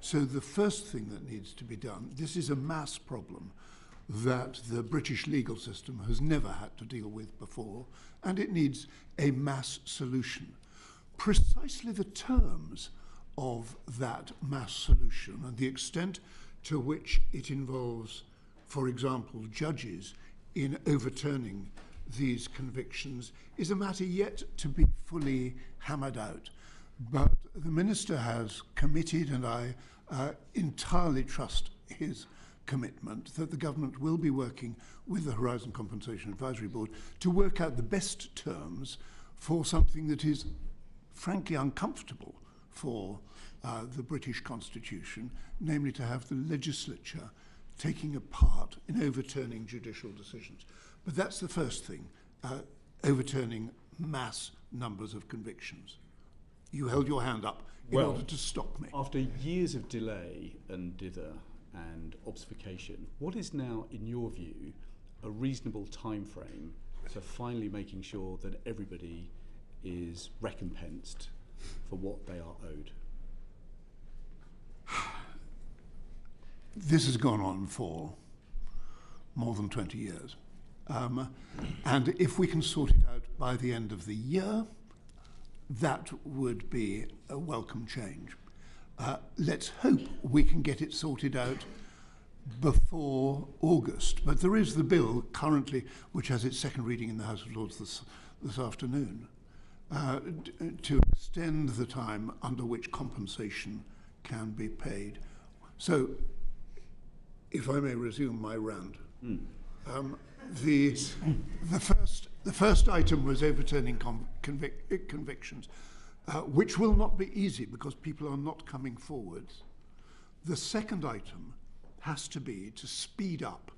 So the first thing that needs to be done, this is a mass problem that the British legal system has never had to deal with before, and it needs a mass solution. Precisely the terms of that mass solution and the extent to which it involves, for example, judges in overturning these convictions is a matter yet to be fully hammered out. But the Minister has committed, and I entirely trust his commitment, that the government will be working with the Horizon Compensation Advisory Board to work out the best terms for something that is frankly uncomfortable for the British Constitution, namely to have the legislature taking a part in overturning judicial decisions. But that's the first thing, overturning mass numbers of convictions. You held your hand up in order to stop me. After years of delay and dither and obfuscation, what is now, in your view, a reasonable time frame for finally making sure that everybody is recompensed for what they are owed? This has gone on for more than 20 years. And if we can sort it out by the end of the year, that would be a welcome change. Let's hope we can get it sorted out before August. But there is the bill currently, which has its second reading in the House of Lords this afternoon, to extend the time under which compensation can be paid. So, if I may resume my rant, the first item was overturning convictions, which will not be easy because people are not coming forward. The second item has to be to speed up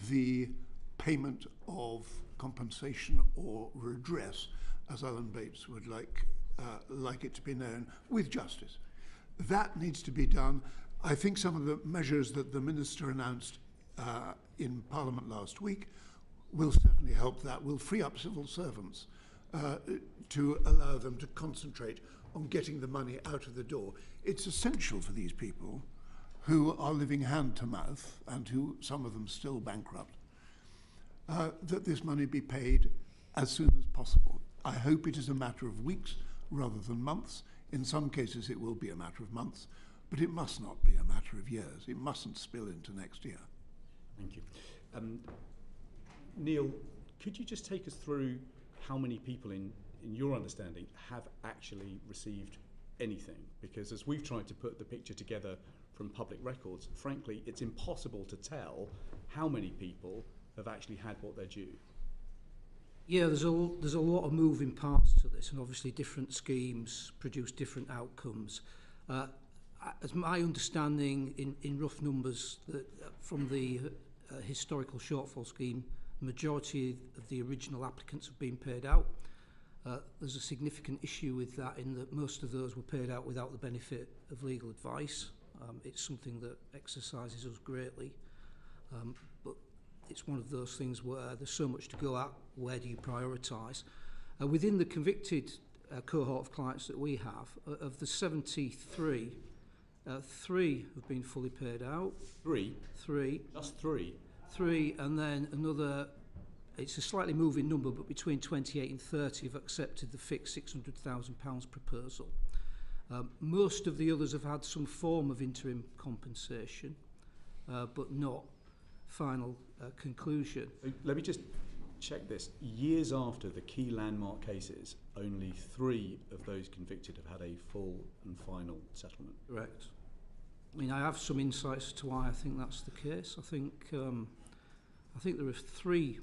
the payment of compensation or redress, as Alan Bates would like it to be known, with justice. That needs to be done. I think some of the measures that the Minister announced in Parliament last week will certainly help that, will free up civil servants to allow them to concentrate on getting the money out of the door. It's essential for these people who are living hand to mouth, and who, some of them still bankrupt, that this money be paid as soon as possible. I hope it is a matter of weeks rather than months. In some cases it will be a matter of months, but it must not be a matter of years. It mustn't spill into next year. Thank you. Neil, could you just take us through how many people, in your understanding, have actually received anything? Because as we've tried to put the picture together from public records, frankly, it's impossible to tell how many people have actually had what they're due. Yeah, there's a lot of moving parts to this, and obviously different schemes produce different outcomes. As my understanding, in rough numbers, from the historical shortfall scheme, the majority of the original applicants have been paid out. There's a significant issue with that in that most of those were paid out without the benefit of legal advice. It's something that exercises us greatly, but it's one of those things where there's so much to go at. Where do you prioritise? Within the convicted cohort of clients that we have, of the 73, 3 have been fully paid out. Three? Just three? 3, and then another, it's a slightly moving number, but between 28 and 30 have accepted the fixed £600,000 proposal. Most of the others have had some form of interim compensation, but not final conclusion. Let me just check this. Years after the key landmark cases, only 3 of those convicted have had a full and final settlement. Correct. I mean, I have some insights as to why I think that's the case. I think there are 3,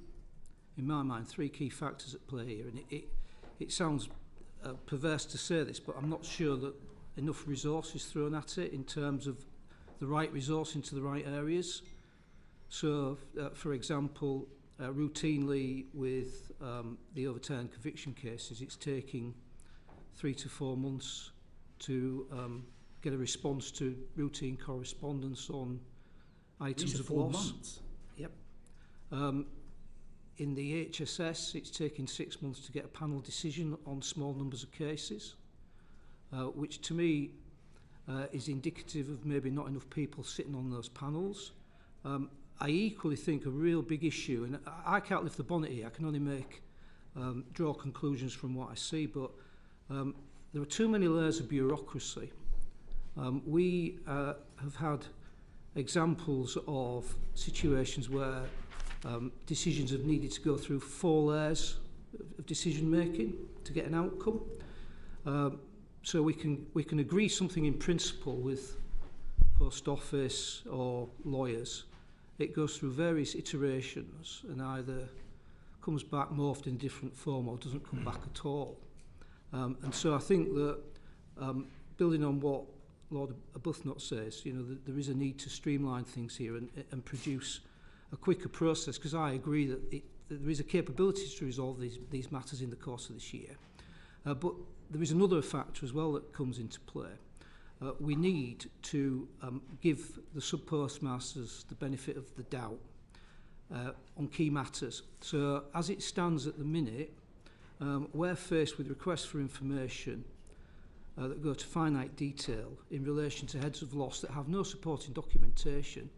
in my mind, 3 key factors at play here, and it sounds perverse to say this, but I'm not sure that enough resource is thrown at it in terms of the right resource into the right areas. So, for example, routinely with the overturned conviction cases, it's taking 3 to 4 months to get a response to routine correspondence on items of loss. 4 months? Yep. In the HSS, it's taking 6 months to get a panel decision on small numbers of cases, which to me is indicative of maybe not enough people sitting on those panels. I equally think a real big issue, and I can't lift the bonnet here, I can only draw conclusions from what I see, but there are too many layers of bureaucracy. We have had examples of situations where decisions have needed to go through 4 layers of decision making to get an outcome. So we can agree something in principle with post office or lawyers. It goes through various iterations and either comes back morphed in a different form or doesn't come back at all. And so I think that building on what Lord Arbuthnot says, you know, there is a need to streamline things here and produce a quicker process, because I agree that there is a capability to resolve these matters in the course of this year. But there is another factor as well that comes into play. We need to give the sub-postmasters the benefit of the doubt on key matters. So as it stands at the minute, we're faced with requests for information that go to finite detail in relation to heads of loss that have no supporting documentation,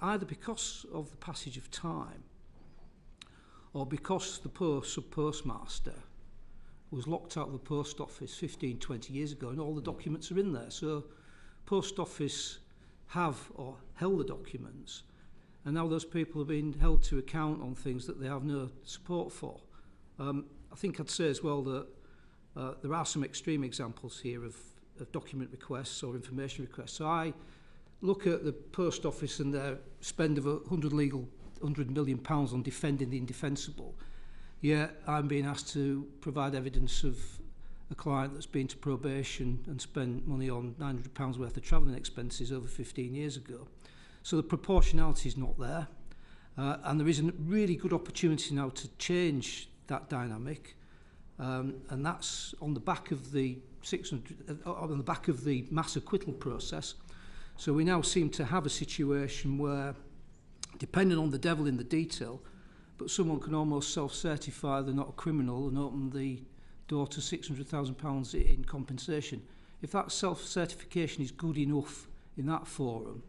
either because of the passage of time or because the sub-postmaster was locked out of the post office 15, 20 years ago and all the documents are in there. So post office have or held the documents, and now those people are being held to account on things that they have no support for. I think I'd say as well that there are some extreme examples here of document requests or information requests. So I look at the post office and their spend of £100 million on defending the indefensible. Yeah, I'm being asked to provide evidence of a client that's been to probation and spent money on £900 worth of travelling expenses over 15 years ago. So the proportionality is not there. And there is a really good opportunity now to change that dynamic. And that's on the back of the mass acquittal process. So we now seem to have a situation where, depending on the devil in the detail, but someone can almost self-certify they're not a criminal and open the door to £600,000 in compensation. If that self-certification is good enough in that forum,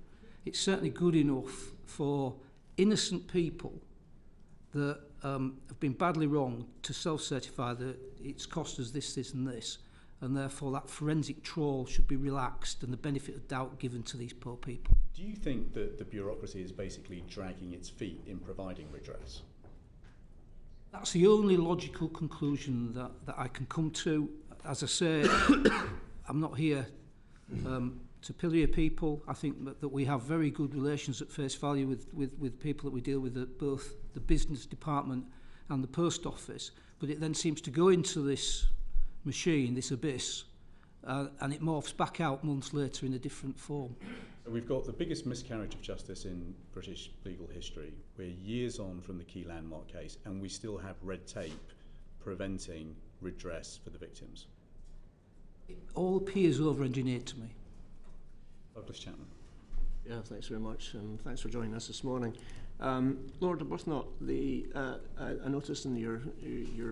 it's certainly good enough for innocent people that have been badly wronged to self-certify that it's cost us this, this and this, and therefore that forensic trawl should be relaxed and the benefit of doubt given to these poor people. Do you think that the bureaucracy is basically dragging its feet in providing redress? That's the only logical conclusion that I can come to. As I say, I'm not here to pillory people. I think that we have very good relations at face value with people that we deal with at both the business department and the post office. But it then seems to go into this machine, this abyss, and it morphs back out months later in a different form. So we've got the biggest miscarriage of justice in British legal history. We're years on from the key landmark case, and we still have red tape preventing redress for the victims. It all appears over-engineered to me. Douglas Chapman. Yeah, thanks very much, and thanks for joining us this morning. Lord Arbuthnot, I noticed in your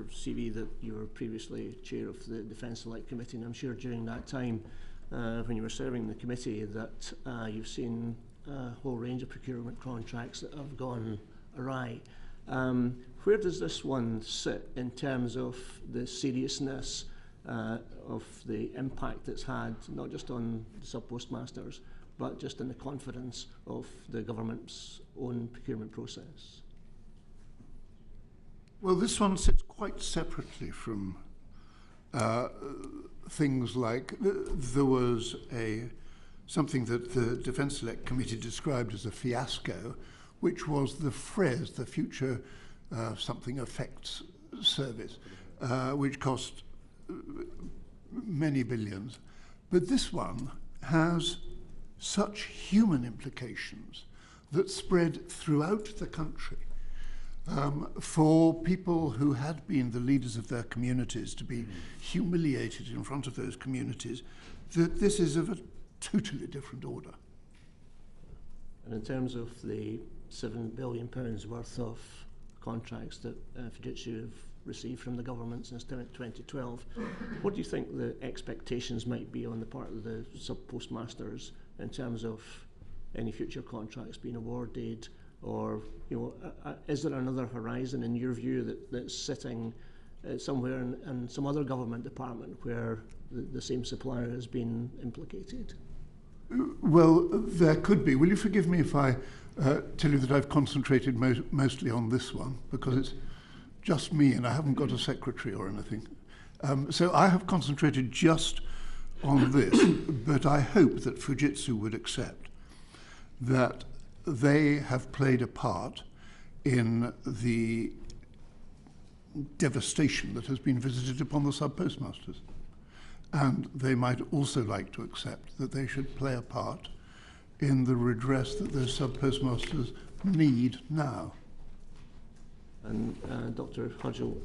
CV that you were previously chair of the Defence Select Committee, and I'm sure during that time, when you were serving the committee, that you've seen a whole range of procurement contracts that have gone awry. Where does this one sit in terms of the seriousness of the impact it's had, not just on the sub-postmasters, but just in the confidence of the government's own procurement process? Well, this one sits quite separately from things like there was something that the Defence Select Committee described as a fiasco, which was the FRES, the Future Something Effects Service, which cost many billions. But this one has such human implications that spread throughout the country. For people who had been the leaders of their communities to be humiliated in front of those communities, that this is of a totally different order. And in terms of the £7 billion worth of contracts that Fujitsu have received from the government since 2012. What do you think the expectations might be on the part of the sub-postmasters in terms of any future contracts being awarded, or is there another horizon in your view that's sitting somewhere in some other government department where the same supplier has been implicated? Well, there could be. Will you forgive me if I tell you that I've concentrated mostly on this one, because it's just me and I haven't got a secretary or anything. So I have concentrated just on this, but I hope that Fujitsu would accept that they have played a part in the devastation that has been visited upon the sub-postmasters. And they might also like to accept that they should play a part in the redress that those sub-postmasters need now. And Dr. Hudgell,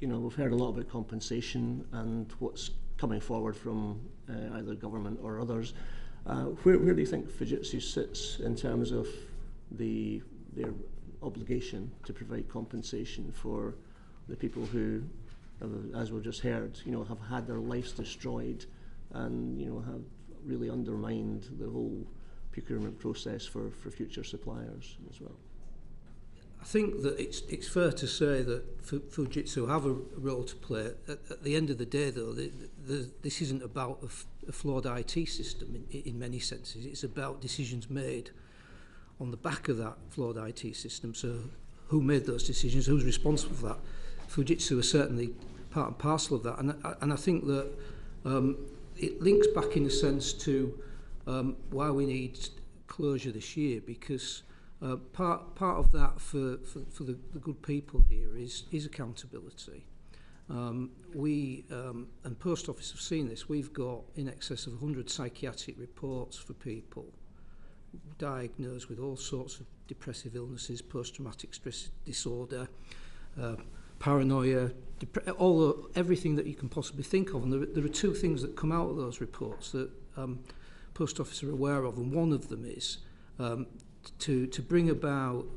we've heard a lot about compensation and what's coming forward from either government or others. Where do you think Fujitsu sits in terms of their obligation to provide compensation for the people who, as we've just heard, have had their lives destroyed and have really undermined the whole procurement process for future suppliers as well? I think that it's fair to say that Fujitsu have a role to play. At the end of the day, though, this isn't about a flawed IT system in many senses. It's about decisions made on the back of that flawed IT system. So who made those decisions? Who's responsible for that? Fujitsu are certainly part and parcel of that. And I think that it links back in a sense to why we need closure this year, because part of that for the good people here is accountability. We and Post Office have seen this. We've got in excess of 100 psychiatric reports for people diagnosed with all sorts of depressive illnesses, post-traumatic stress disorder, paranoia, everything that you can possibly think of. And there are two things that come out of those reports that Post Office are aware of, and one of them is to bring about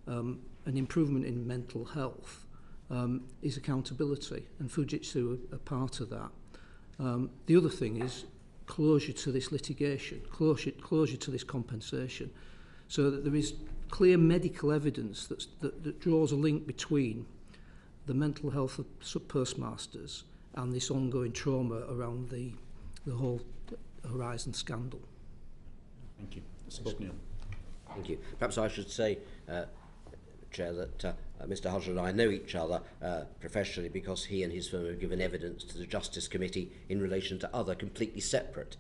an improvement in mental health is accountability, and Fujitsu are part of that. The other thing is closure to this litigation, closure to this compensation, so that there is clear medical evidence that draws a link between the mental health of sub-postmasters and this ongoing trauma around the whole Horizon scandal. Thank you. Subpostmasters. Thank you. Perhaps I should say, Chair, that Mr. Hudgell and I know each other professionally because he and his firm have given evidence to the Justice Committee in relation to other completely separate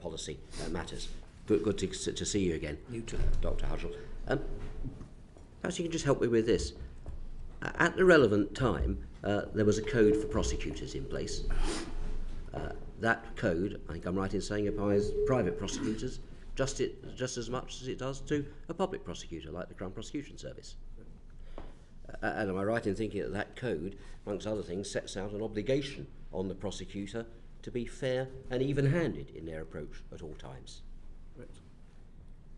policy matters. Good to see you again, You too. Dr. Hudgell. Perhaps you can just help me with this. At the relevant time, there was a code for prosecutors in place. That code, I think I'm right in saying, applies private prosecutors just as much as it does to a public prosecutor like the Crown Prosecution Service. And am I right in thinking that that code, amongst other things, sets out an obligation on the prosecutor to be fair and even-handed in their approach at all times? Right.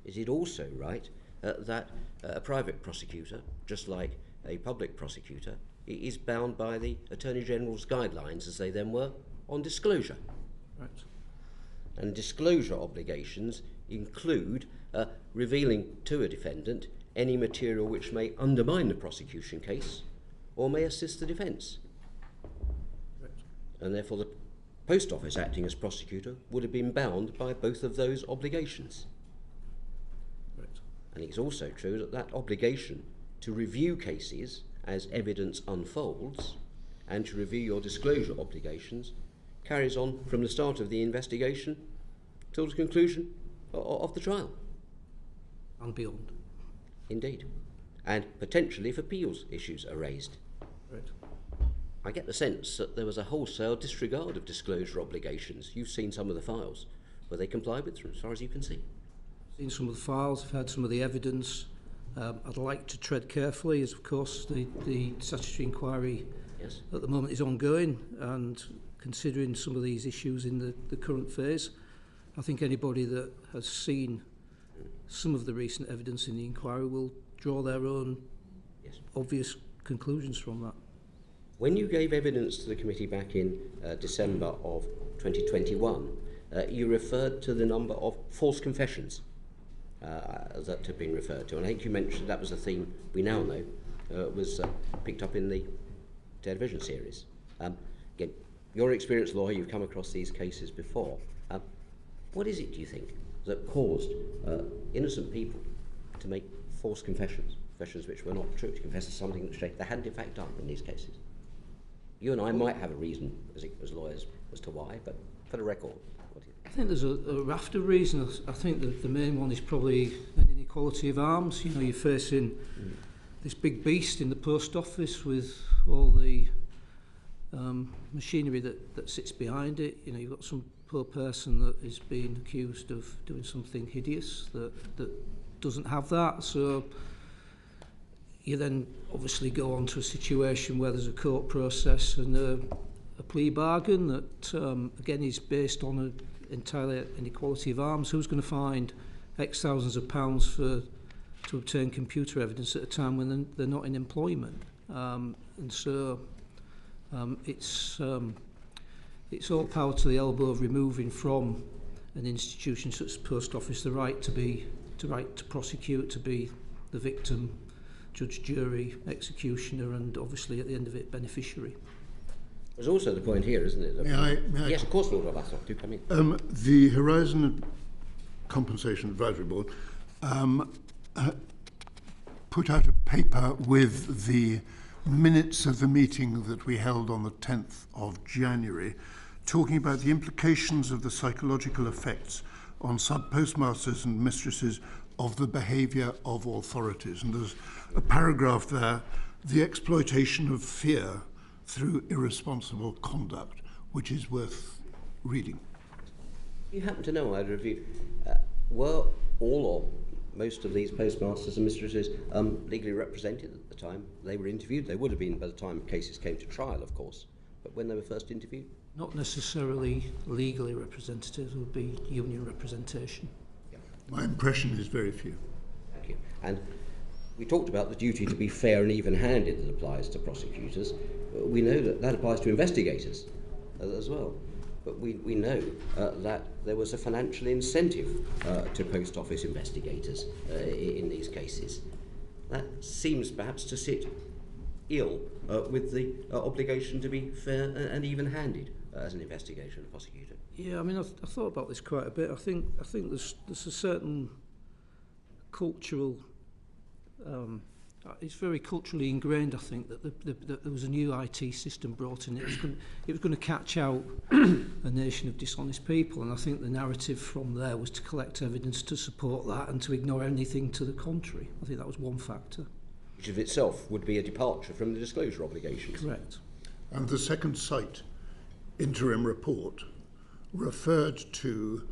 Is it also right that a private prosecutor, just like a public prosecutor, is bound by the Attorney General's guidelines, as they then were, on disclosure? Right. And disclosure obligations include revealing to a defendant any material which may undermine the prosecution case or may assist the defence. Right. And therefore the Post Office, acting as prosecutor, would have been bound by both of those obligations. Right. And it's also true that that obligation to review cases as evidence unfolds and to review your disclosure obligations carries on from the start of the investigation till the conclusion of the trial. And beyond. Indeed. And potentially if appeals issues are raised. Right. I get the sense that there was a wholesale disregard of disclosure obligations. You've seen some of the files. Were they complied with as far as you can see? Seen some of the files, I've heard some of the evidence. I'd like to tread carefully, as of course the statutory inquiry Yes. at the moment is ongoing, and considering some of these issues in the current phase, I think anybody that has seen some of the recent evidence in the inquiry will draw their own Yes. obvious conclusions from that. When you gave evidence to the committee back in December of 2021, you referred to the number of false confessions that have been referred to. And I think you mentioned that was a theme we now know was picked up in the television series. Again, you're an experienced lawyer, you've come across these cases before. What is it, do you think, that caused innocent people to make false confessions which were not true, to confess to something that they hadn't in fact done in these cases? You and I might have a reason as lawyers as to why, but for the record, what do you think? I think there's a raft of reasons. I think that the main one is probably an inequality of arms. You know, you're facing this big beast in the post office with all the machinery that sits behind it. You know, you've got some poor person that is being accused of doing something hideous that doesn't have that. So you then obviously go on to a situation where there's a court process and a plea bargain that again is based on an entirely inequality of arms. Who's going to find X thousands of pounds to obtain computer evidence at a time when they're not in employment? And so it's all power to the elbow of removing from an institution such as Post Office the right to prosecute, to be the victim, judge, jury, executioner, and obviously at the end of it, beneficiary. There's also the point here, isn't it? May I yes, of course, Lord Arbuthnot, do come in. The Horizon Compensation Advisory Board put out a paper with the minutes of the meeting that we held on the 10th of January, talking about the implications of the psychological effects on sub-postmasters and mistresses of the behaviour of authorities. And there's a paragraph there, the exploitation of fear through irresponsible conduct, which is worth reading. You happen to know, either of you, were all or most of these postmasters and mistresses legally represented at the time they were interviewed? They would have been by the time cases came to trial, of course, but when they were first interviewed? Not necessarily legally representative, it would be union representation. Yeah. My impression is very few. Thank you. And we talked about the duty to be fair and even-handed that applies to prosecutors. We know that applies to investigators as well. But we know that there was a financial incentive to post office investigators in these cases. That seems perhaps to sit ill with the obligation to be fair and even-handed as an investigator and a prosecutor. Yeah, I mean, I've thought about this quite a bit. I think there's a certain cultural. It's very culturally ingrained, I think, that there was a new IT system brought in. It was going to catch out a nation of dishonest people, and I think the narrative from there was to collect evidence to support that and to ignore anything to the contrary. I think that was one factor. Which of itself would be a departure from the disclosure obligations. Correct. And the Second Sight interim report referred to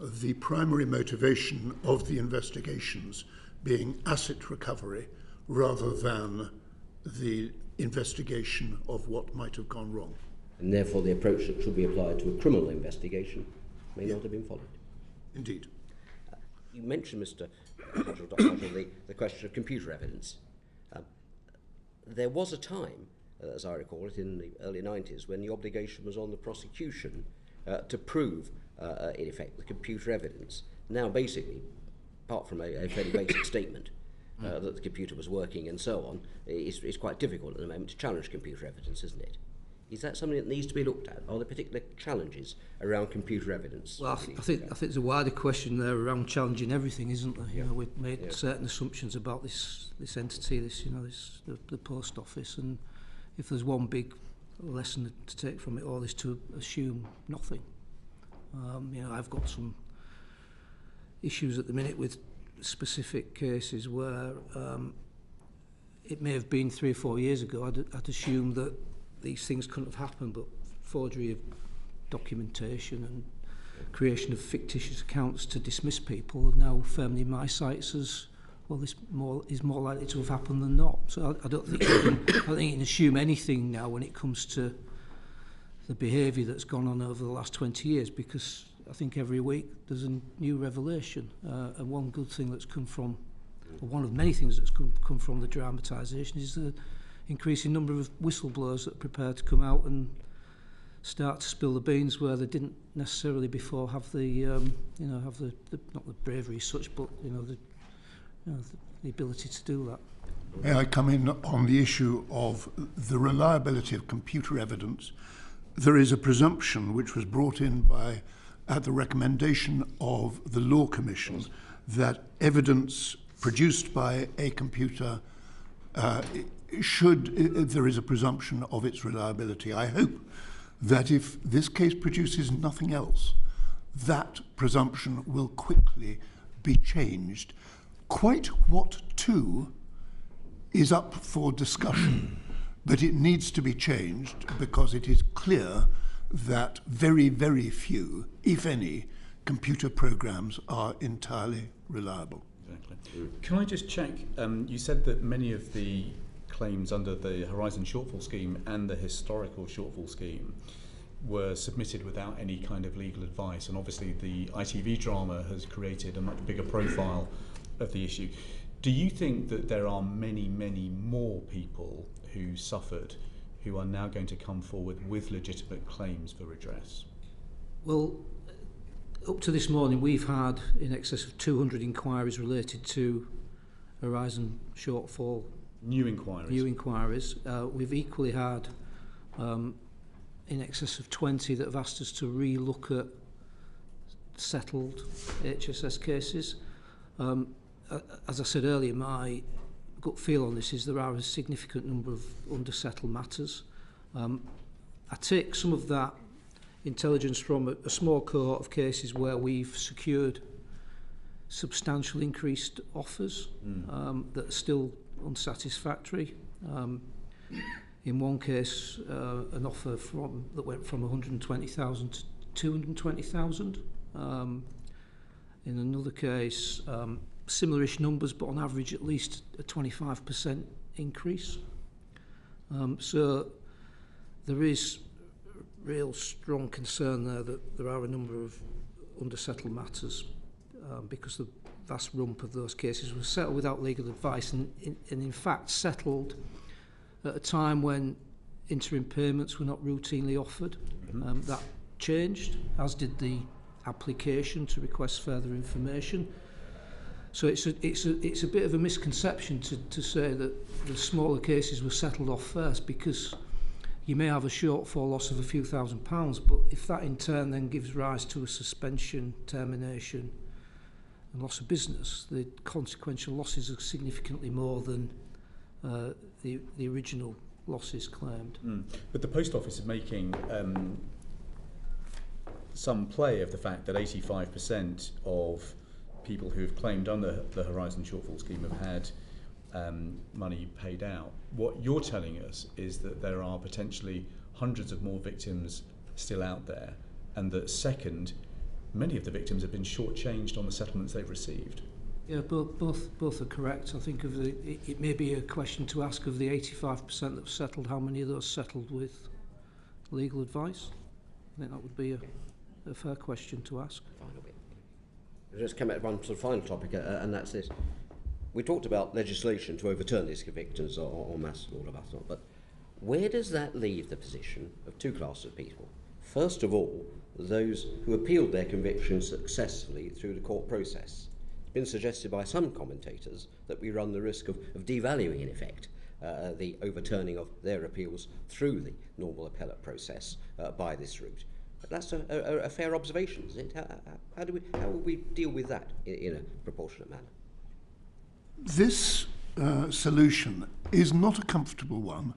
the primary motivation of the investigations being asset recovery rather than the investigation of what might have gone wrong. And therefore the approach that should be applied to a criminal investigation may not have been followed. Indeed. You mentioned, Mr. Dr. Hodgell, the question of computer evidence. There was a time, as I recall it, in the early 90s, when the obligation was on the prosecution to prove, in effect, the computer evidence. Now, basically, apart from a fairly basic statement that the computer was working and so on, it's quite difficult at the moment to challenge computer evidence, isn't it? Is that something that needs to be looked at? Are there particular challenges around computer evidence? Well, I think there's a wider question there around challenging everything, isn't there? You know, we've made certain assumptions about this entity, the post office, and if there's one big lesson to take from it all is to assume nothing. You know, I've got some issues at the minute with specific cases where it may have been 3 or 4 years ago I'd assumed that these things couldn't have happened, but forgery of documentation and creation of fictitious accounts to dismiss people are now firmly in my sights as, well, this is more likely to have happened than not. So I don't think you can assume anything now when it comes to the behaviour that's gone on over the last 20 years, because I think every week there's a new revelation. And one good thing that's come from, or one of many things that's come from the dramatisation increasing number of whistleblowers that are prepared to come out and start to spill the beans where they didn't necessarily before have the have the not the bravery as such, but the ability to do that. May I come in on the issue of the reliability of computer evidence? There is a presumption which was brought in at the recommendation of the Law Commission that evidence produced by a computer there is a presumption of its reliability. I hope that if this case produces nothing else, that presumption will quickly be changed. Quite what to is up for discussion, but it needs to be changed because it is clear that very, very few, if any, computer programs are entirely reliable. Exactly. Can I just check, you said that many of the claims under the Horizon Shortfall Scheme and the Historical Shortfall Scheme were submitted without any kind of legal advice, and obviously the ITV drama has created a much bigger profile of the issue. Do you think that there are many, many more people who suffered who are now going to come forward with legitimate claims for redress? Well, up to this morning, we've had in excess of 200 inquiries related to Horizon Shortfall. New inquiries? We've equally had in excess of 20 that have asked us to re-look at settled HSS cases. As I said earlier, my gut feel on this is there are a significant number of undersettled matters. I take some of that intelligence from a small cohort of cases where we've secured substantial increased offers that are still unsatisfactory. In one case, an offer that went from 120,000 to 220,000. In another case, similar-ish numbers, but on average at least a 25% increase. So there is real strong concern there that there are a number of undersettled matters because the vast rump of those cases were settled without legal advice and in fact settled at a time when interim payments were not routinely offered. That changed, as did the application to request further information. So it's a bit of a misconception to say that the smaller cases were settled off first, because you may have a shortfall loss of a few £1,000s, but if that in turn then gives rise to a suspension, termination and loss of business, the consequential losses are significantly more than the original losses claimed. But the Post Office is making some play of the fact that 85% of people who have claimed under the Horizon Shortfall Scheme have had money paid out. What you're telling us is that there are potentially hundreds of more victims still out there, and that second, many of the victims have been shortchanged on the settlements they've received. Yeah, both are correct. I think it may be a question to ask of the 85% that have settled, how many of those settled with legal advice? I think that would be a fair question to ask. I'll just come at one sort of final topic, and that's this. We talked about legislation to overturn these convictions or mass and all of that, but where does that leave the position of two classes of people? First of all, those who appealed their convictions successfully through the court process. It's been suggested by some commentators that we run the risk of devaluing, in effect, the overturning of their appeals through the normal appellate process by this route. That's a fair observation, isn't it? How will we deal with that in a proportionate manner? This solution is not a comfortable one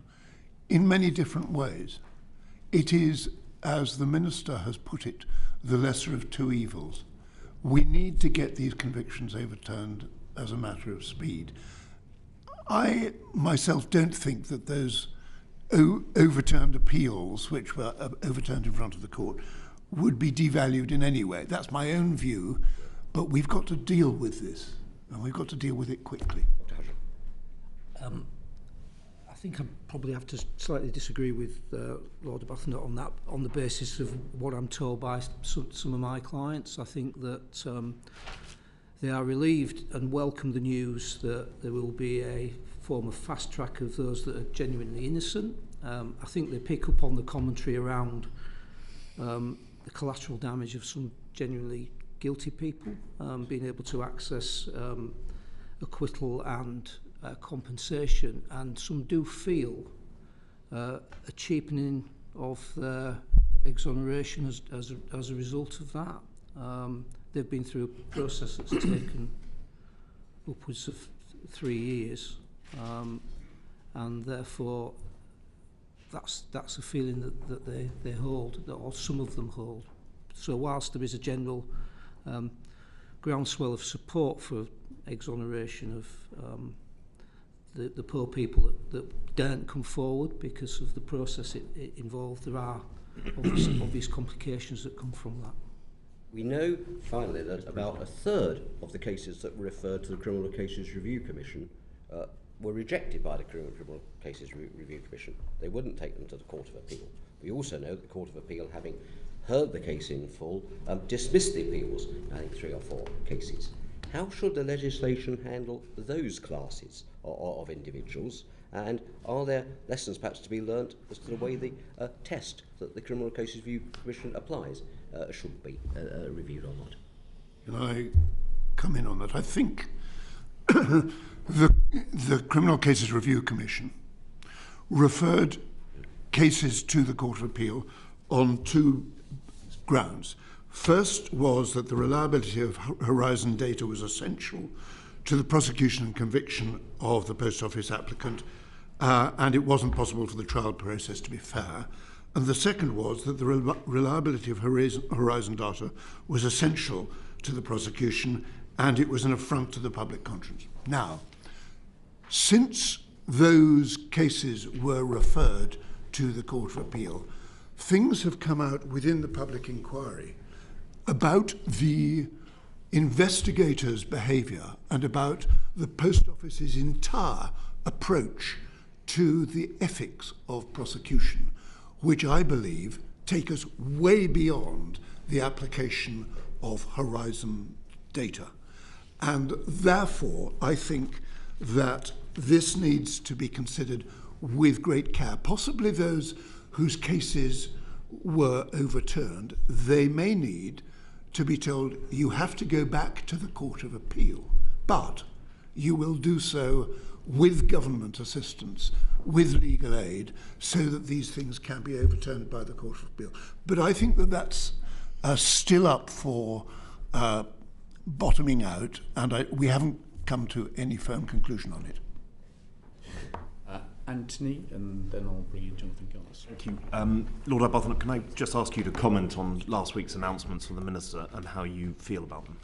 in many different ways. It is, as the Minister has put it, the lesser of two evils. We need to get these convictions overturned as a matter of speed. I myself don't think that those overturned appeals, which were overturned in front of the court, would be devalued in any way. That's my own view, but we've got to deal with this, and we've got to deal with it quickly. I think I probably have to slightly disagree with Lord Arbuthnot on that, on the basis of what I'm told by some of my clients. I think that They are relieved and welcome the news that there will be a form of fast track of those that are genuinely innocent. I think they pick up on the commentary around the collateral damage of some genuinely guilty people, being able to access acquittal and compensation, and some do feel a cheapening of their exoneration as a result of that. They've been through a process that's taken upwards of 3 years, and therefore that's a feeling that they hold, or some of them hold. So whilst there is a general groundswell of support for exoneration of the poor people that daren't come forward because of the process it involved, there are obvious complications that come from that. We know, finally, that about a third of the cases that were referred to the Criminal Cases Review Commission were rejected by the Criminal Cases Review Commission. They wouldn't take them to the Court of Appeal. We also know that the Court of Appeal, having heard the case in full, dismissed the appeals, I think 3 or 4 cases. How should the legislation handle those classes of individuals? And are there lessons perhaps to be learnt as to the way the test that the Criminal Cases Review Commission applies should be reviewed or not? Can I come in on that? I think the Criminal Cases Review Commission referred cases to the Court of Appeal on 2 grounds. First was that the reliability of Horizon data was essential to the prosecution and conviction of the Post Office applicant, and it wasn't possible for the trial process to be fair. And the second was that the reliability of Horizon data was essential to the prosecution, and it was an affront to the public conscience. Now, since those cases were referred to the Court of Appeal, things have come out within the public inquiry about the investigators' behaviour and about the Post Office's entire approach to the ethics of prosecution, which I believe take us way beyond the application of Horizon data. And therefore, I think that this needs to be considered with great care. Possibly those whose cases were overturned, they may need to be told, you have to go back to the Court of Appeal, but you will do so with government assistance, with legal aid, so that these things can be overturned by the Court of Appeal. But I think that that's still up for bottoming out, and we haven't come to any firm conclusion on it. Anthony, and then I'll bring in Jonathan Garnes. Thank you. Lord Arbuthnot, can I just ask you to comment on last week's announcements from the Minister and how you feel about them?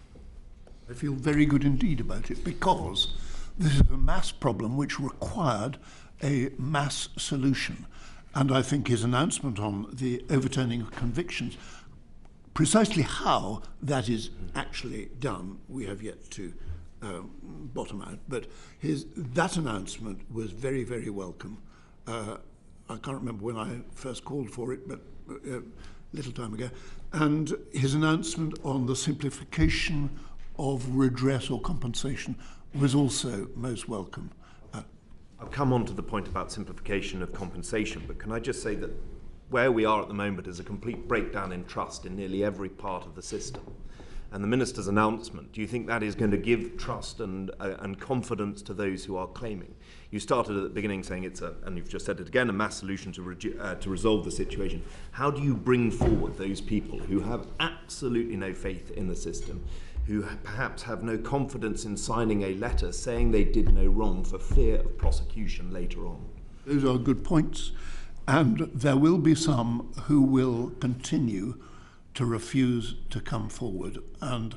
I feel very good indeed about it, because this is a mass problem which required a mass solution. And I think his announcement on the overturning of convictions, precisely how that is actually done, we have yet to bottom out. But that announcement was very, very welcome. I can't remember when I first called for it, but a little time ago. And his announcement on the simplification of redress or compensation was also most welcome. I'll come on to the point about simplification of compensation, but can I just say that where we are at the moment is a complete breakdown in trust in nearly every part of the system. And the Minister's announcement, do you think that is going to give trust and confidence to those who are claiming? You started at the beginning saying it's and you've just said it again, a mass solution to resolve the situation. How do you bring forward those people who have absolutely no faith in the system, who perhaps have no confidence in signing a letter saying they did no wrong for fear of prosecution later on? Those are good points. And there will be some who will continue to refuse to come forward, and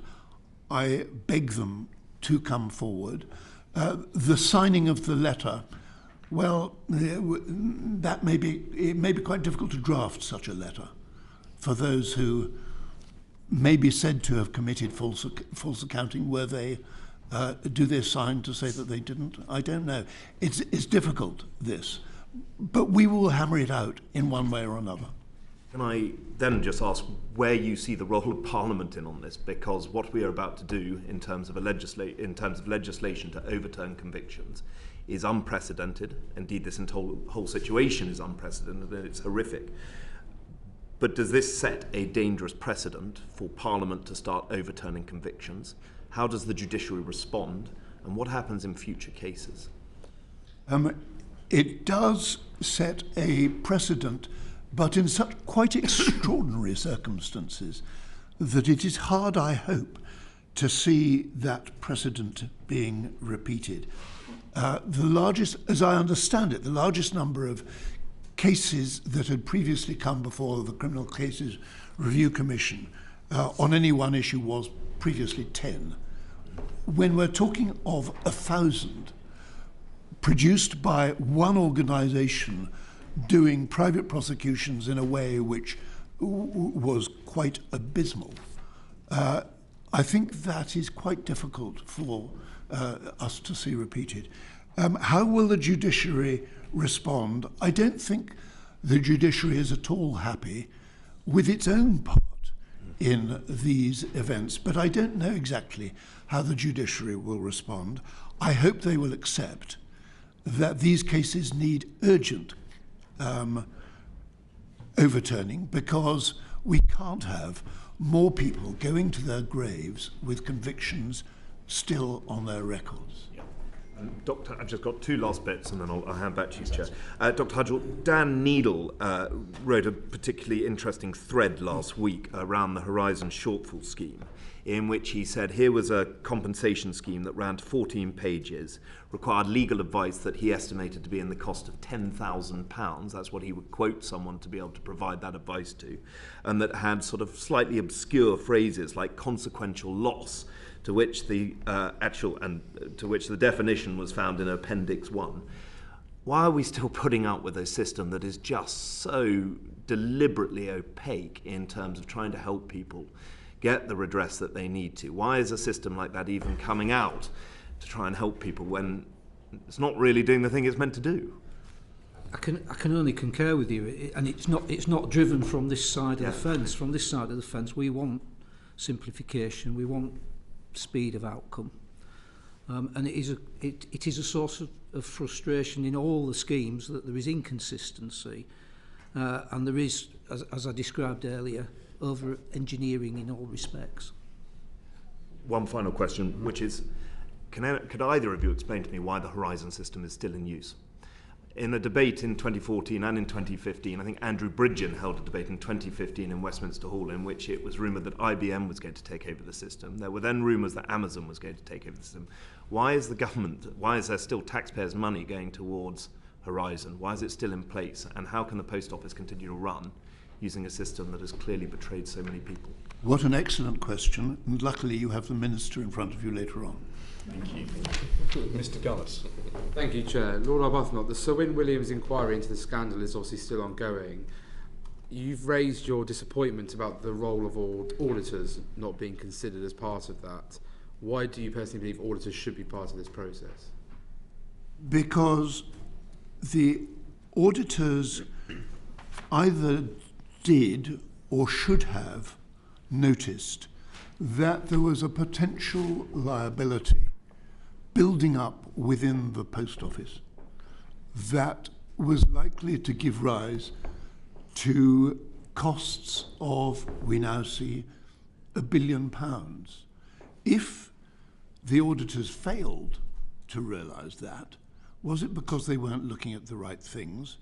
I beg them to come forward. The signing of the letter, well, it may be quite difficult to draft such a letter for those who may be said to have committed false accounting. Were they, do they sign to say that they didn't? I don't know. It's difficult, this, but we will hammer it out in one way or another. Can I then just ask where you see the role of Parliament in on this? Because what we are about to do in terms of legislation to overturn convictions is unprecedented. Indeed, this whole situation is unprecedented and it's horrific. But does this set a dangerous precedent for Parliament to start overturning convictions? How does the judiciary respond? And what happens in future cases? It does set a precedent, but in such quite extraordinary circumstances that it is hard, I hope, to see that precedent being repeated. The largest, as I understand it, the largest number of cases that had previously come before the Criminal Cases Review Commission on any one issue was previously 10. When we're talking of 1,000 produced by one organisation doing private prosecutions in a way which was quite abysmal, I think that is quite difficult for us to see repeated. How will the judiciary respond? I don't think the judiciary is at all happy with its own part in these events, but I don't know exactly how the judiciary will respond. I hope they will accept that these cases need urgent overturning, because we can't have more people going to their graves with convictions still on their records. Doctor, I've just got two last bits and then I'll hand back to you, Chair. Dr. Hudgell, Dan Needle wrote a particularly interesting thread last week around the Horizon shortfall scheme, in which he said here was a compensation scheme that ran to 14 pages, required legal advice that he estimated to be in the cost of £10,000. That's what he would quote someone to be able to provide that advice to, and that had sort of slightly obscure phrases like consequential loss, to which the definition was found in Appendix 1. Why are we still putting up with a system that is just so deliberately opaque in terms of trying to help people get the redress that they need to? Why is a system like that even coming out to try and help people when it's not really doing the thing it's meant to do? I can only concur with you, and it's not driven from this side of the fence. From this side of the fence, we want simplification. We want speed of outcome, and it is a source of frustration in all the schemes that there is inconsistency, and there is, as I described earlier, over engineering in all respects. One final question, which is, could either of you explain to me why the Horizon system is still in use? In a debate in 2014 and in 2015, I think Andrew Bridgen held a debate in 2015 in Westminster Hall in which it was rumoured that IBM was going to take over the system. There were then rumours that Amazon was going to take over the system. Why is there still taxpayers' money going towards Horizon? Why is it still in place? And how can the Post Office continue to run using a system that has clearly betrayed so many people? What an excellent question, and luckily you have the Minister in front of you later on. Thank you. Mr. Gullis. Thank you, Chair. Lord Arbuthnot, the Sir Win Williams inquiry into the scandal is obviously still ongoing. You've raised your disappointment about the role of auditors not being considered as part of that. Why do you personally believe auditors should be part of this process? Because the auditors either did or should have noticed that there was a potential liability building up within the Post Office that was likely to give rise to costs of, we now see, £1 billion. If the auditors failed to realise that, was it because they weren't looking at the right things,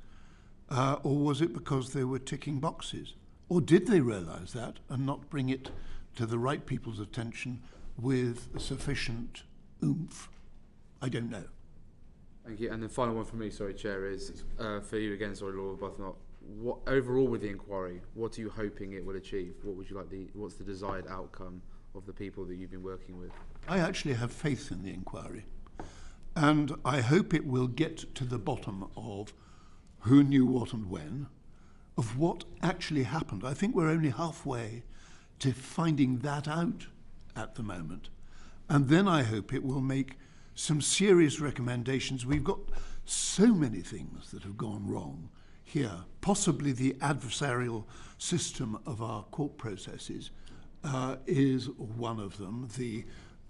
or was it because they were ticking boxes? Or did they realise that and not bring it to the right people's attention with sufficient oomph? I don't know. Thank you. And the final one from me, sorry, Chair, is for you again, sorry, Lord Arbuthnot. What overall with the inquiry, what are you hoping it will achieve? What would you like what's the desired outcome of the people that you've been working with? I actually have faith in the inquiry, and I hope it will get to the bottom of who knew what and when, of what actually happened. I think we're only halfway to finding that out at the moment. And then I hope it will make some serious recommendations. We've got so many things that have gone wrong here. Possibly the adversarial system of our court processes is one of them. The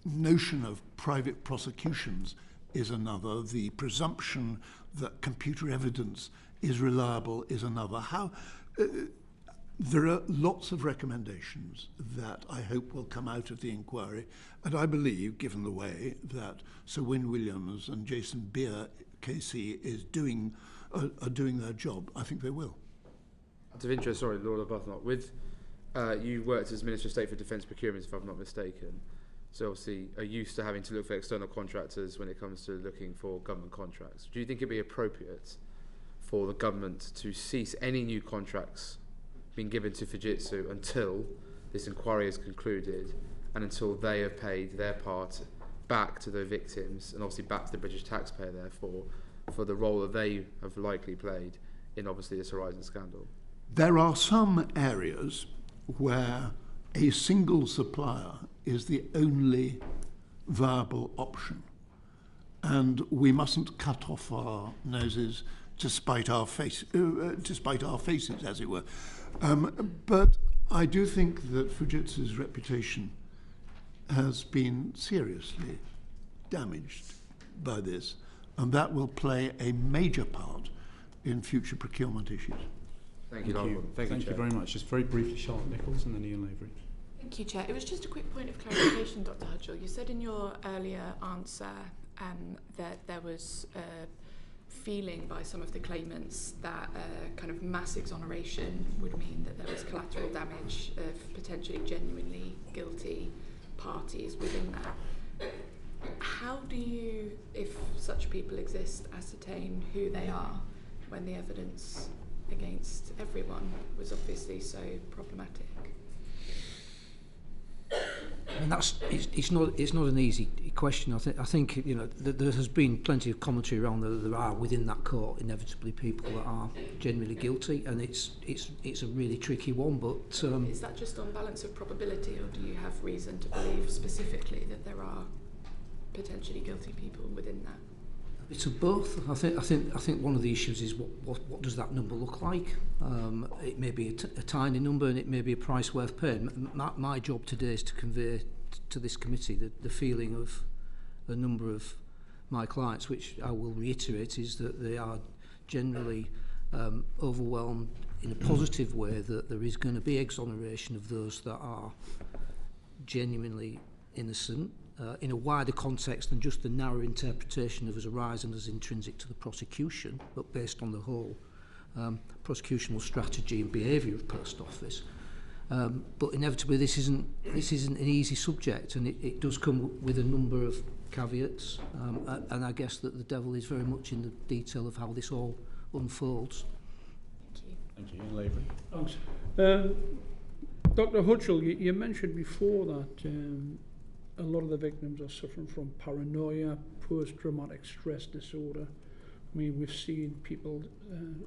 notion of private prosecutions is another. The presumption that computer evidence is reliable is another. There are lots of recommendations that I hope will come out of the inquiry, and I believe, given the way that Sir Wyn Williams and Jason Beer KC are doing their job, I think they will. Out of interest, sorry, Lord Arbuthnot, with you worked as Minister of State for Defence Procurement, if I'm not mistaken, so obviously are used to having to look for external contractors when it comes to looking for government contracts. Do you think it'd be appropriate for the government to cease any new contracts being given to Fujitsu until this inquiry is concluded and until they have paid their part back to the victims and obviously back to the British taxpayer, therefore, for the role that they have likely played in obviously this Horizon scandal? There are some areas where a single supplier is the only viable option, and we mustn't cut off our noses to spite our faces, as it were. But I do think that Fujitsu's reputation has been seriously damaged by this, and that will play a major part in future procurement issues. Thank you, Thank you Chair. very much. Just very briefly, Charlotte Nichols and then Ian Lavery. Thank you, Chair. It was just a quick point of clarification, Dr. Hudgell. You said in your earlier answer that there was a feeling by some of the claimants that kind of mass exoneration would mean that there was collateral damage of potentially genuinely guilty parties within that. How do you, if such people exist, ascertain who they are when the evidence against everyone was obviously so problematic? And it's not an easy question. I think you know there has been plenty of commentary around that there are within that court inevitably people that are genuinely guilty, and it's a really tricky one. But is that just on balance of probability, or do you have reason to believe specifically that there are potentially guilty people within that? It's of both. I think one of the issues is what does that number look like? It may be a tiny number, and it may be a price worth paying. My job today is to convey to this committee the feeling of a number of my clients, which I will reiterate, is that they are generally overwhelmed in a positive way that there is going to be exoneration of those that are genuinely innocent. In a wider context than just the narrow interpretation of as arising as intrinsic to the prosecution, but based on the whole prosecutional strategy and behaviour of Post Office. But inevitably this isn't an easy subject, and it does come with a number of caveats, and I guess that the devil is very much in the detail of how this all unfolds. Thank you. Ian Lavery. Thanks. Dr. Hudgell, you mentioned before that a lot of the victims are suffering from paranoia, post-traumatic stress disorder. I mean, we've seen people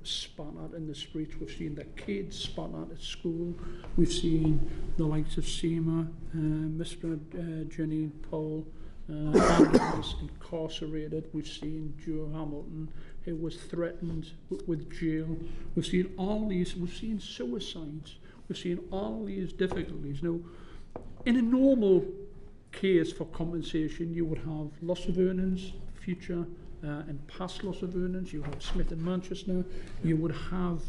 spat at in the streets. We've seen their kids spat at school. We've seen the likes of Seema, Mr. Janine Powell, was incarcerated. We've seen Joe Hamilton, who was threatened with jail. We've seen all these. We've seen suicides. We've seen all these difficulties. Now, in a normal case for compensation, you would have loss of earnings, future and past loss of earnings. You have Smith and Manchester. You would have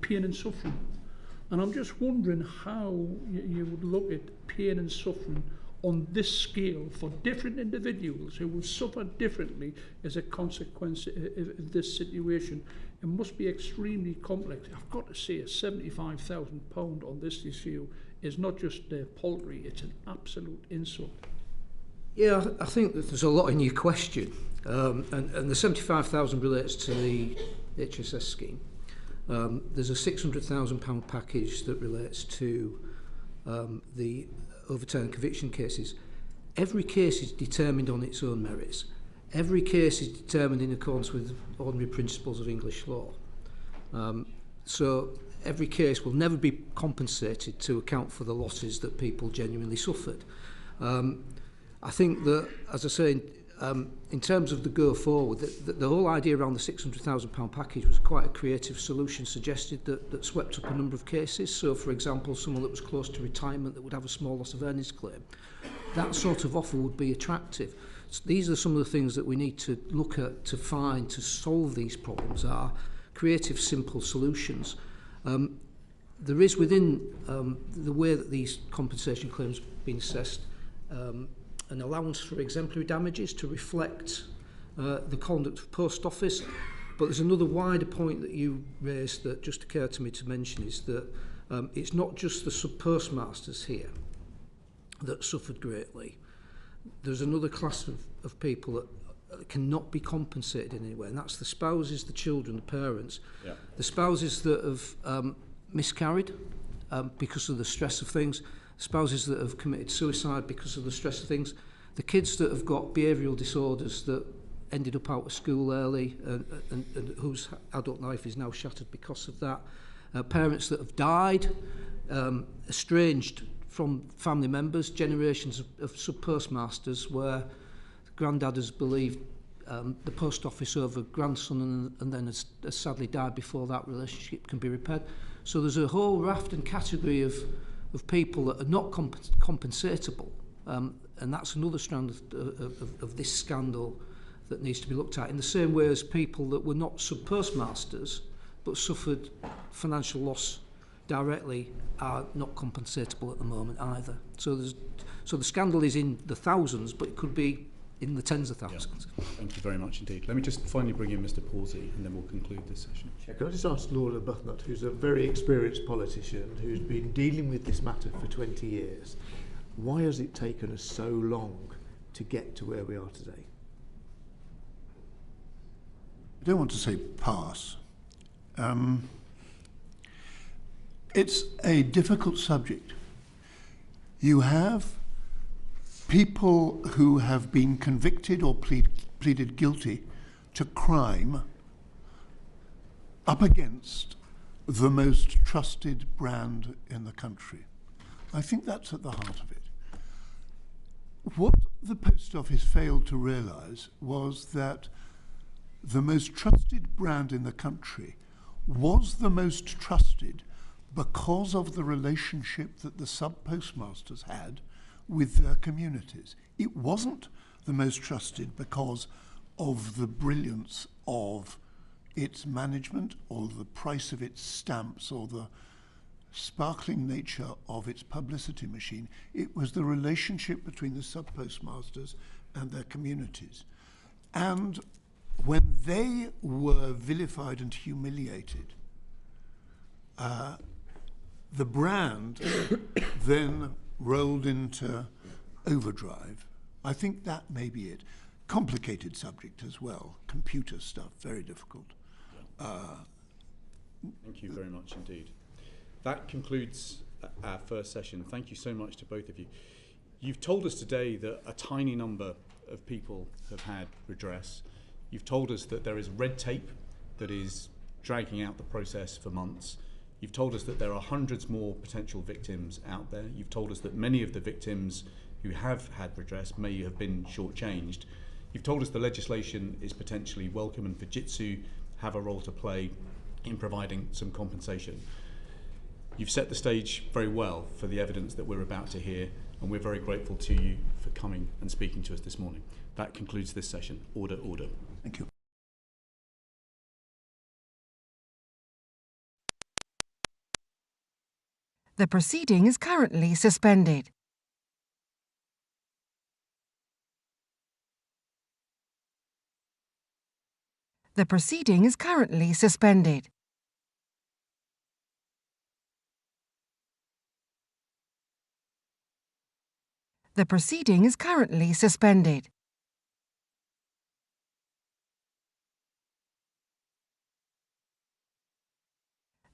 pain and suffering. And I'm just wondering how you would look at pain and suffering on this scale for different individuals who will suffer differently as a consequence of this situation. It must be extremely complex. I've got to say, £75,000 on this issue is not just paltry, it's an absolute insult. Yeah, I think that there's a lot in your question, and the 75,000 relates to the HSS scheme. There's a £600,000 package that relates to the overturned conviction cases. Every case is determined on its own merits. Every case is determined in accordance with ordinary principles of English law. So every case will never be compensated to account for the losses that people genuinely suffered. I think that, as I say, in terms of the go forward, the whole idea around the £600,000 package was quite a creative solution suggested that swept up a number of cases. So, for example, someone that was close to retirement that would have a small loss of earnings claim, that sort of offer would be attractive. So these are some of the things that we need to look at to find to solve these problems are creative, simple solutions. There is within the way that these compensation claims have been assessed an allowance for exemplary damages to reflect the conduct of Post Office. But there's another wider point that you raised that just occurred to me to mention is that it's not just the sub-postmasters here that suffered greatly. There's another class of people that cannot be compensated in any way, and that's the spouses, the children, the parents. Yeah. The spouses that have miscarried because of the stress of things, spouses that have committed suicide because of the stress of things, the kids that have got behavioural disorders that ended up out of school early and whose adult life is now shattered because of that, parents that have died, estranged from family members, generations of sub-postmasters where granddad has believed the post office over grandson and then has sadly died before that relationship can be repaired. So there's a whole raft and category of people that are not compensatable, and that's another strand of this scandal that needs to be looked at, in the same way as people that were not sub-postmasters but suffered financial loss directly are not compensatable at the moment either. So the scandal is in the thousands, but it could be in the tens of thousands. Yeah. Thank you very much indeed. Let me just finally bring in Mr. Palsy and then we'll conclude this session. Can I just ask Lord Arbuthnot, who's a very experienced politician who's been dealing with this matter for 20 years, why has it taken us so long to get to where we are today? I don't want to say pass. It's a difficult subject. You have people who have been convicted or pleaded guilty to crime up against the most trusted brand in the country. I think that's at the heart of it. What the Post Office failed to realise was that the most trusted brand in the country was the most trusted because of the relationship that the sub-postmasters had with their communities. It wasn't the most trusted because of the brilliance of its management or the price of its stamps or the sparkling nature of its publicity machine. It was the relationship between the sub-postmasters and their communities. And when they were vilified and humiliated, the brand then rolled into overdrive. I think that may be it. Complicated subject as well. Computer stuff, very difficult. Thank you very much indeed. That concludes our first session. Thank you so much to both of you. You've told us today that a tiny number of people have had redress. You've told us that there is red tape that is dragging out the process for months. You've told us that there are hundreds more potential victims out there. You've told us that many of the victims who have had redress may have been shortchanged. You've told us the legislation is potentially welcome and Fujitsu have a role to play in providing some compensation. You've set the stage very well for the evidence that we're about to hear, and we're very grateful to you for coming and speaking to us this morning. That concludes this session. Order, order. Thank you. The proceeding is currently suspended. The proceeding is currently suspended. The proceeding is currently suspended.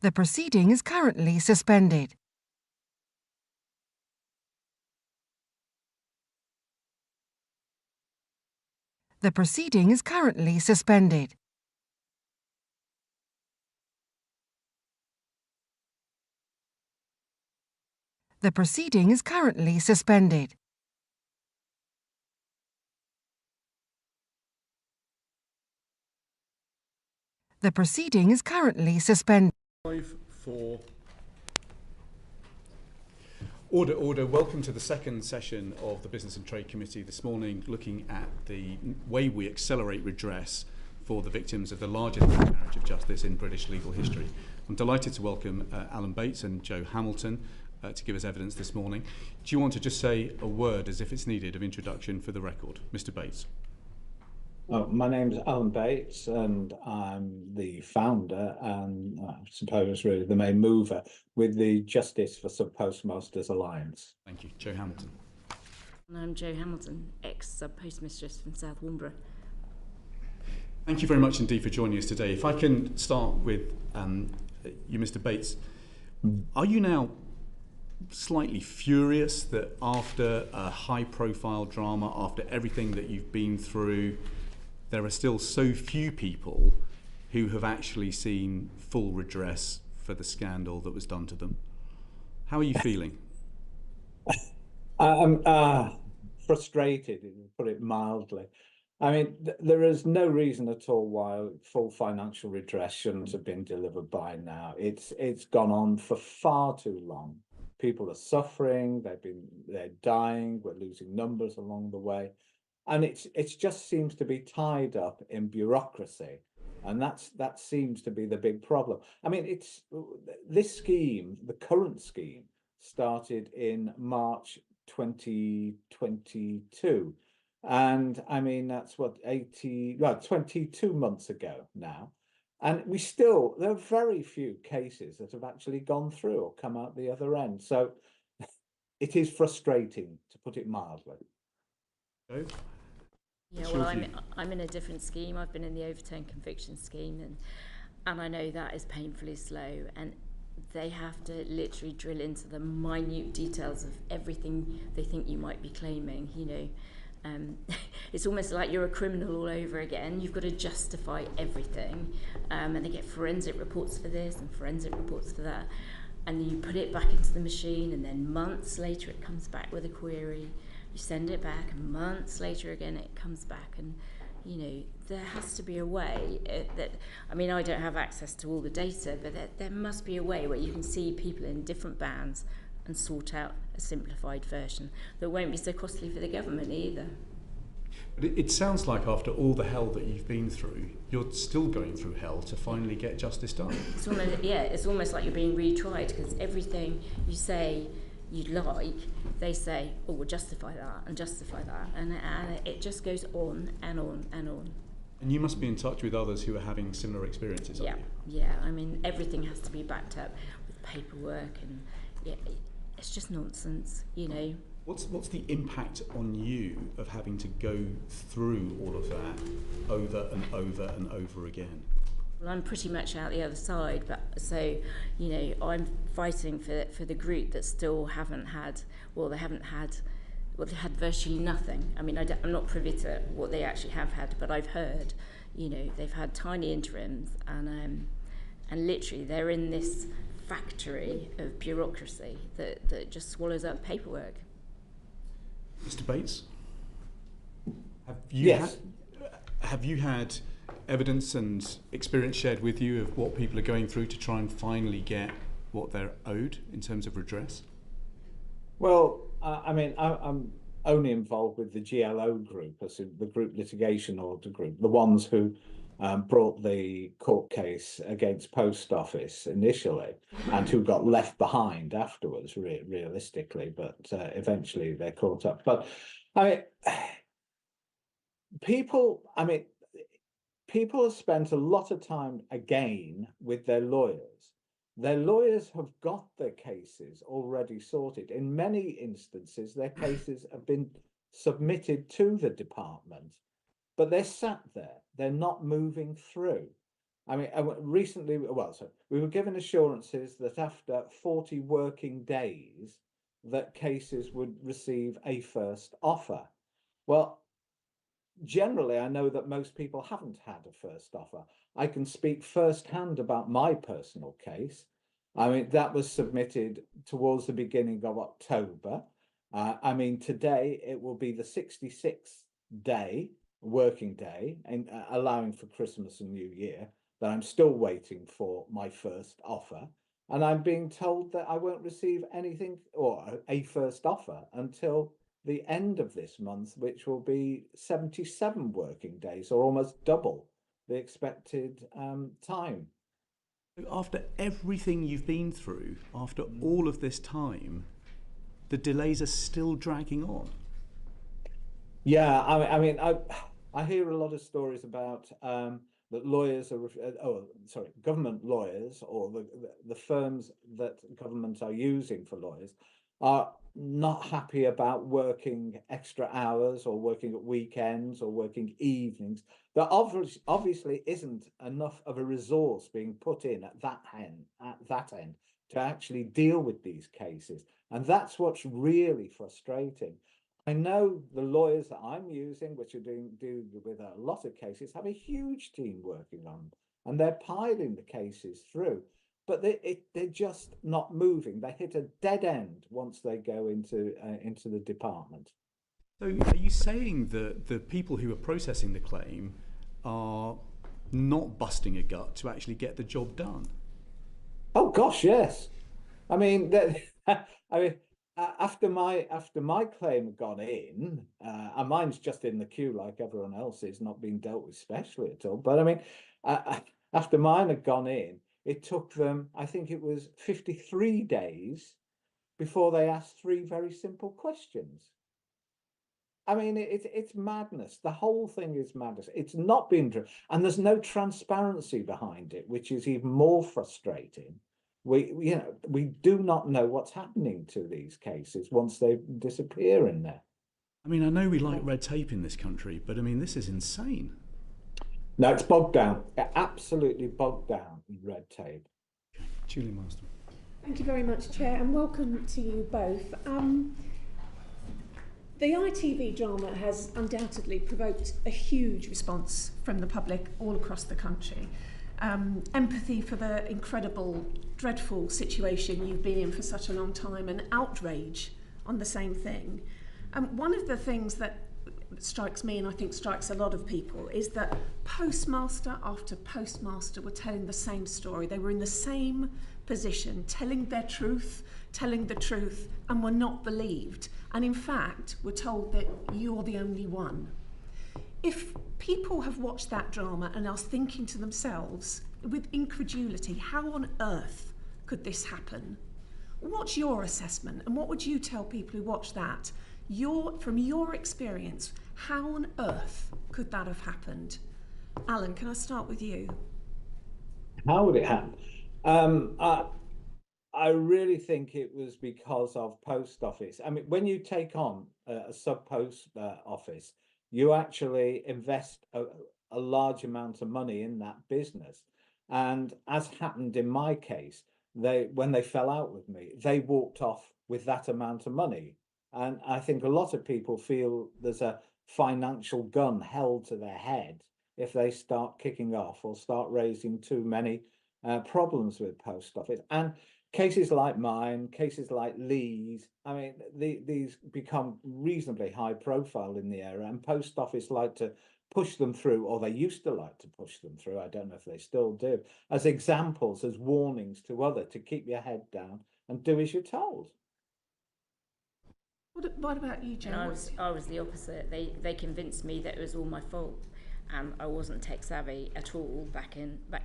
The proceeding is currently suspended. The proceeding is currently suspended. The proceeding is currently suspended. The proceeding is currently suspended. 5, 4. Order. Welcome to the second session of the Business and Trade Committee this morning, looking at the way we accelerate redress for the victims of the largest miscarriage of justice in British legal history. I'm delighted to welcome Alan Bates and Joe Hamilton to give us evidence this morning. Do you want to just say a word, as if it's needed, of introduction for the record? Mr. Bates. My name's Alan Bates, and I'm the founder and I suppose really the main mover with the Justice for Subpostmasters Alliance. Thank you. Joe Hamilton. And I'm Joe Hamilton, ex-Subpostmistress from South Woomera. Thank you very much indeed for joining us today. If I can start with you, Mr. Bates, are you now slightly furious that after a high-profile drama, after everything that you've been through, there are still so few people who have actually seen full redress for the scandal that was done to them? How are you feeling? I'm frustrated, to put it mildly. I mean, there is no reason at all why full financial redress shouldn't have been delivered by now. It's gone on for far too long. People are suffering, they're dying, we're losing numbers along the way. And it just seems to be tied up in bureaucracy. And that seems to be the big problem. I mean, this scheme, the current scheme, started in March 2022. And I mean, that's what, 22 months ago now. And there are very few cases that have actually gone through or come out the other end. So it is frustrating, to put it mildly. Joe? Yeah, well, I'm in a different scheme. I've been in the overturned conviction scheme, and I know that is painfully slow, and they have to literally drill into the minute details of everything they think you might be claiming, you know. It's almost like you're a criminal all over again. You've got to justify everything, and they get forensic reports for this and forensic reports for that, and then you put it back into the machine, and then months later it comes back with a query. You send it back, and months later again it comes back, and you know, there has to be a way that, I mean, I don't have access to all the data, but there must be a way where you can see people in different bands and sort out a simplified version that won't be so costly for the government either. But it sounds like after all the hell that you've been through, you're still going through hell to finally get justice done. It's almost like you're being retried, because everything you say you'd like, they say, oh, we'll justify that, and it just goes on and on and on. And you must be in touch with others who are having similar experiences, aren't you? Yeah, I mean, everything has to be backed up with paperwork, and yeah, it's just nonsense, you know. What's the impact on you of having to go through all of that over and over and over again? Well, I'm pretty much out the other side, but so, you know, I'm fighting for the group that still haven't had, they had virtually nothing. I mean, I'm not privy to what they actually have had, but I've heard, you know, they've had tiny interims, and literally they're in this factory of bureaucracy that just swallows up paperwork. Mr. Bates, Yes. Have you had evidence and experience shared with you of what people are going through to try and finally get what they're owed in terms of redress? Well, I mean, I'm only involved with the GLO group, the group litigation order group, the ones who brought the court case against Post Office initially, and who got left behind afterwards, realistically, but eventually they're caught up. But I mean, people have spent a lot of time again with their lawyers. Their lawyers have got their cases already sorted. In many instances, their cases have been submitted to the department, but they're sat there. They're not moving through. I mean, recently, we were given assurances that after 40 working days, that cases would receive a first offer. Well, generally, I know that most people haven't had a first offer. I can speak firsthand about my personal case. I mean, that was submitted towards the beginning of October. I mean, today it will be the 66th working day, and allowing for Christmas and New Year. that I'm still waiting for my first offer. And I'm being told that I won't receive anything or a first offer until the end of this month, which will be 77 working days, or almost double the expected time. After everything you've been through, after all of this time, the delays are still dragging on. Yeah, I mean, I hear a lot of stories about that lawyers are, government lawyers, or the firms that government are using for lawyers are not happy about working extra hours or working at weekends or working evenings. There obviously isn't enough of a resource being put in at that end to actually deal with these cases, and that's what's really frustrating. I know the lawyers that I'm using, which are doing with a lot of cases, have a huge team working on them, and they're piling the cases through. But they're just not moving. They hit a dead end once they go into the department. So, are you saying that the people who are processing the claim are not busting a gut to actually get the job done? Oh gosh, yes. I mean, after my claim had gone in, and mine's just in the queue like everyone else's, not being dealt with specially at all. But I mean, after mine had gone in, it took them, I think it was 53 days before they asked 3 very simple questions. I mean, it's madness. The whole thing is madness. It's not been, and there's no transparency behind it, which is even more frustrating. We do not know what's happening to these cases once they disappear in there. I mean, I know we like red tape in this country, but I mean, this is insane. No, it's bogged down. Absolutely bogged down in red tape. Julie Marston. Thank you very much, Chair, and welcome to you both. The ITV drama has undoubtedly provoked a huge response from the public all across the country. Empathy for the incredible, dreadful situation you've been in for such a long time, and outrage on the same thing. One of the things that strikes me, and I think strikes a lot of people, is that postmaster after postmaster were telling the same story. They were in the same position, telling the truth, and were not believed. And in fact, were told that you're the only one. If people have watched that drama and are thinking to themselves with incredulity, how on earth could this happen? What's your assessment, and what would you tell people who watch that? From your experience, how on earth could that have happened? Alan, can I start with you? How would it happen? I really think it was because of post office. I mean, when you take on a sub-post office, you actually invest a large amount of money in that business. And as happened in my case, when they fell out with me, they walked off with that amount of money. And I think a lot of people feel there's a financial gun held to their head if they start kicking off or start raising too many problems with post office. And cases like mine, cases like Lee's, I mean, these become reasonably high profile in the area, and post office like to push them through, or they used to like to push them through, I don't know if they still do, as examples, as warnings to others to keep your head down and do as you're told. What about you, Jen? I was the opposite. They convinced me that it was all my fault, and I wasn't tech savvy at all back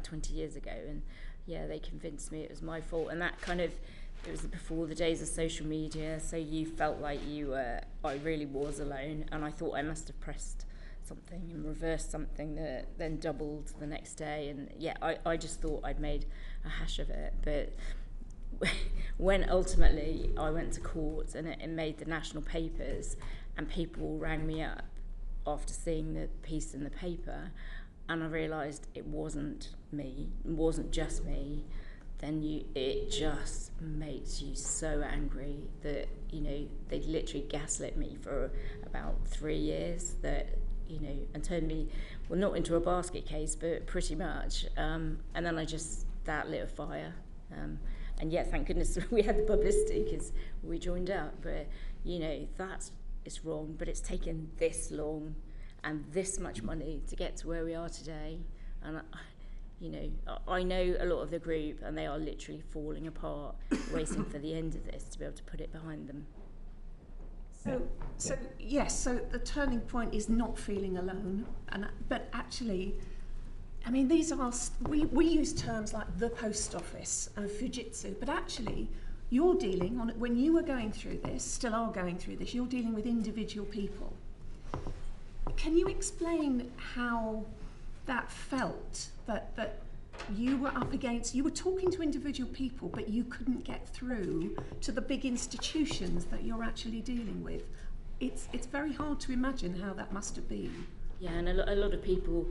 20 years ago. And yeah, they convinced me it was my fault, and that kind of, it was before the days of social media, so you felt like I really was alone, and I thought I must have pressed something and reversed something that then doubled the next day, and yeah, I just thought I'd made a hash of it. But when ultimately I went to court and it made the national papers, and people rang me up after seeing the piece in the paper, and I realised it wasn't me, it wasn't just me, then it just makes you so angry that, they literally gaslit me for about 3 years, that, and turned me, well, not into a basket case, but pretty much. And then that lit a fire. And yeah, thank goodness we had the publicity because we joined up. But, it's wrong, but it's taken this long and this much money to get to where we are today. And You know, I know a lot of the group, and they are literally falling apart, waiting for the end of this to be able to put it behind them. So yes, so the turning point is not feeling alone, but actually, I mean, these are we use terms like the post office and Fujitsu, but actually, you're dealing on when you were going through this, still are going through this. You're dealing with individual people. Can you explain how that felt? That you were up against, you were talking to individual people, but you couldn't get through to the big institutions that you're actually dealing with. It's very hard to imagine how that must have been. Yeah, and a lot of people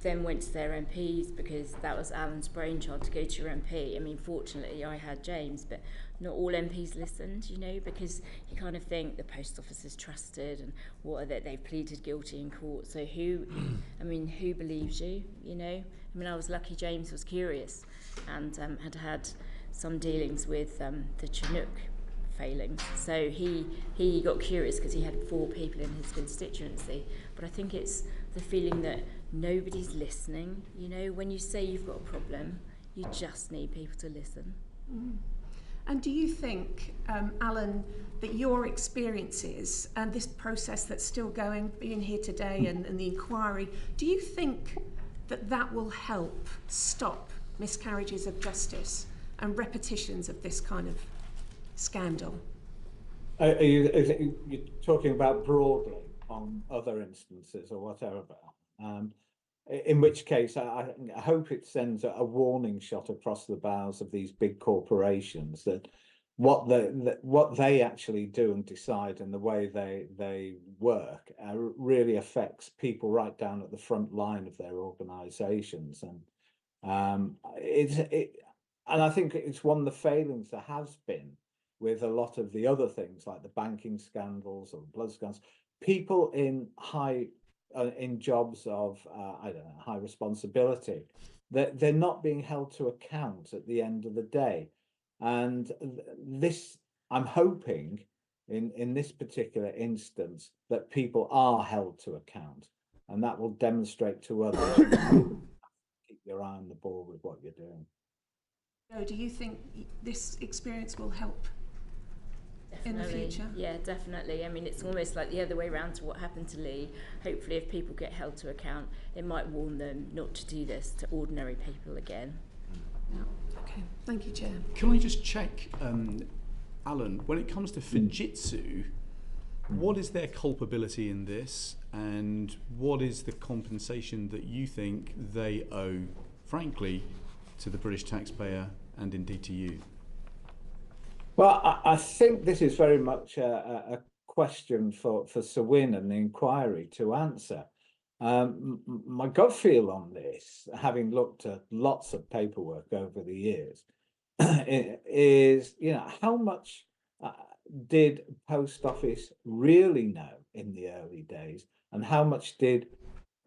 then went to their MPs because that was Alan's brainchild to go to your MP. I mean, fortunately, I had James, but not all MPs listened, you know, because you kind of think the post office is trusted and what are they? They've pleaded guilty in court. So who believes you, you know? I mean, I was lucky James was curious and had some dealings with the Chinook failings. So he got curious because he had 4 people in his constituency. But I think it's the feeling that nobody's listening. You know, when you say you've got a problem, you just need people to listen. Mm. And do you think, Alan, that your experiences and this process that's still going, being here today and the inquiry, do you think that will help stop miscarriages of justice and repetitions of this kind of scandal? Are you talking about broadly on other instances or whatever? In which case, I hope it sends a warning shot across the bows of these big corporations that what they actually do and decide and the way they work really affects people right down at the front line of their organisations, and I think it's one of the failings there has been with a lot of the other things like the banking scandals or blood scandals. People in in jobs of high responsibility, they're not being held to account at the end of the day, and this, I'm hoping in this particular instance that people are held to account, and that will demonstrate to others keep your eye on the ball with what you're doing. Do you think this experience will help in the future? Yeah, definitely. I mean, it's almost like the other way around to what happened to Lee. Hopefully, if people get held to account, it might warn them not to do this to ordinary people again. Yeah. Okay. Thank you, Chair. Can I just check, Alan, when it comes to Fujitsu, what is their culpability in this, and what is the compensation that you think they owe, frankly, to the British taxpayer and indeed to you? Well, I think this is very much a question for Sir Win and the inquiry to answer. My gut feel on this, having looked at lots of paperwork over the years, is, you know, how much did Post Office really know in the early days, and how much did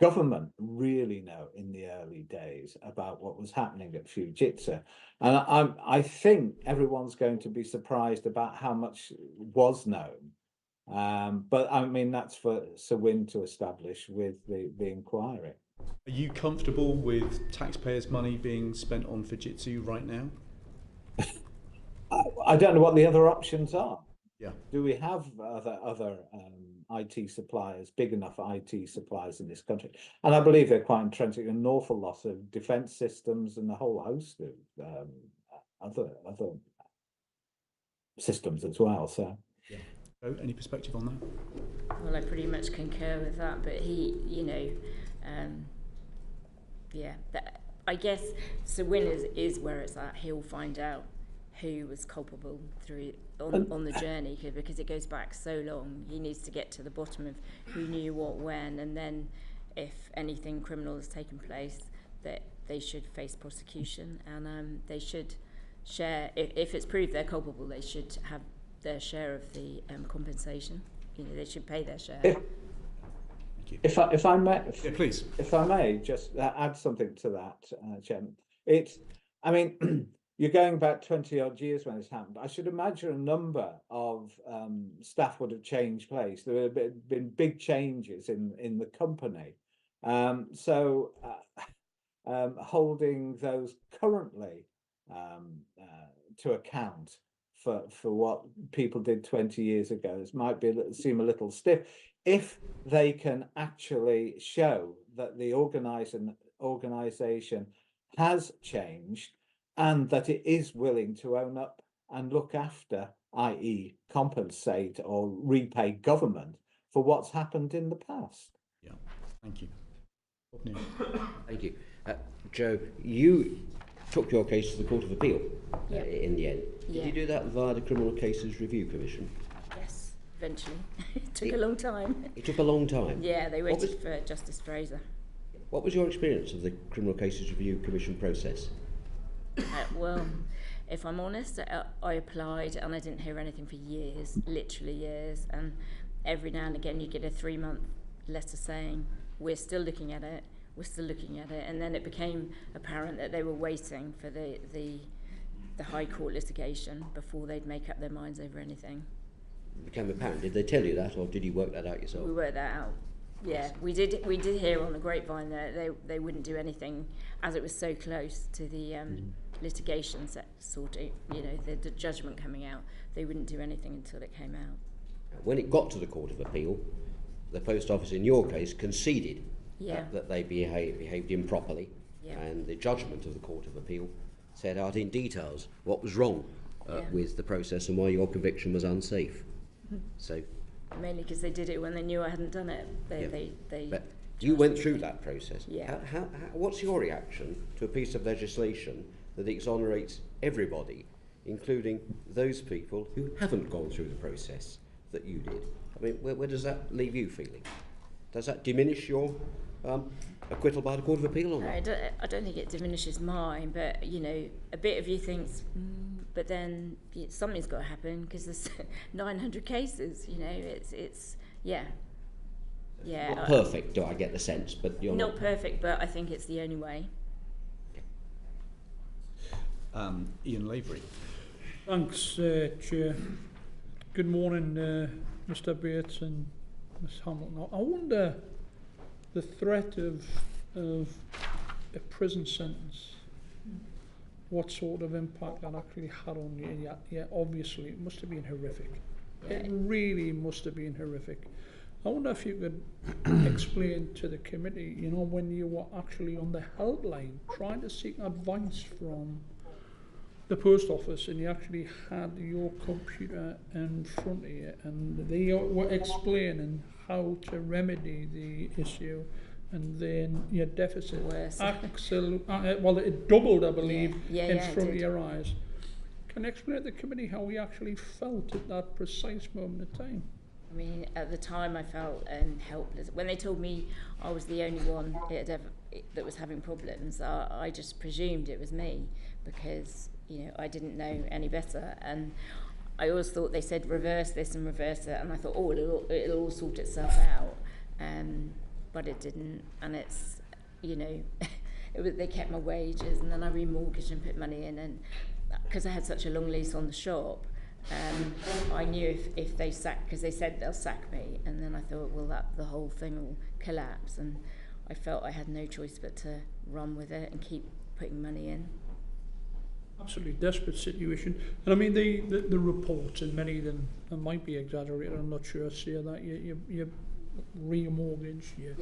government really know in the early days about what was happening at Fujitsu? And I think everyone's going to be surprised about how much was known. But I mean, that's for Sir Win to establish with the inquiry. Are you comfortable with taxpayers' money being spent on Fujitsu right now? I don't know what the other options are. Yeah. Do we have other IT suppliers, big enough IT suppliers in this country? And I believe they're quite entrenched in an awful lot of defence systems and a whole host of other systems as well. So, yeah. So, any perspective on that? Well, I pretty much concur with that, but he, you know, yeah, I guess Sir Win is where it's at. He'll find out who was culpable through on the journey, because it goes back so long. He needs to get to the bottom of who knew what when, and then if anything criminal has taken place, that they should face prosecution, and they should share, if it's proved they're culpable, they should have their share of the compensation. You know, they should pay their share. If I may, yeah, please. If I may just add something to that, Chairman. I mean, you're going back 20-odd years when this happened. I should imagine a number of staff would have changed place. There would have been big changes in the company. So holding those currently to account for what people did 20 years ago. This might seem a little stiff. If they can actually show that the organisation has changed and that it is willing to own up and look after, i.e. compensate or repay government for what's happened in the past. Yeah, thank you. Thank you. Joe, you took your case to the Court of Appeal in the end. Did you do that via the Criminal Cases Review Commission? Yes, eventually. It took a long time. It took a long time? Yeah, they waited for Justice Fraser. What was your experience of the Criminal Cases Review Commission process? Well, if I'm honest, I applied and I didn't hear anything for years, literally years, and every now and again you get a 3-month letter saying, we're still looking at it, and then it became apparent that they were waiting for the High Court litigation before they'd make up their minds over anything. It became apparent. Did they tell you that, or did you work that out yourself? We worked that out. Yeah, we did hear on the grapevine that they wouldn't do anything, as it was so close to the litigation sort of, the judgment coming out. They wouldn't do anything until it came out. When it got to the Court of Appeal, the Post Office, in your case, conceded that they behaved improperly, and the judgment of the Court of Appeal set out in details what was wrong with the process and why your conviction was unsafe. So, mainly because they did it when they knew I hadn't done it. But you went through that process. Yeah. What's your reaction to a piece of legislation that exonerates everybody, including those people who haven't gone through the process that you did? I mean, where does that leave you feeling? Does that diminish your acquittal by the Court of Appeal or not? I don't think it diminishes mine, but a bit of you thinks, but then something's got to happen because there's 900 cases. It's Not perfect, do I get the sense? But you're not perfect, but I think it's the only way. Ian Lavery. Thanks, Chair. Good morning, Mr. Bates and Ms. Hamilton. I wonder the threat of a prison sentence, what sort of impact that actually had on you. Yeah, obviously it must have been horrific. It really must have been horrific. I wonder if you could explain to the committee, when you were actually on the helpline trying to seek advice from the post office and you actually had your computer in front of you and they were explaining how to remedy the issue, and then your deficit it doubled, I believe, in front of your eyes. Can you explain to the committee how we actually felt at that precise moment of time? I mean, at the time I felt helpless. When they told me I was the only one that was having problems, I just presumed it was me because I didn't know any better, and I always thought they said reverse this and reverse that, and I thought, it'll all sort itself out, but it didn't, and it's, they kept my wages, and then I remortgaged and put money in, and because I had such a long lease on the shop, I knew if they because they said they'll sack me, and then I thought, well, the whole thing will collapse, and I felt I had no choice but to run with it and keep putting money in. Absolutely desperate situation. And I mean, the reports, and many of them might be exaggerated, I'm not sure, say that you remortgaged, you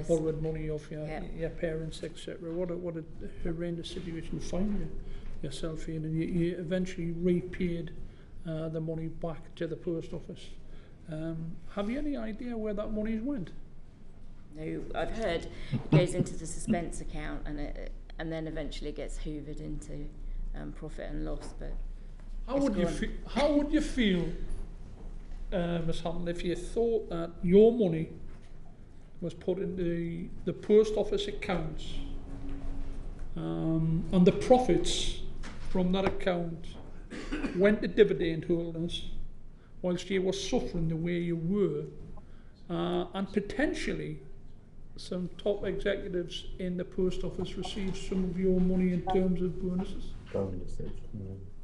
borrowed money off your parents, etc. What a horrendous situation you find yourself in, and you eventually repaid the money back to the post office. Have you any idea where that money went? No, I've heard it goes into the suspense account, and then eventually gets hoovered into profit and loss. But how would you feel, Ms. Hamilton, if you thought that your money was put in the post office accounts, and the profits from that account went to dividend holders, whilst you were suffering the way you were, and potentially some top executives in the post office received some of your money in terms of bonuses?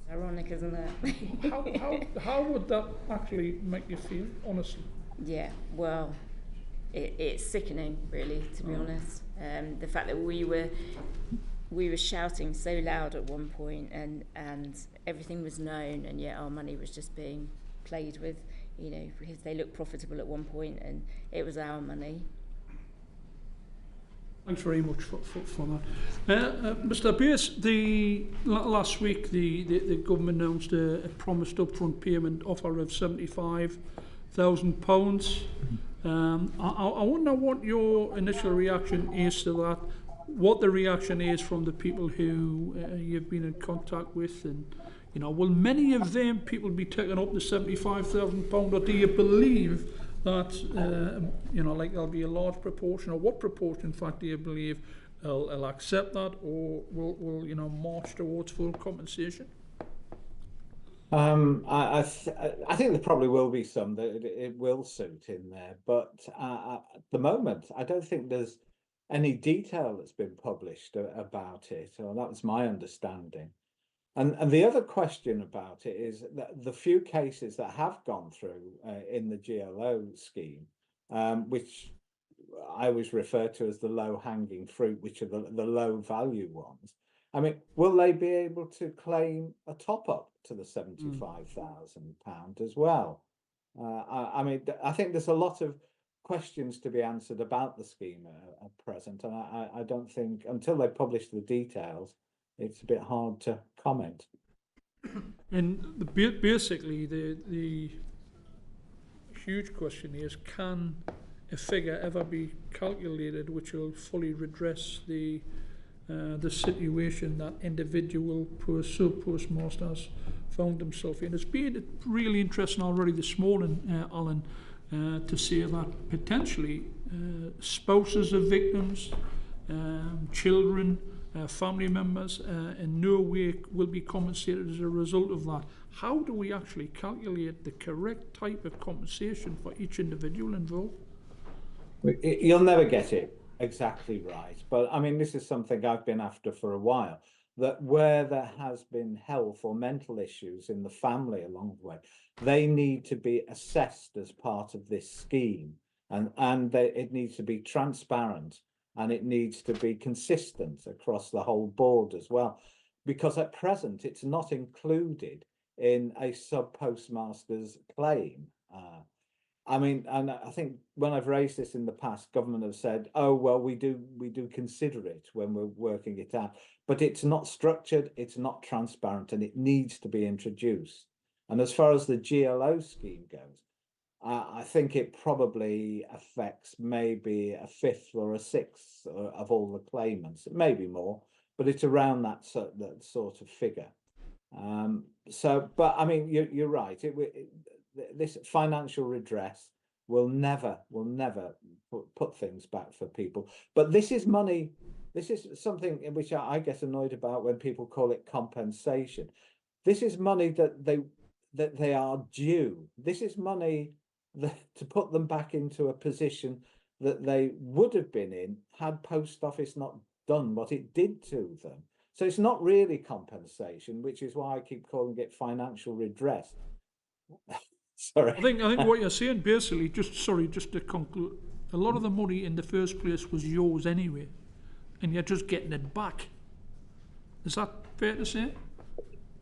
Ironic, isn't it? how would that actually make you feel, honestly? Yeah, well, it's sickening, really, to be honest. The fact that we were shouting so loud at one point, and everything was known, and yet our money was just being played with, you know, because they looked profitable at one point, and it was our money. Thanks very much for that. Mr. Pierce, last week the government announced a promised upfront payment offer of £75,000. I wonder what your initial reaction is to that, what the reaction is from the people who you've been in contact with, and you know, will many of them people be taking up the £75,000, or do you believe that you know, like there'll be a large proportion, or what proportion, in fact, do you believe will accept that, or will you know, march towards full compensation? I think there probably will be some that it will suit in there, but at the moment, I don't think there's any detail that's been published about it, or that was my understanding. And the other question about it is that the few cases that have gone through in the GLO scheme, which I always refer to as the low-hanging fruit, which are the low-value ones. I mean, will they be able to claim a top-up to the £75,000 as well? I mean, I think there's a lot of questions to be answered about the scheme at present, and I don't think, until they publish the details, it's a bit hard to comment. And basically, the huge question is, can a figure ever be calculated which will fully redress the situation that individual sub-postmasters found himself in? It's been really interesting already this morning, Alan, to see that potentially spouses of victims, children, family members in no way will be compensated as a result of that. How do we actually calculate the correct type of compensation for each individual involved? You'll never get it exactly right, but I mean, this is something I've been after for a while, that where there has been health or mental issues in the family along the way, they need to be assessed as part of this scheme, and it needs to be transparent, and it needs to be consistent across the whole board as well, because at present it's not included in a sub-postmaster's claim. I mean, and I think when I've raised this in the past, government have said, oh, well, we do consider it when we're working it out, but it's not structured, it's not transparent, and it needs to be introduced. And as far as the GLO scheme goes, I think it probably affects maybe a fifth or a sixth of all the claimants, maybe more, but it's around that sort of figure. But I mean, you're right. This financial redress will never put things back for people. But this is money. This is something which I get annoyed about when people call it compensation. This is money that they are due. This is money to put them back into a position that they would have been in had Post Office not done what it did to them. So it's not really compensation, which is why I keep calling it financial redress. Sorry. I think what you're saying basically, just to conclude, a lot of the money in the first place was yours anyway, and you're just getting it back. Is that fair to say?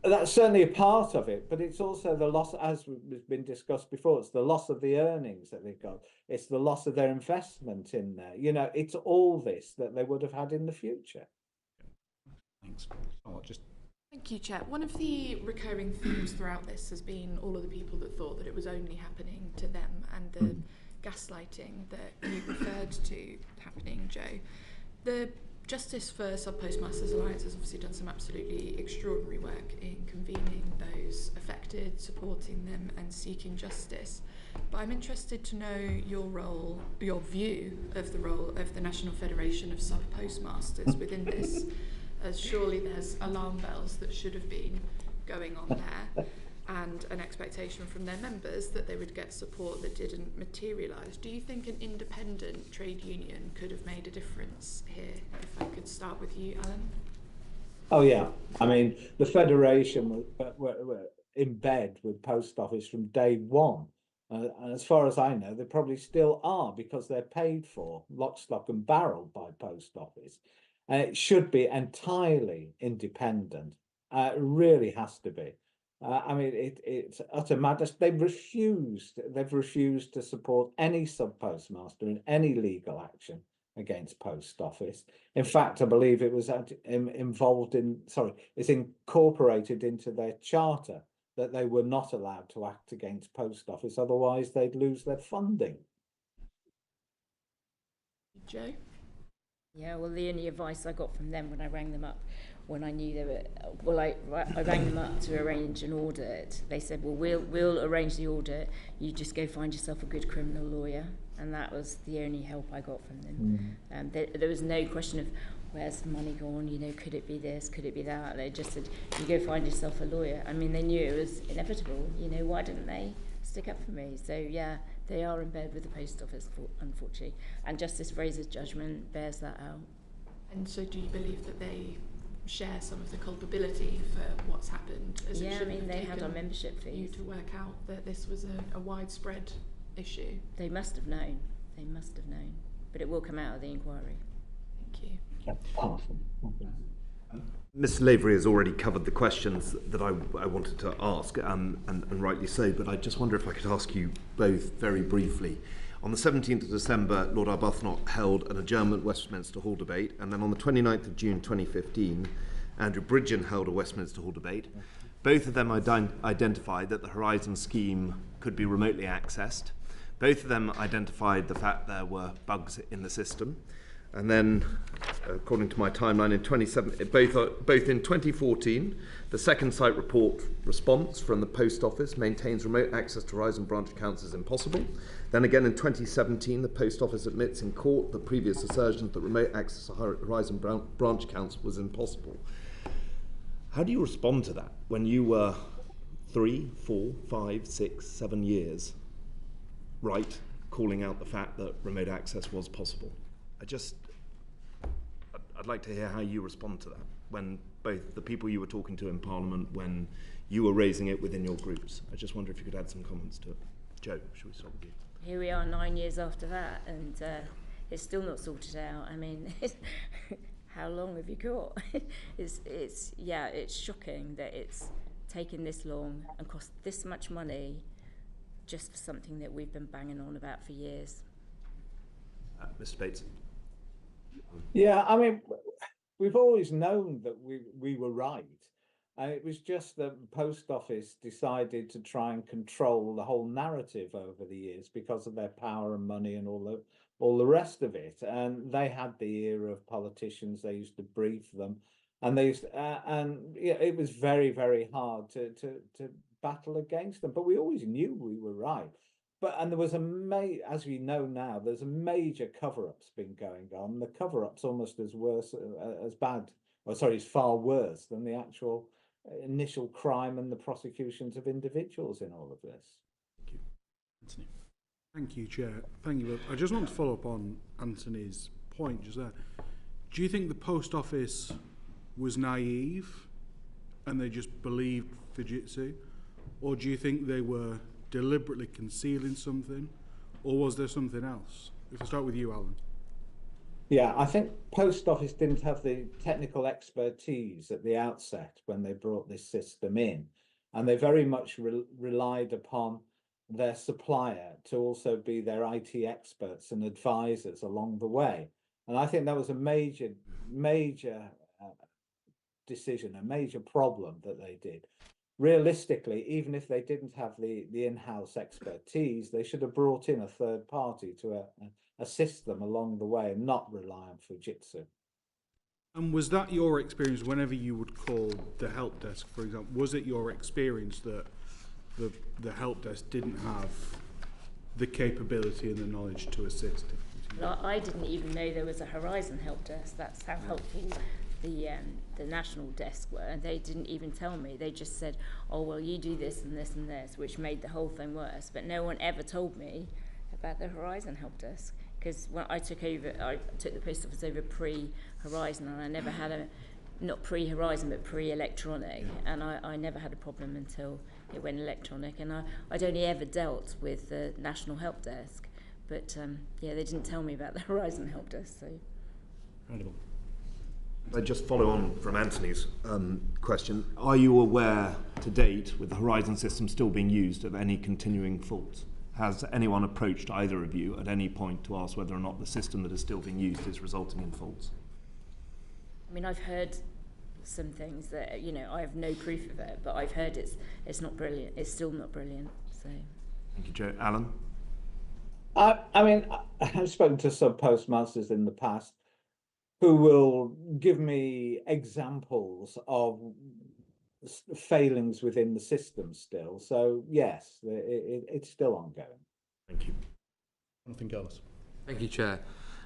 That's certainly a part of it, but it's also the loss, as has been discussed before, it's the loss of the earnings that they've got. It's the loss of their investment in there. You know, it's all this that they would have had in the future. Thanks. Thank you, Chair. One of the recurring themes throughout this has been all of the people that thought that it was only happening to them, and the gaslighting that you referred to happening, Joe. The Justice for Subpostmasters Alliance has obviously done some absolutely extraordinary work in convening those affected, supporting them and seeking justice. But I'm interested to know your view of the role of the National Federation of Subpostmasters within this, as surely there's alarm bells that should have been going on there, and an expectation from their members that they would get support that didn't materialise. Do you think an independent trade union could have made a difference here? If I could start with you, Alan. Oh yeah, I mean, the Federation were in bed with Post Office from day one. And as far as I know, they probably still are, because they're paid for lock, stock and barrel by Post Office. And it should be entirely independent. It really has to be. I mean, it's utter madness. They've refused to support any sub-postmaster in any legal action against Post Office. In fact, I believe it was it's incorporated into their charter that they were not allowed to act against Post Office, otherwise they'd lose their funding. Joe? Yeah, well, the only advice I got from them when I rang them up, when I knew they were, well, I rang them up to arrange an audit. They said, well, we'll arrange the audit. You just go find yourself a good criminal lawyer. And that was the only help I got from them. There was no question of, where's the money gone? You know, could it be this? Could it be that? They just said, you go find yourself a lawyer. I mean, they knew it was inevitable. You know, why didn't they stick up for me? So, yeah, they are in bed with the Post Office, unfortunately. And Justice Fraser's judgment bears that out. And so do you believe that they share some of the culpability for what's happened? As Yeah, I mean, they had our membership fees. You to work out that this was a widespread issue. They must have known. They must have known. But it will come out of the inquiry. Thank you. That's powerful. Ms. Lavery has already covered the questions that I wanted to ask, and rightly so, but I just wonder if I could ask you both very briefly. On the 17th of December, Lord Arbuthnot held an adjournment Westminster Hall debate, and then on the 29th of June 2015, Andrew Bridgen held a Westminster Hall debate. Both of them identified that the Horizon scheme could be remotely accessed. Both of them identified the fact there were bugs in the system. And then, according to my timeline, both in 2014, the second site report response from the Post Office maintains remote access to Horizon branch accounts is impossible. Then again in 2017, the Post Office admits in court the previous assertions that remote access to Horizon branch accounts was impossible. How do you respond to that when you were 3, 4, 5, 6, 7 years right calling out the fact that remote access was possible? I'd like to hear how you respond to that when both the people you were talking to in Parliament, when you were raising it within your groups. I just wonder if you could add some comments to it. Joe, should we start with you? Here we are 9 years after that, and it's still not sorted out. I mean, how long have you got? It's shocking that it's taken this long and cost this much money just for something that we've been banging on about for years. Mr. Bates. Yeah, I mean, we've always known that we were right. It was just that the Post Office decided to try and control the whole narrative over the years because of their power and money and all the rest of it. And they had the ear of politicians. They used to brief them, and it was very, very hard to battle against them. But we always knew we were right. And there was as we know now, there's a major cover-up's been going on. The cover-up's almost as far worse than the actual initial crime and the prosecutions of individuals in all of this. Thank you. Anthony. Thank you, Chair. Thank you. I just want to follow up on Anthony's point just there. Do you think the Post Office was naive and they just believed Fujitsu? Or do you think they were deliberately concealing something? Or was there something else? If I start with you, Alan. Yeah, I think Post Office didn't have the technical expertise at the outset when they brought this system in. And they very much relied upon their supplier to also be their IT experts and advisors along the way. And I think that was a major decision, a major problem that they did. Realistically, even if they didn't have the in-house expertise, they should have brought in a third party to assist them along the way and not rely on Fujitsu. And was that your experience whenever you would call the help desk, for example? Was it your experience that the help desk didn't have the capability and the knowledge to assist? Well, I didn't even know there was a Horizon help desk. That's how helpful the national desk were, and they didn't even tell me. They just said, oh, well, you do this and this and this, which made the whole thing worse. But no one ever told me about the Horizon help desk, because when I took the Post Office over pre-Horizon, and I never had not pre-Horizon, but pre-electronic, and I never had a problem until it went electronic, and I'd only ever dealt with the National Help Desk, but yeah, they didn't tell me about the Horizon Help Desk. So Incredible. I just follow on from Anthony's question. Are you aware to date, with the Horizon system still being used, of any continuing faults? Has anyone approached either of you at any point to ask whether or not the system that is still being used is resulting in faults? I mean, I've heard some things that, you know, I have no proof of it, but I've heard it's not brilliant. It's still not brilliant. So. Thank you, Joe. Alan? I mean, I've spoken to Subpostmasters in the past who will give me examples of failings within the system still. So yes, it's still ongoing. Thank you. Nothing else. Thank you, Chair.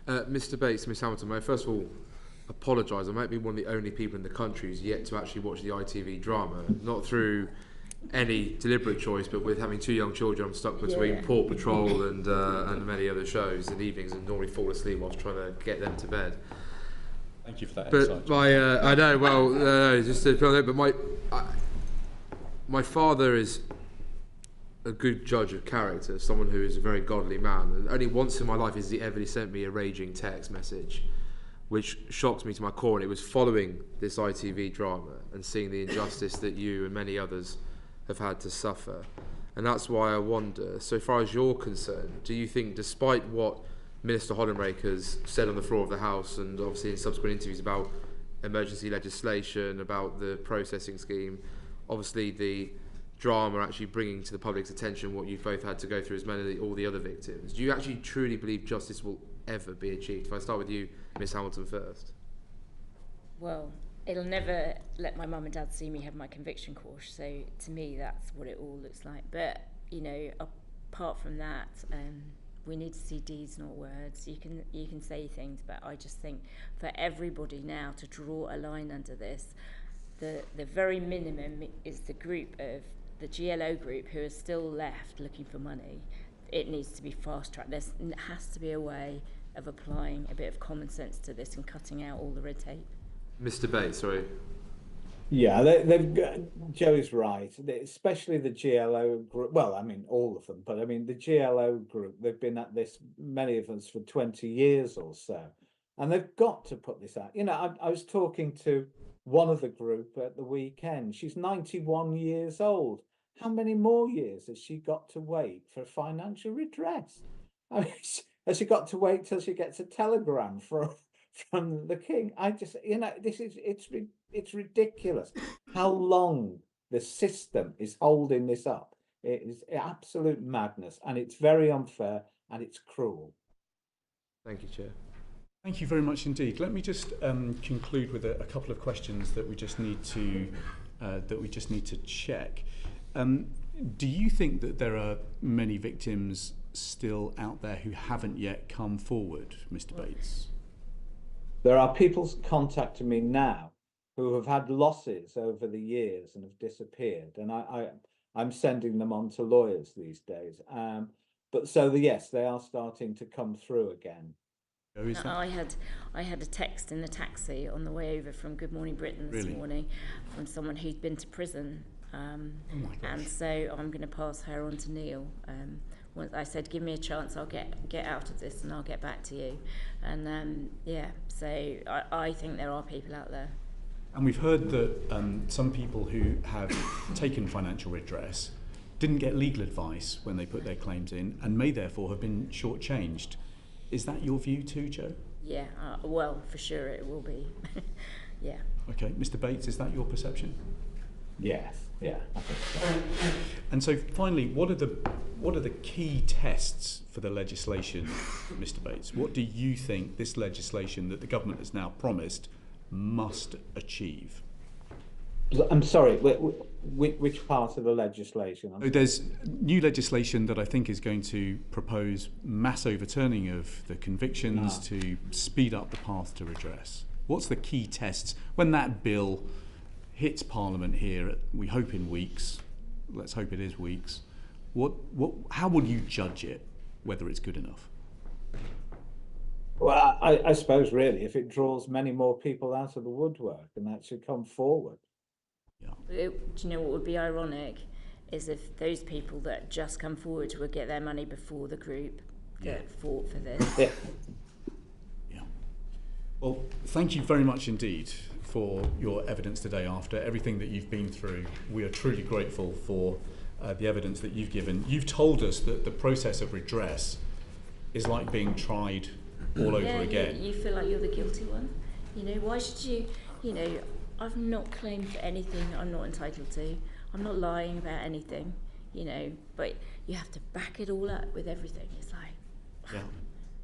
Mr. Bates, Ms Hamilton, may I first of all apologise. I might be one of the only people in the country who's yet to actually watch the ITV drama, not through any deliberate choice, but with having two young children, I'm stuck between Paw Patrol and many other shows in evenings, and normally fall asleep whilst trying to get them to bed. Thank you for that. But I know. Well, just to fill it. But my father is a good judge of character, someone who is a very godly man. And only once in my life has he ever sent me a raging text message, which shocks me to my core. And it was following this ITV drama and seeing the injustice that you and many others have had to suffer. And that's why I wonder, so far as you're concerned, do you think, despite what Minister Hollenrake has said on the floor of the House and obviously in subsequent interviews about emergency legislation, about the processing scheme, obviously the drama actually bringing to the public's attention what you've both had to go through as many all the other victims, do you actually truly believe justice will ever be achieved? If I start with you, Miss Hamilton, first. Well, it'll never let my mum and dad see me have my conviction course, so to me that's what it all looks like. But, you know, apart from that, we need to see deeds, not words. You can say things, but I just think for everybody now to draw a line under this, the very minimum is the group of the GLO group who are still left looking for money. It needs to be fast-tracked. There has to be a way of applying a bit of common sense to this and cutting out all the red tape. Mr. Bates, sorry. Yeah, Joe's right, especially the GLO group. Well, I mean, all of them, but I mean, the GLO group, they've been at this, many of us, for 20 years or so, and they've got to put this out. You know, I was talking to one of the group at the weekend. She's 91 years old. How many more years has she got to wait for financial redress? I mean, has she got to wait till she gets a telegram from the king? I just, you know, it's ridiculous how long the system is holding this up. It is absolute madness, and it's very unfair, and it's cruel. Thank you, Chair. Thank you very much indeed. Let me just conclude with a couple of questions that we just need to check. Do you think that there are many victims still out there who haven't yet come forward, Mr. Bates? There are people contacting me now who have had losses over the years and have disappeared, and I'm sending them on to lawyers these days. But so yes, they are starting to come through again. I had a text in the taxi on the way over from Good Morning Britain this morning from someone who'd been to prison, and so I'm going to pass her on to Neil. Once I said, give me a chance, I'll get out of this and I'll get back to you. And so I think there are people out there. And we've heard that some people who have taken financial redress didn't get legal advice when they put their claims in and may therefore have been shortchanged. Is that your view too, Joe? Yeah, well, for sure it will be. Yeah. Okay, Mr. Bates, is that your perception? Yes. Yeah. I think so. And so, finally, what are the key tests for the legislation, Mr. Bates? What do you think this legislation that the government has now promised must achieve? I'm sorry, which part of the legislation? There's new legislation that I think is going to propose mass overturning of the convictions to speed up the path to redress. What's the key tests when that bill hits Parliament here, we hope in weeks, let's hope it is weeks, how will you judge it, whether it's good enough? Well, I suppose really if it draws many more people out of the woodwork and that should come forward. Do you know what would be ironic is if those people that just come forward will get their money before the group that fought for this. Yeah. Well, thank you very much indeed for your evidence today. After everything that you've been through, we are truly grateful for the evidence that you've given. You've told us that the process of redress is like being tried all over again. You feel like you're the guilty one. You know, why should you, I've not claimed for anything that I'm not entitled to. I'm not lying about anything, but you have to back it all up with everything. It's like,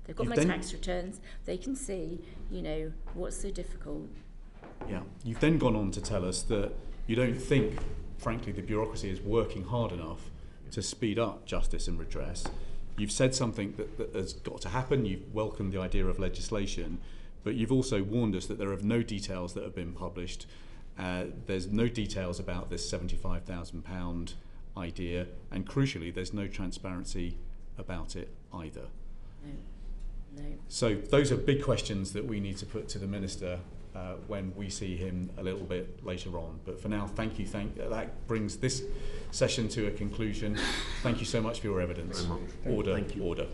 they've got my tax returns. They can see, what's so difficult. Yeah. You've then gone on to tell us that you don't think, frankly, the bureaucracy is working hard enough to speed up justice and redress. You've said something that has got to happen. You've welcomed the idea of legislation, but you've also warned us that there are no details that have been published. There's no details about this £75,000 idea, and crucially, there's no transparency about it either. No. So those are big questions that we need to put to the Minister when we see him a little bit later on. But for now, thank you. That brings this session to a conclusion. Thank you so much for your evidence. Order. Thank you. Order.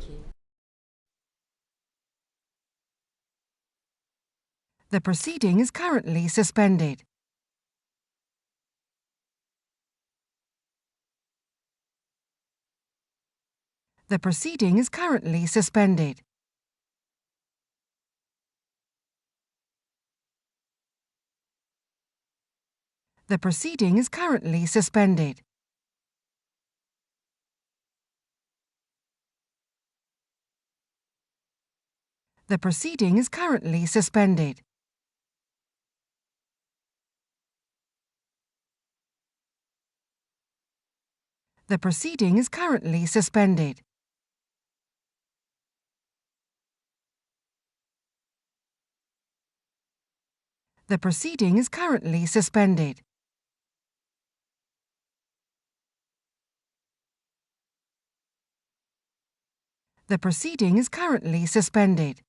The proceeding is currently suspended. The proceeding is currently suspended. The proceeding is currently suspended. The proceeding is currently suspended. The proceeding is currently suspended. The proceeding is currently suspended. The proceeding is currently suspended.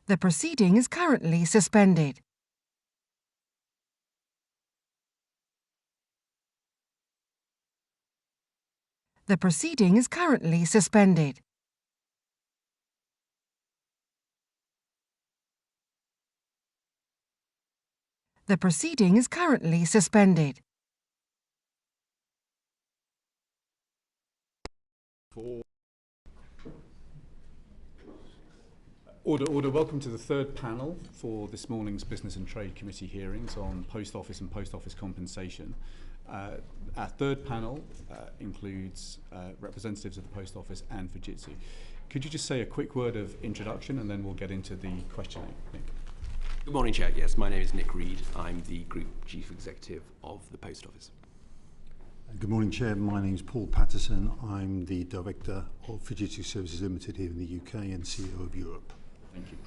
The proceeding is currently suspended. The proceeding is currently suspended. The proceeding is currently suspended. Order. Welcome to the third panel for this morning's Business and Trade Committee hearings on Post Office and Post Office compensation. Our third panel includes representatives of the Post Office and Fujitsu. Could you just say a quick word of introduction and then we'll get into the questioning, Nick? Good morning, Chair. Yes, my name is Nick Reed. I'm the Group Chief Executive of the Post Office. Good morning, Chair. My name is Paul Patterson. I'm the Director of Fujitsu Services Limited here in the UK and CEO of Europe. Thank you.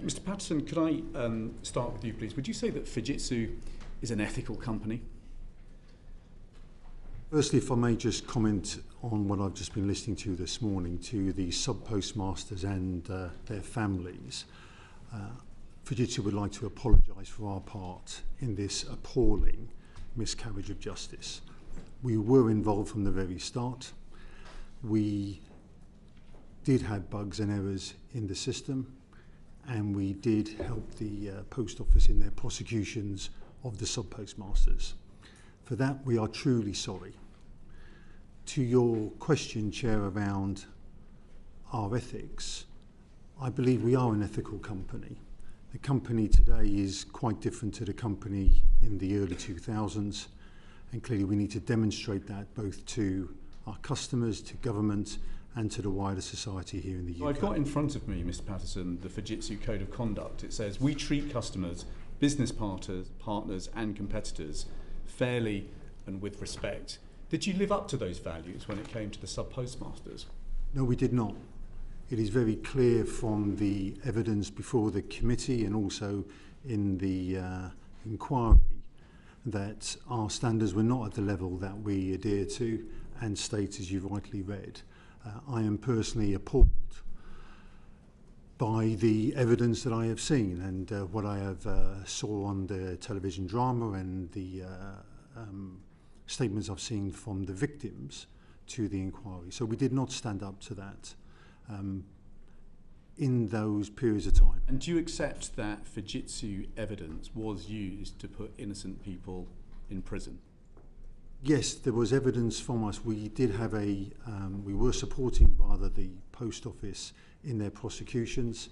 Mr. Patterson, could I start with you, please? Would you say that Fujitsu is an ethical company? Firstly, if I may just comment on what I've just been listening to this morning to the sub-postmasters and their families. Fujitsu would like to apologise for our part in this appalling miscarriage of justice. We were involved from the very start. We did have bugs and errors in the system, and we did help the Post Office in their prosecutions of the sub-postmasters. For that, we are truly sorry. To your question, Chair, around our ethics, I believe we are an ethical company. The company today is quite different to the company in the early 2000s, and clearly we need to demonstrate that both to our customers, to government, and to the wider society here in the UK. I've got in front of me, Mr. Patterson, the Fujitsu Code of Conduct. It says, we treat customers, business partners and competitors fairly and with respect. Did you live up to those values when it came to the sub-postmasters? No, we did not. It is very clear from the evidence before the committee and also in the inquiry that our standards were not at the level that we adhere to and state, as you've rightly read. I am personally appalled by the evidence that I have seen and what I have saw on the television drama and the statements I've seen from the victims to the inquiry. So we did not stand up to that in those periods of time. And do you accept that Fujitsu evidence was used to put innocent people in prison? Yes, there was evidence from us. We did have we were supporting rather the post office in their prosecutions.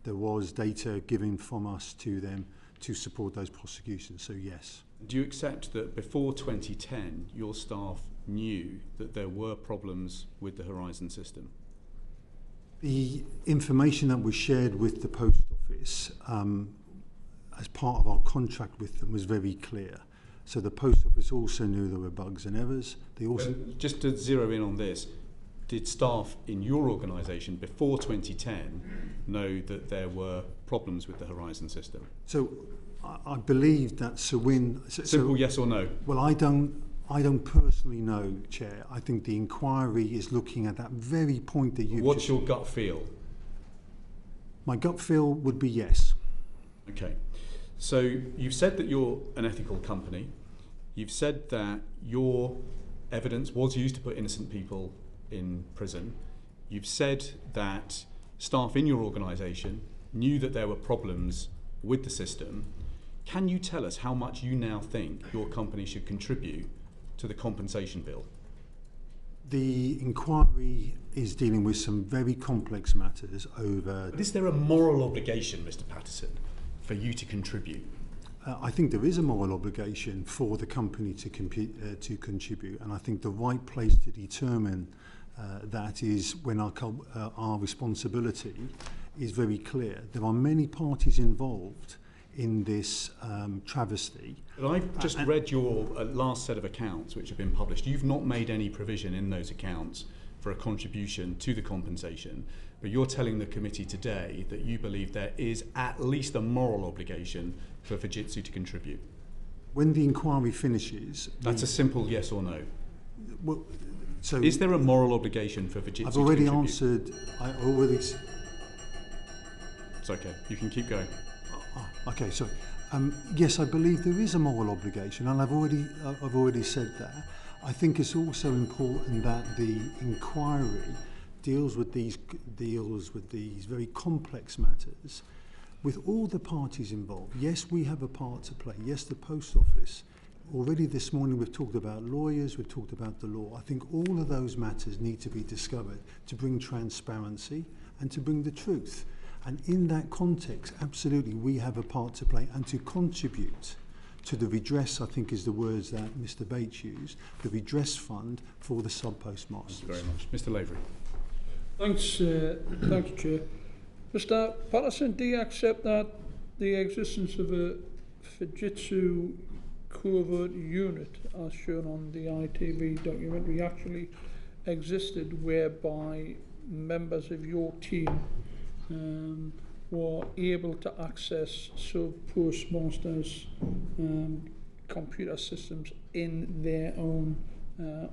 There was data given from us to them to support those prosecutions, so yes. Do you accept that before 2010, your staff knew that there were problems with the Horizon system? The information that was shared with the post office as part of our contract with them was very clear. So the post office also knew there were bugs and errors. They also just to zero in on this, did staff in your organisation before 2010 know that there were problems with the Horizon system? So I believe that Simple yes or no? Well, I don't personally know, Chair. I think the inquiry is looking at that very point that you. What's your gut feel? My gut feel would be yes. Okay. So you've said that you're an ethical company. You've said that your evidence was used to put innocent people in prison. You've said that staff in your organisation knew that there were problems with the system. Can you tell us how much you now think your company should contribute to the compensation bill? The inquiry is dealing with some very complex matters over... But is there a moral obligation, Mr. Patterson, for you to contribute? I think there is a moral obligation for the company to contribute, and I think the right place to determine that is when our responsibility is very clear. There are many parties involved in this travesty. But I've just read your last set of accounts which have been published. You've not made any provision in those accounts for a contribution to the compensation, but you're telling the committee today that you believe there is at least a moral obligation for Fujitsu to contribute. When the inquiry finishes... That's a simple yes or no. Well, so is there a moral obligation for Fujitsu to contribute? I've already answered... It's okay, you can keep going. Okay, so yes, I believe there is a moral obligation, and I've already said that. I think it's also important that the inquiry deals with these very complex matters with all the parties involved. Yes, we have a part to play. Yes, the post office. Already this morning we've talked about lawyers, we've talked about the law. I think all of those matters need to be discovered to bring transparency and to bring the truth. And in that context, absolutely, we have a part to play and to contribute to the redress, I think is the words that Mr. Bates used, the redress fund for the sub-postmasters. Thank you very much. Mr. Lavery. Thanks, Chair. Mr. Patterson, do you accept that the existence of a Fujitsu covert unit, as shown on the ITV documentary, actually existed, whereby members of your team were able to access Subpostmasters computer systems in their own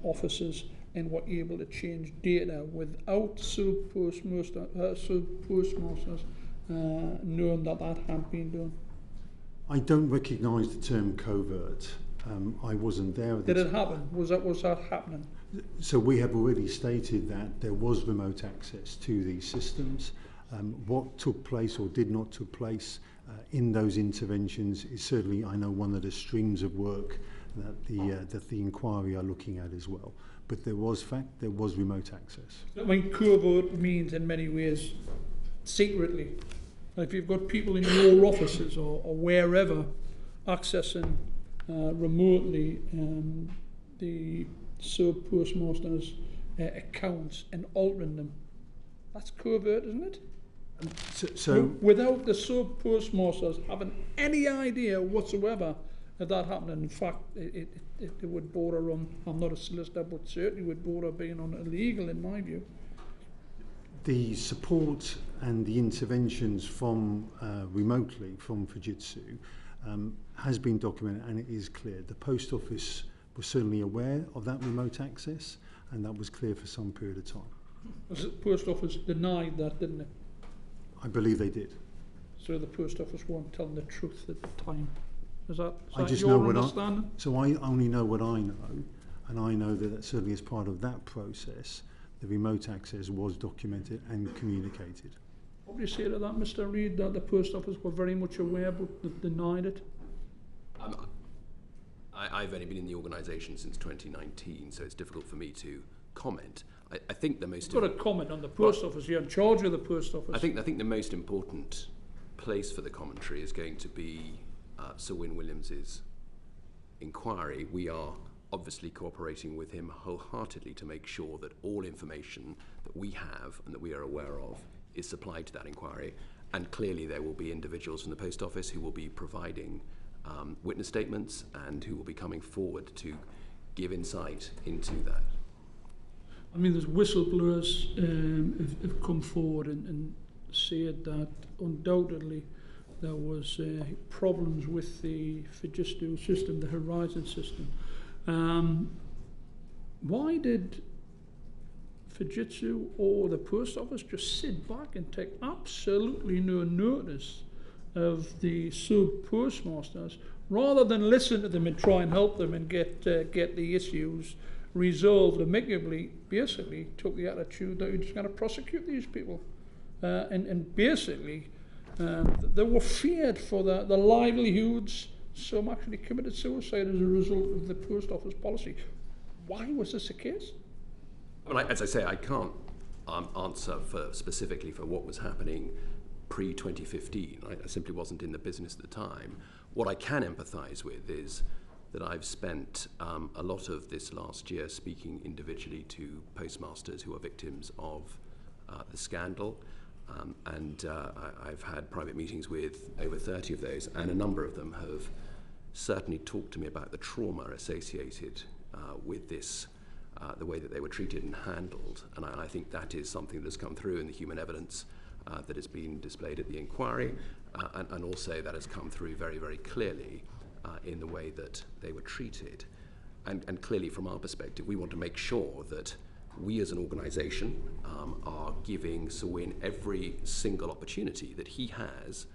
offices and were able to change data without Subpostmasters knowing that had been done? I don't recognise the term covert. I wasn't there at the time. Did it happen? Was that happening? So we have already stated that there was remote access to these systems. What took place or did not take place in those interventions is certainly, I know, one of the streams of work that the inquiry are looking at as well. But there was remote access. I mean, covert means in many ways secretly. If you've got people in your offices or wherever accessing remotely the Subpostmasters accounts and altering them, that's covert, isn't it? So without the Subpostmasters having any idea whatsoever of that happening, in fact, it would border on, I'm not a solicitor, but certainly would border being on illegal in my view. The support and the interventions from remotely from Fujitsu has been documented, and it is clear. The post office was certainly aware of that remote access, and that was clear for some period of time. The post office denied that, didn't it? I believe they did. So the post office weren't telling the truth at the time. Is that Know your what understanding? So I only know what I know, and I know that certainly as part of that process, the remote access was documented and communicated. What do you say to that, Mr. Reid, that the post office were very much aware but denied it? I've only been in the organisation since 2019, so it's difficult for me to comment. I think the most... You've got to comment on the post office. You're in charge of the post office. I think the most important place for the commentary is going to be Sir Win Williams's inquiry. We are obviously cooperating with him wholeheartedly to make sure that all information that we have and that we are aware of is supplied to that inquiry. And clearly there will be individuals from the post office who will be providing witness statements and who will be coming forward to give insight into that. I mean, there's whistleblowers have come forward and said that undoubtedly there was problems with the Fujitsu system, the Horizon system. Why did Fujitsu or the post office just sit back and take absolutely no notice of the sub-postmasters rather than listen to them and try and help them and get the issues resolved amicably? Basically took the attitude that you're just going to prosecute these people, and basically they were feared for their livelihoods. Some actually committed suicide as a result of the post office policy. Why was this the case? Well, as I say, I can't answer specifically for what was happening pre-2015. I simply wasn't in the business at the time. What I can empathise with is that I've spent a lot of this last year speaking individually to postmasters who are victims of the scandal, and I've had private meetings with over 30 of those, and a number of them have certainly talked to me about the trauma associated with this, the way that they were treated and handled, and I think that is something that has come through in the human evidence that has been displayed at the inquiry, and also that has come through very, very clearly in the way that they were treated. And clearly from our perspective, we want to make sure that we as an organisation are giving Sir Win every single opportunity that he has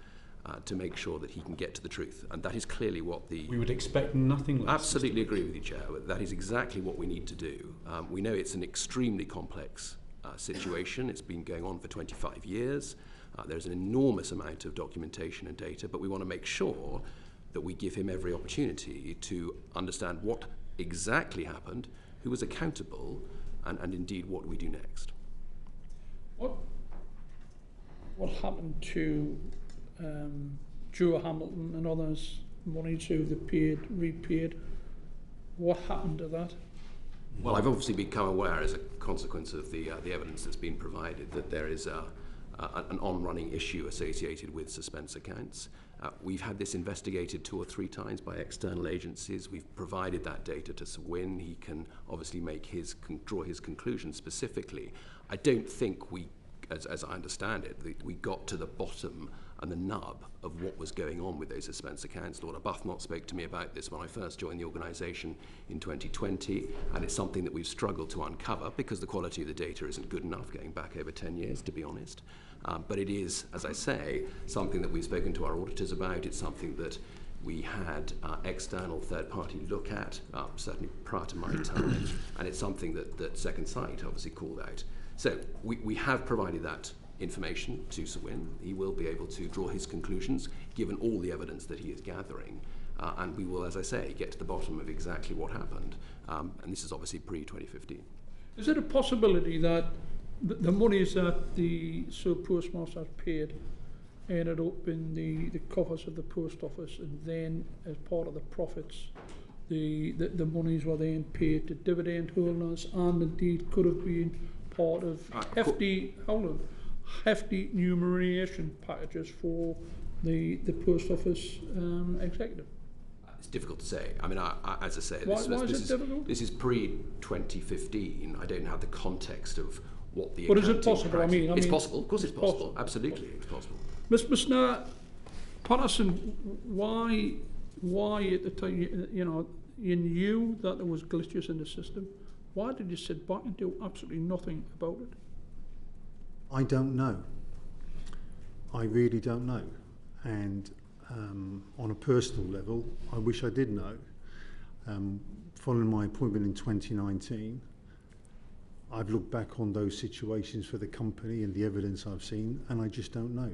to make sure that he can get to the truth. And that is clearly what the... We would expect nothing less. Absolutely agree with you, Chair. That is exactly what we need to do. We know it's an extremely complex situation. It's been going on for 25 years. There's an enormous amount of documentation and data, but we want to make sure that we give him every opportunity to understand what exactly happened, who was accountable, and indeed what we do next. What happened to Joe Hamilton and others, monies who they repaid? What happened to that? Well, I've obviously become aware as a consequence of the evidence that's been provided that there is an on-running issue associated with suspense accounts. We've had this investigated 2 or 3 times by external agencies. We've provided that data to Sir Win. He can obviously draw his conclusions specifically. I don't think we, as I understand it, we got to the bottom and the nub of what was going on with those suspense accounts. Lord Arbuthnot spoke to me about this when I first joined the organisation in 2020, and it's something that we've struggled to uncover because the quality of the data isn't good enough, going back over 10 years, to be honest. But it is, as I say, something that we've spoken to our auditors about. It's something that we had external third-party look at, certainly prior to my time, and it's something that Second Sight obviously called out. So we have provided that information to Sir Win. He will be able to draw his conclusions given all the evidence that he is gathering, and we will, as I say, get to the bottom of exactly what happened, and this is obviously pre-2015. Is it a possibility that the monies that the sub-postmasters paid ended up in the coffers of the post office, and then as part of the profits the monies were then paid to dividend holders, and indeed could have been part of hefty remuneration packages for the post office executive? It's difficult to say. I mean, as I say, this is pre-2015. I don't have the context of what the. But is it possible? It's possible. Of course, it's possible. Absolutely, it's possible. Mr. Patterson, why at the time, you knew that there was glitches in the system? Why did you sit back and do absolutely nothing about it? I don't know. I really don't know. And on a personal level, I wish I did know. Following my appointment in 2019, I've looked back on those situations for the company and the evidence I've seen, and I just don't know.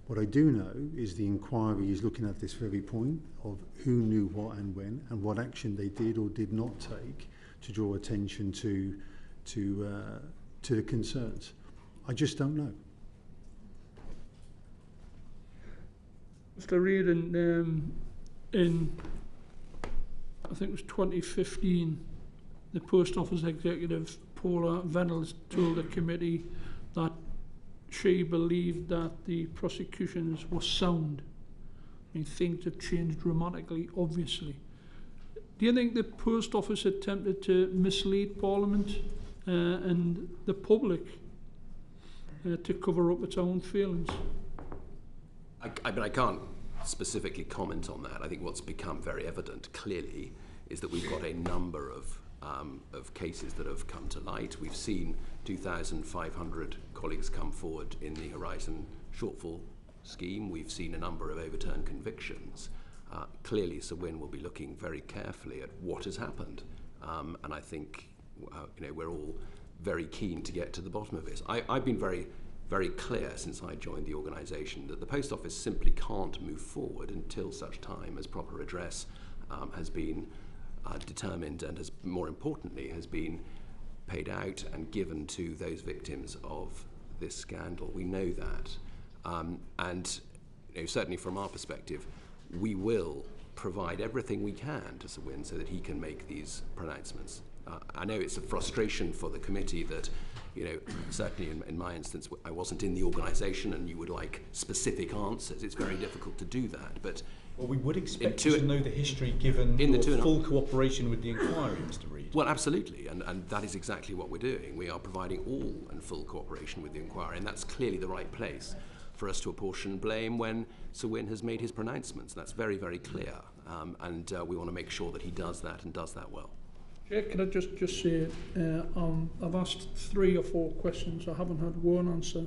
What I do know is the inquiry is looking at this very point of who knew what and when, and what action they did or did not take to draw attention to the concerns. I just don't know. Mr. Reid, in I think it was 2015, the Post Office executive Paula Venables told the committee that she believed that the prosecutions were sound. I mean, things have changed dramatically, obviously. Do you think the Post Office attempted to mislead Parliament and the public to cover up its own failings? I can't specifically comment on that. I think what's become very evident clearly is that we've got a number of cases that have come to light. We've seen 2,500 colleagues come forward in the Horizon shortfall scheme. We've seen a number of overturned convictions. Clearly, Sir Wynne will be looking very carefully at what has happened, and I think we're all very keen to get to the bottom of this. I've been very clear since I joined the organisation that the Post Office simply can't move forward until such time as proper redress has been determined and, has, more importantly, has been paid out and given to those victims of this scandal. We know that. And certainly from our perspective, we will provide everything we can to Sir Wynne so that he can make these pronouncements. I know it's a frustration for the committee that, certainly in my instance, I wasn't in the organisation and you would like specific answers. It's very difficult to do that. But well, we would expect you to know the history given your full cooperation with the inquiry, Mr. Reid. Well, absolutely, and that is exactly what we're doing. We are providing all and full cooperation with the inquiry, and that's clearly the right place for us to apportion blame when Sir Wynne has made his pronouncements. That's very, very clear, and we want to make sure that he does that and does that well. Chair, can I just say, I've asked 3 or 4 questions. I haven't had one answer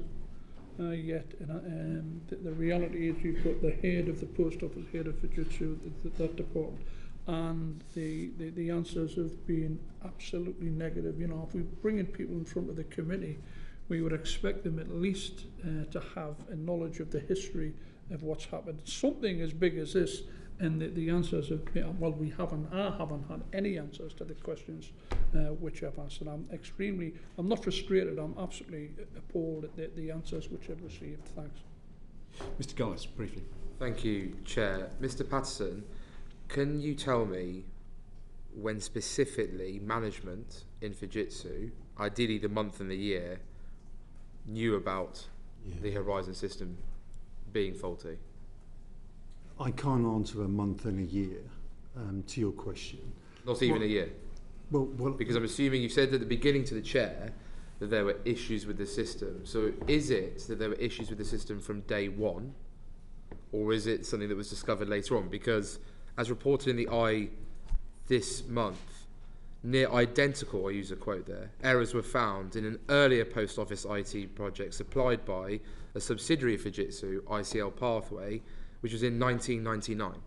yet. And the reality is you've got the head of the Post Office, head of Fujitsu, that department, and the answers have been absolutely negative. If we bring in people in front of the committee, we would expect them at least to have a knowledge of the history of what's happened. Something as big as this, and the answers have been, well, I haven't had any answers to the questions which I've asked, and I'm not frustrated, I'm absolutely appalled at the answers which I've received. Thanks. Mr. Gillis, briefly. Thank you, Chair. Mr. Patterson, can you tell me when specifically management in Fujitsu, ideally the month and the year, knew about the Horizon system being faulty? I can't answer a month and a year to your question. Not even a year? Well, because I'm assuming you said at the beginning to the chair that there were issues with the system. So is it that there were issues with the system from day one, or is it something that was discovered later on? Because as reported in the Eye this month, near identical, I use a quote there, errors were found in an earlier Post Office IT project supplied by a subsidiary of Fujitsu, ICL Pathway, which was in 1999.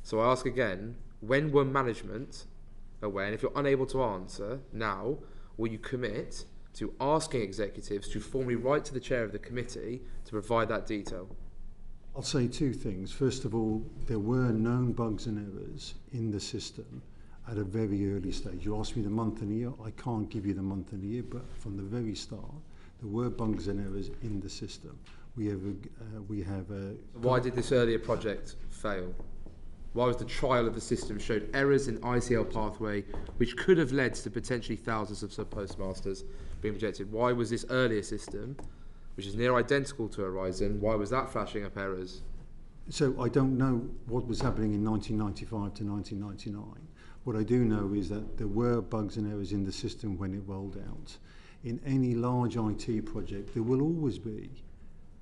So I ask again, when were management aware, and if you're unable to answer now, will you commit to asking executives to formally write to the chair of the committee to provide that detail? I'll say 2 things. First of all, there were known bugs and errors in the system at a very early stage. You asked me the month and the year, I can't give you the month and the year, but from the very start, there were bugs and errors in the system. Why did this earlier project fail? Why was the trial of the system showed errors in ICL Pathway which could have led to potentially thousands of sub-postmasters being rejected? Why was this earlier system, which is near identical to Horizon, why was that flashing up errors? So I don't know what was happening in 1995 to 1999. What I do know is that there were bugs and errors in the system when it rolled out. In any large IT project, there will always be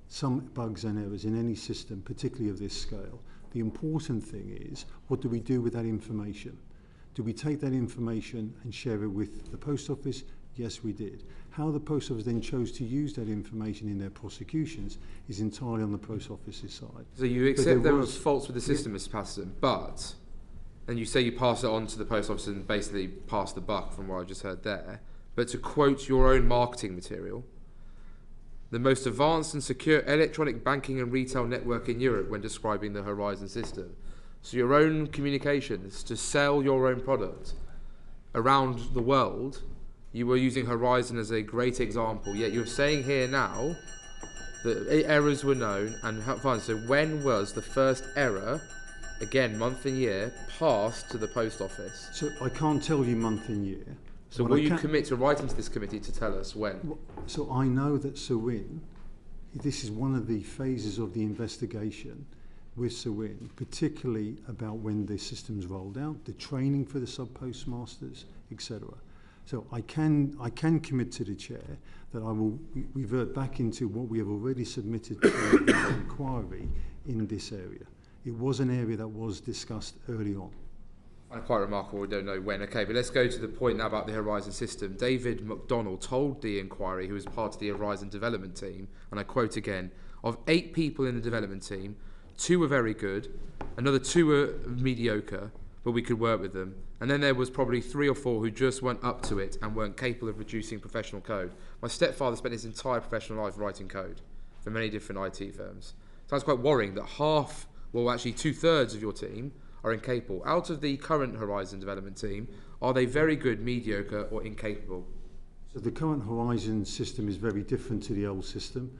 some bugs and errors in any system, particularly of this scale. The important thing is, what do we do with that information? Do we take that information and share it with the Post Office? Yes, we did. How the Post Office then chose to use that information in their prosecutions is entirely on the Post Office's side. So you accept there was faults with the system, Mr. Patterson, but, and you say you pass it on to the Post Office and basically pass the buck from what I just heard there, but to quote your own marketing material, the most advanced and secure electronic banking and retail network in Europe when describing the Horizon system. So your own communications to sell your own product around the world, you were using Horizon as a great example, yet you're saying here now that errors were known, and fine, so when was the first error, again month and year, passed to the Post Office? So I can't tell you month and year. So will you commit to writing to this committee to tell us when? So I know that Sewin, this is one of the phases of the investigation with Sewin, particularly about when the system's rolled out, the training for the sub-postmasters, etc. So I can commit to the chair that I will revert back into what we have already submitted to the inquiry in this area. It was an area that was discussed early on. And quite remarkable, we don't know when. Okay, but let's go to the point now about the Horizon system. David McDonnell told the inquiry, who was part of the Horizon development team, and I quote again, of 8 people in the development team, 2 were very good, another 2 were mediocre, but we could work with them. And then there was probably 3 or 4 who just weren't up to it and weren't capable of producing professional code. My stepfather spent his entire professional life writing code for many different IT firms. Sounds quite worrying that half, well actually 2/3 of your team are incapable. Out of the current Horizon development team, are they very good, mediocre or incapable? So the current Horizon system is very different to the old system.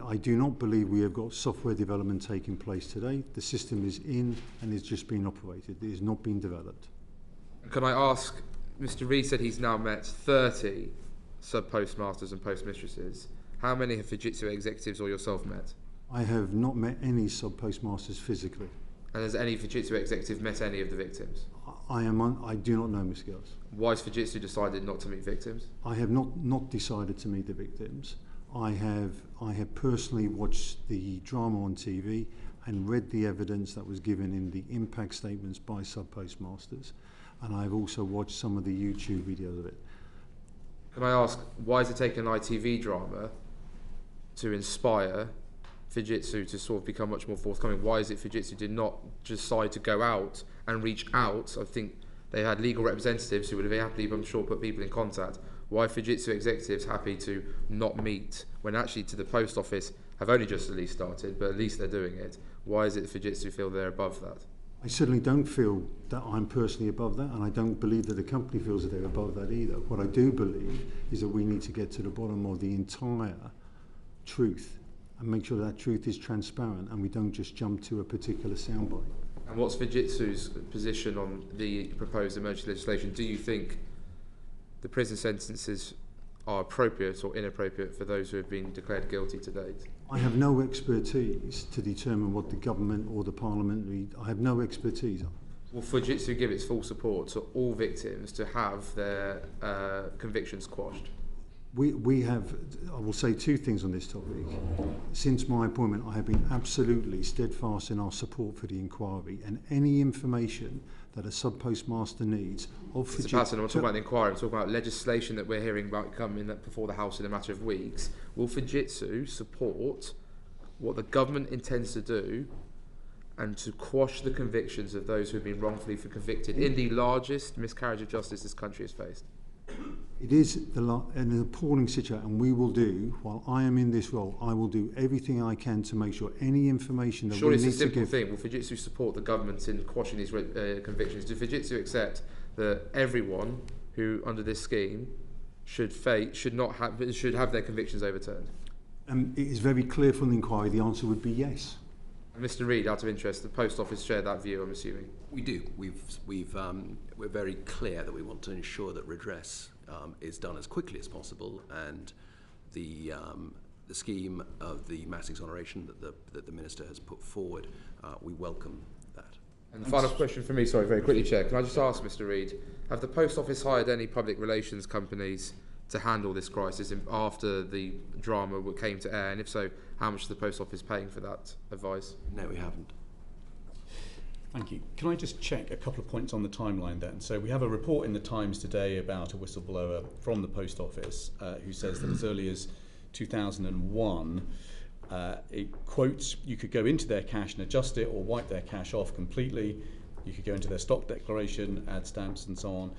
I do not believe we have got software development taking place today. The system is in and is just being operated. It is not being developed. Can I ask, Mr. Reid said he's now met 30 sub-postmasters and postmistresses. How many have Fujitsu executives or yourself met? I have not met any sub-postmasters physically. And has any Fujitsu executive met any of the victims? I do not know, Mr. Gillis. Why has Fujitsu decided not to meet victims? I have not decided to meet the victims. I have personally watched the drama on TV and read the evidence that was given in the impact statements by sub-postmasters, and I've also watched some of the YouTube videos of it. Can I ask, why has it taken an ITV drama to inspire Fujitsu to sort of become much more forthcoming? Why is it Fujitsu did not decide to go out and reach out? I think they had legal representatives who would have happily, I'm sure, put people in contact. Why are Fujitsu executives happy to not meet when actually to the Post Office have only just at least started, but at least they're doing it? Why is it Fujitsu feel they're above that? I certainly don't feel that I'm personally above that, and I don't believe that the company feels that they're above that either. What I do believe is that we need to get to the bottom of the entire truth and make sure that truth is transparent and we don't just jump to a particular soundbite. And what's Fujitsu's position on the proposed emergency legislation? Do you think the prison sentences are appropriate or inappropriate for those who have been declared guilty to date? I have no expertise to determine what the government or the parliamentary... I have no expertise. Will Fujitsu give its full support to all victims to have their convictions quashed? We have, I will say 2 things on this topic. Since my appointment, I have been absolutely steadfast in our support for the inquiry, and any information that a sub-postmaster needs of Fujitsu... Mr. Patterson, I'm not talking about the inquiry, I'm talking about legislation that we're hearing about coming before the House in a matter of weeks. Will Fujitsu support what the government intends to do and to quash the convictions of those who have been wrongfully convicted in the largest miscarriage of justice this country has faced? It is an appalling situation, and we will do, while I am in this role, I will do everything I can to make sure any information that surely we need it's a simple to give... thing. Will Fujitsu support the government in quashing these convictions? Do Fujitsu accept that everyone who, under this scheme, should have their convictions overturned? It is very clear from the inquiry the answer would be yes. Mr. Reid, out of interest, the Post Office share that view, I'm assuming. We do. We're very clear that we want to ensure that redress is done as quickly as possible, and the scheme of the mass exoneration that the Minister has put forward, we welcome that. And the final question for me, sorry, very quickly, Chair. Can I just ask Mr. Reid, have the Post Office hired any public relations companies to handle this crisis after the drama came to air? And if so, how much is the Post Office paying for that advice? No, we haven't. Thank you. Can I just check a couple of points on the timeline then? So we have a report in the Times today about a whistleblower from the Post Office who says that as early as 2001, it quotes, you could go into their cash and adjust it or wipe their cash off completely. You could go into their stock declaration, add stamps and so on.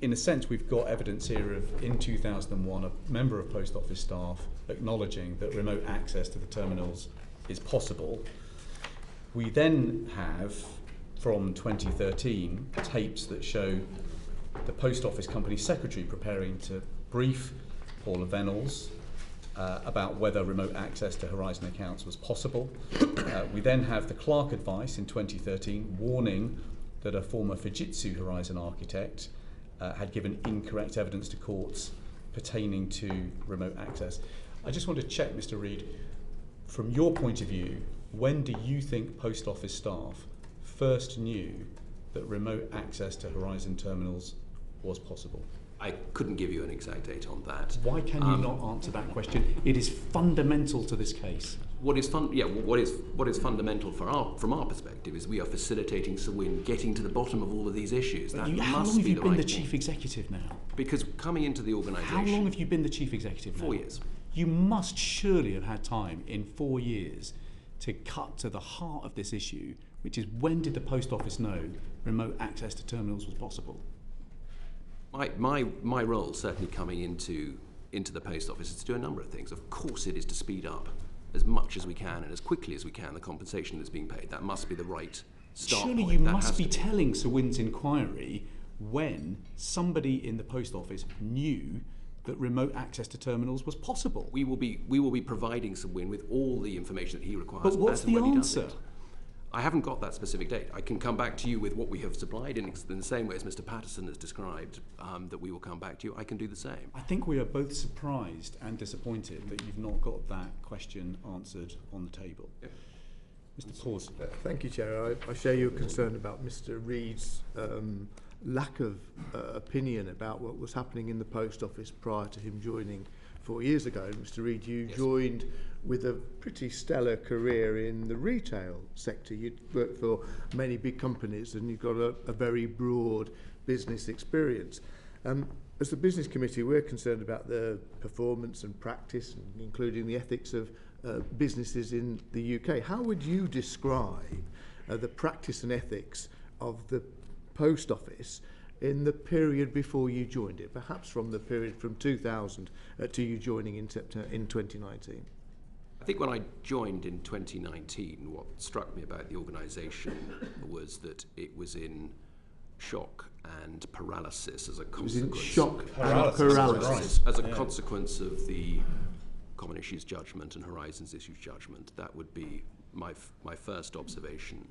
In a sense, we've got evidence here of, in 2001, a member of Post Office staff acknowledging that remote access to the terminals is possible. We then have, from 2013, tapes that show the Post Office Company Secretary preparing to brief Paula Venables about whether remote access to Horizon accounts was possible. We then have the Clark advice in 2013 warning that a former Fujitsu Horizon architect had given incorrect evidence to courts pertaining to remote access. I just want to check, Mr. Reid, from your point of view, when do you think Post Office staff first knew that remote access to Horizon terminals was possible? I couldn't give you an exact date on that. Why can you not answer that question? It is fundamental to this case. What is fundamental from our perspective is we are facilitating Sir Win getting to the bottom of all of these issues. How long have you been the chief executive now? Because coming into the organisation... How long have you been the chief executive now? 4 years. You must surely have had time in 4 years to cut to the heart of this issue, which is, when did the Post Office know remote access to terminals was possible? My role, certainly coming into the Post Office, is to do a number of things. Of course it is to speed up as much as we can and as quickly as we can the compensation that's being paid. That must be the right start point. Surely you must be telling Sir Win's inquiry when somebody in the Post Office knew that remote access to terminals was possible. We will be providing Sir Win with all the information that he requires. But what's the answer? I haven't got that specific date. I can come back to you with what we have supplied in the same way as Mr. Patterson has described, that we will come back to you. I can do the same. I think we are both surprised and disappointed that you've not got that question answered on the table. Yeah. Mr. Pause. Thank you, Chair. I share your concern about Mr. Reid's lack of opinion about what was happening in the Post Office prior to him joining 4 years ago. Mr. Reid, you joined with a pretty stellar career in the retail sector. You'd worked for many big companies and you've got a very broad business experience. As the Business Committee, we're concerned about the performance and practice, including the ethics of businesses in the UK. How would you describe the practice and ethics of the Post Office in the period before you joined it, perhaps from the period from 2000 to you joining in 2019? I think when I joined in 2019, what struck me about the organisation was that it was in shock and paralysis as a consequence. It was in shock and paralysis. As a consequence of the Common Issues Judgment and Horizons Issues Judgment. That would be my first observation.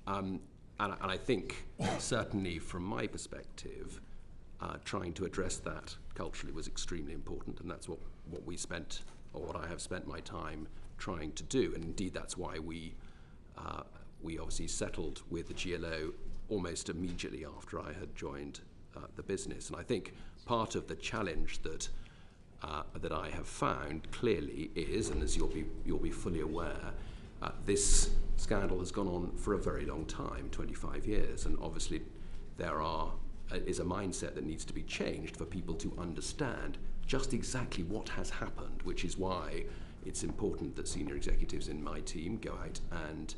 And I think, certainly from my perspective, trying to address that culturally was extremely important, and that's what we spent, or what I have spent my time trying to do. And indeed, that's why we obviously settled with the GLO almost immediately after I had joined the business. And I think part of the challenge that I have found clearly is, and as you'll be fully aware, this scandal has gone on for a very long time, 25 years, and obviously there is a mindset that needs to be changed for people to understand just exactly what has happened, which is why it's important that senior executives in my team go out and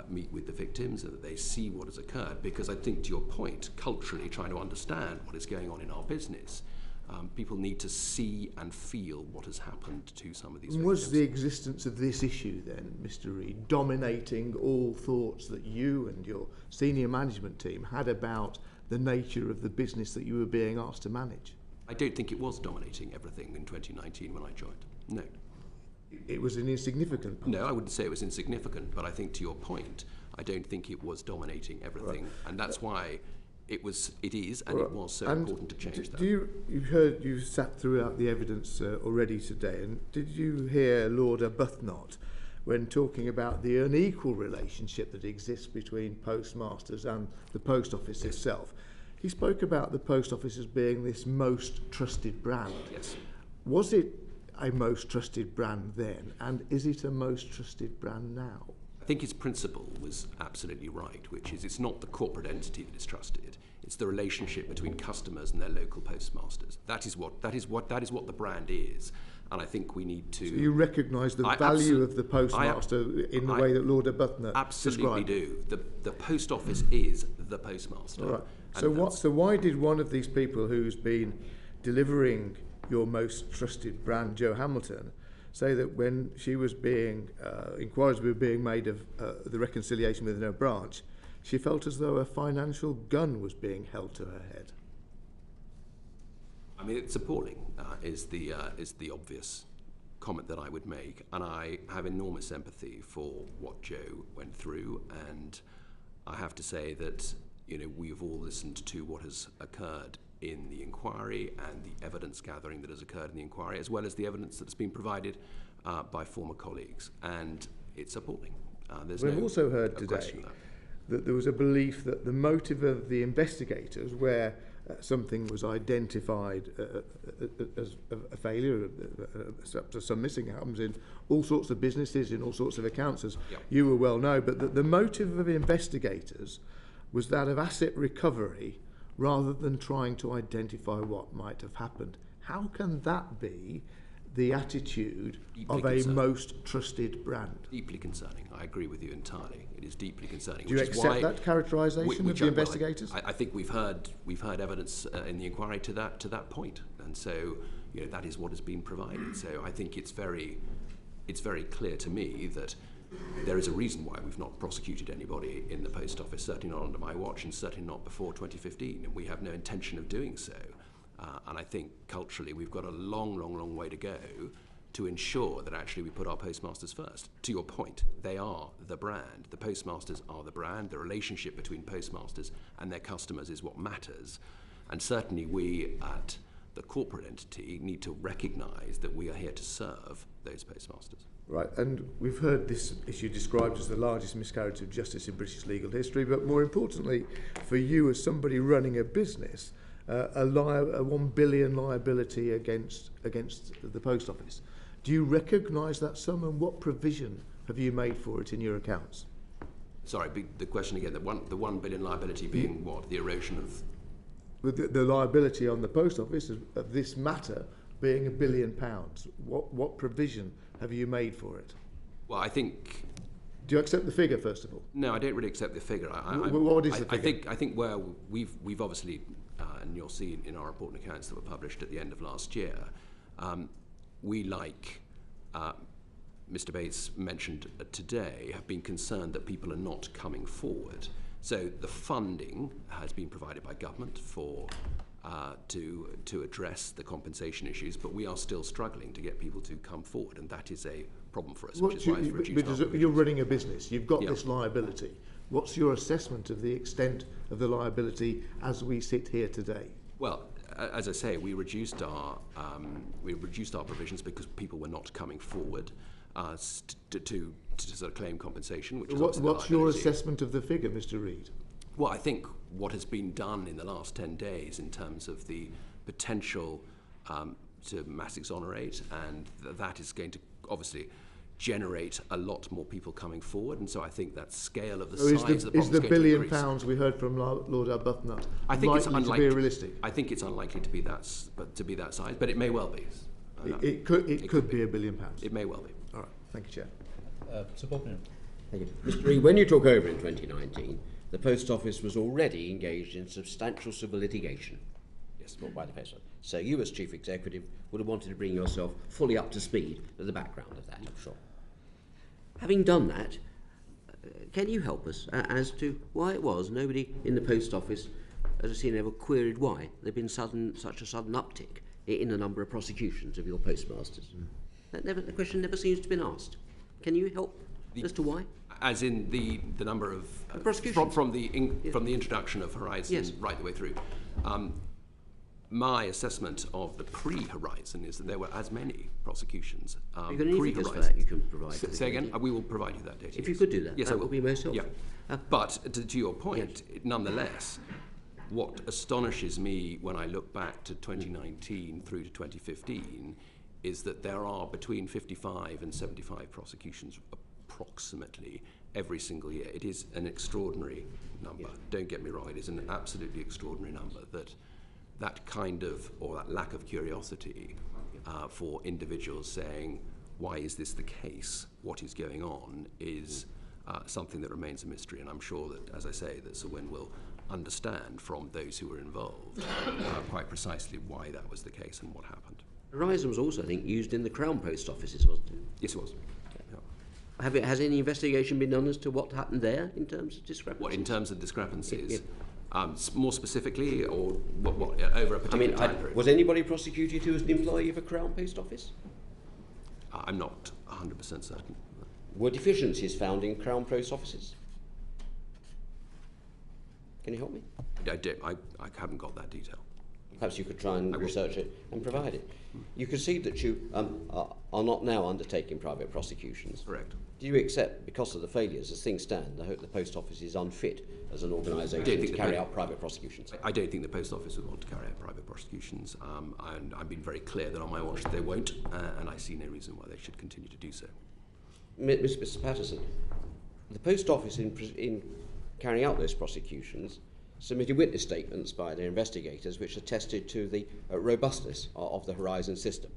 meet with the victims and that they see what has occurred, because I think, to your point, culturally trying to understand what is going on in our business, people need to see and feel what has happened to some of these victims. Was the existence of this issue then, Mr. Reid, dominating all thoughts that you and your senior management team had about the nature of the business that you were being asked to manage? I don't think it was dominating everything in 2019 when I joined. No. It was an insignificant part. No, I wouldn't say it was insignificant, but I think, to your point, I don't think it was dominating everything, right. And that's why it is, and right. It was so important to change that. You've sat throughout the evidence already today, and did you hear Lord Arbuthnot when talking about the unequal relationship that exists between postmasters and the Post Office itself? He spoke about the Post Office as being this most trusted brand. Yes. Was it a most trusted brand then, and is it a most trusted brand now? I think his principle was absolutely right, which is it's not the corporate entity that is trusted, it's the relationship between customers and their local postmasters. That is what the brand is. And I think we need to... So you recognise the value of the postmaster in the way that Lord Arbuthnot absolutely described? do. The post office is the postmaster. All right. So why did one of these people who's been delivering your most trusted brand, Jo Hamilton, say that when she was being inquiries were being made of the reconciliation within her branch, she felt as though a financial gun was being held to her head? I mean, it's appalling, is the obvious comment that I would make, and I have enormous empathy for what Jo went through, and I have to say that, you know, we've all listened to what has occurred in the inquiry and the evidence gathering that has occurred in the inquiry, as well as the evidence that's been provided by former colleagues, and it's appalling. We've also heard today that there was a belief that the motive of the investigators, where something was identified as a failure, some missing happens in all sorts of businesses, in all sorts of accounts, as you will well know, but the motive of the investigators was that of asset recovery rather than trying to identify what might have happened. How can that be the attitude of a most trusted brand? Deeply concerning. I agree with you entirely. It is deeply concerning. Do you accept that characterisation of the investigators? I think we've heard evidence in the inquiry to that point, and so, you know, that is what has been provided. So I think it's very clear to me that there is a reason why we've not prosecuted anybody in the post office, certainly not under my watch, and certainly not before 2015, and we have no intention of doing so. And I think culturally we've got a long way to go to ensure that actually we put our postmasters first. To your point, they are the brand. The postmasters are the brand. The relationship between postmasters and their customers is what matters. And certainly we at the corporate entity need to recognise that we are here to serve those postmasters. Right, and we've heard this issue described as the largest miscarriage of justice in British legal history, but more importantly, for you as somebody running a business, a 1 billion liability against the post office. Do you recognise that sum, and what provision have you made for it in your accounts? Sorry, the question again, the 1 billion liability being what? The erosion of... The liability on the post office of this matter being £1 billion. What provision have you made for it? Well, I think... Do you accept the figure, first of all? No, I don't really accept the figure. What is the figure? I think where we've obviously, and you'll see in our report and accounts that were published at the end of last year, we, like Mr. Bates mentioned today, have been concerned that people are not coming forward. So the funding has been provided by government for to address the compensation issues, but we are still struggling to get people to come forward, and that is a problem for us, which is why it's reduced. You're running a business, you've got this liability. What's your assessment of the extent of the liability as we sit here today? Well, as I say, we reduced our provisions because people were not coming forward to sort of claim compensation. Which is what's your assessment of the figure, Mr. Reid? Well, I think what has been done in the last 10 days in terms of the potential to mass exonerate, and that is going to obviously generate a lot more people coming forward, and so I think that scale of the size of the problem is the £1 billion we heard from Lord Arbuthnot likely to be realistic? I think it's unlikely to be that size, but it may well be. It could be £1 billion. It may well be. All right, thank you, Chair. Thank you. Mr. Reid, when you took over in 2019, the Post Office was already engaged in substantial civil litigation. Yes, brought by the Post Office. So you, as Chief Executive, would have wanted to bring yourself fully up to speed with the background of that, I'm sure. Having done that, can you help us as to why it was nobody in the Post Office, as I've seen, ever queried why there'd been such a sudden uptick in the number of prosecutions of your postmasters? The question never seems to have been asked. Can you help as to why? As in the number of prosecutions from the introduction of Horizon right the way through. My assessment of the pre-Horizon is that there were as many prosecutions. You've got any figures for that you can provide? Say again? We will provide you that data. If you could do that, yes, that would be most helpful. Yeah. But to your point, nonetheless, what astonishes me when I look back to 2019 through to 2015 is that there are between 55 and 75 prosecutions approximately every single year. It is an extraordinary number. Don't get me wrong, it is an absolutely extraordinary number. That kind of, or that lack of curiosity for individuals saying, why is this the case? What is going on? Is something that remains a mystery. And I'm sure that, as I say, that Sir Win will understand from those who were involved quite precisely why that was the case and what happened. Horizon was also, I think, used in the Crown Post offices, wasn't it? Yes, it was. Has any investigation been done as to what happened there in terms of discrepancies? What, in terms of discrepancies? More specifically, or what over a particular time period? Was anybody prosecuted who was an employee of a Crown Post office? I'm not 100% certain. Were deficiencies found in Crown Post offices? Can you help me? I haven't got that detail. Perhaps you could try and research it and provide it. You concede that you are not now undertaking private prosecutions. Correct. Do you accept, because of the failures, as things stand, the Post Office is unfit as an organisation to carry out private prosecutions? I don't think the Post Office would want to carry out private prosecutions, and I've been very clear that on my watch they won't, and I see no reason why they should continue to do so. Mr. Patterson, the Post Office, in carrying out those prosecutions, submitted witness statements by their investigators which attested to the robustness of the Horizon system,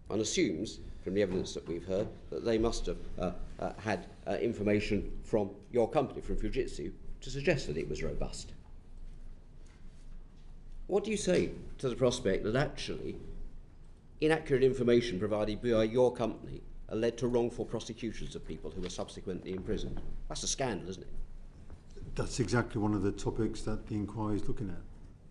and assumes, from the evidence that we've heard, that they must have had information from your company, from Fujitsu, to suggest that it was robust. What do you say to the prospect that actually inaccurate information provided by your company led to wrongful prosecutions of people who were subsequently imprisoned? That's a scandal, isn't it? That's exactly one of the topics that the inquiry is looking at.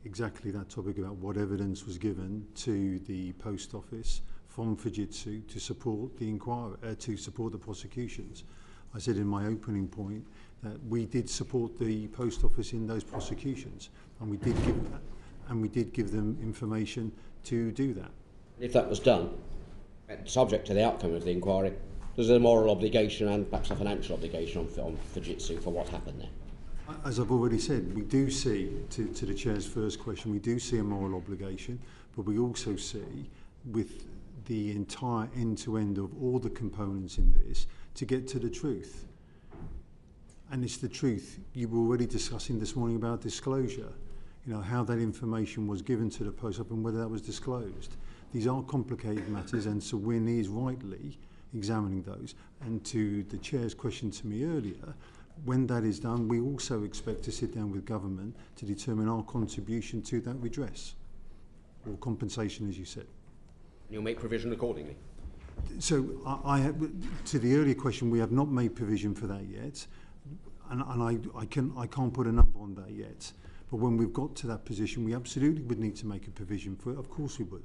Exactly that topic about what evidence was given to the Post Office from Fujitsu to support the inquiry, to support the prosecutions. I said in my opening point that we did support the Post Office in those prosecutions, and we did give them information to do that. If that was done, subject to the outcome of the inquiry, there's a moral obligation and perhaps a financial obligation on Fujitsu for what happened there. As I've already said, we do see, to the Chair's first question, we do see a moral obligation, but we also see, with the entire end-to-end of all the components in this, to get to the truth. And it's the truth. You were already discussing this morning about disclosure, you know, how that information was given to the Post Office and whether that was disclosed. These are complicated matters, and Sir Win is rightly examining those. And to the Chair's question to me earlier, when that is done, we also expect to sit down with government to determine our contribution to that redress, or compensation, as you said. You'll make provision accordingly. So to the earlier question, we have not made provision for that yet, and I can't put a number on that yet. But when we've got to that position, we absolutely would need to make a provision for it. Of course we would.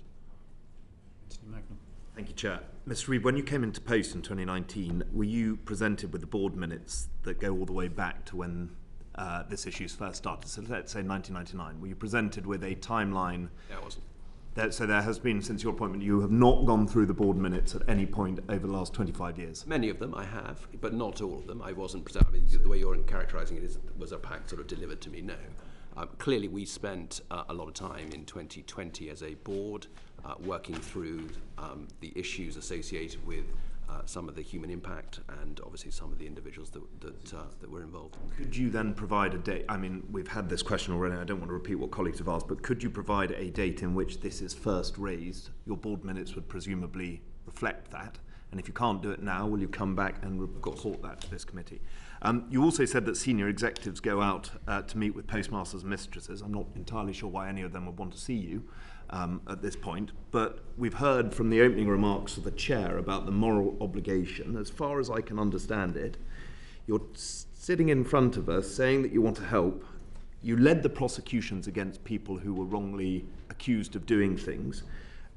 Thank you, Chair. Mr. Reid, when you came into post in 2019, were you presented with the board minutes that go all the way back to when this issue's first started? So let's say 1999. Were you presented with a timeline? Yeah, I wasn't. So there has been, since your appointment, you have not gone through the board minutes at any point over the last 25 years? Many of them I have, but not all of them. I wasn't, I mean, the way you're characterising it was a pack sort of delivered to me, no. Clearly we spent a lot of time in 2020 as a board working through the issues associated with some of the human impact and obviously some of the individuals that were involved. Could you then provide a date? I mean, we've had this question already, I don't want to repeat what colleagues have asked, but could you provide a date in which this is first raised? Your board minutes would presumably reflect that. And if you can't do it now, will you come back and report that to this committee? You also said that senior executives go out to meet with postmasters and mistresses. I'm not entirely sure why any of them would want to see you at this point, but we've heard from the opening remarks of the chair about the moral obligation. As far as I can understand it, you're sitting in front of us saying that you want to help. You led the prosecutions against people who were wrongly accused of doing things,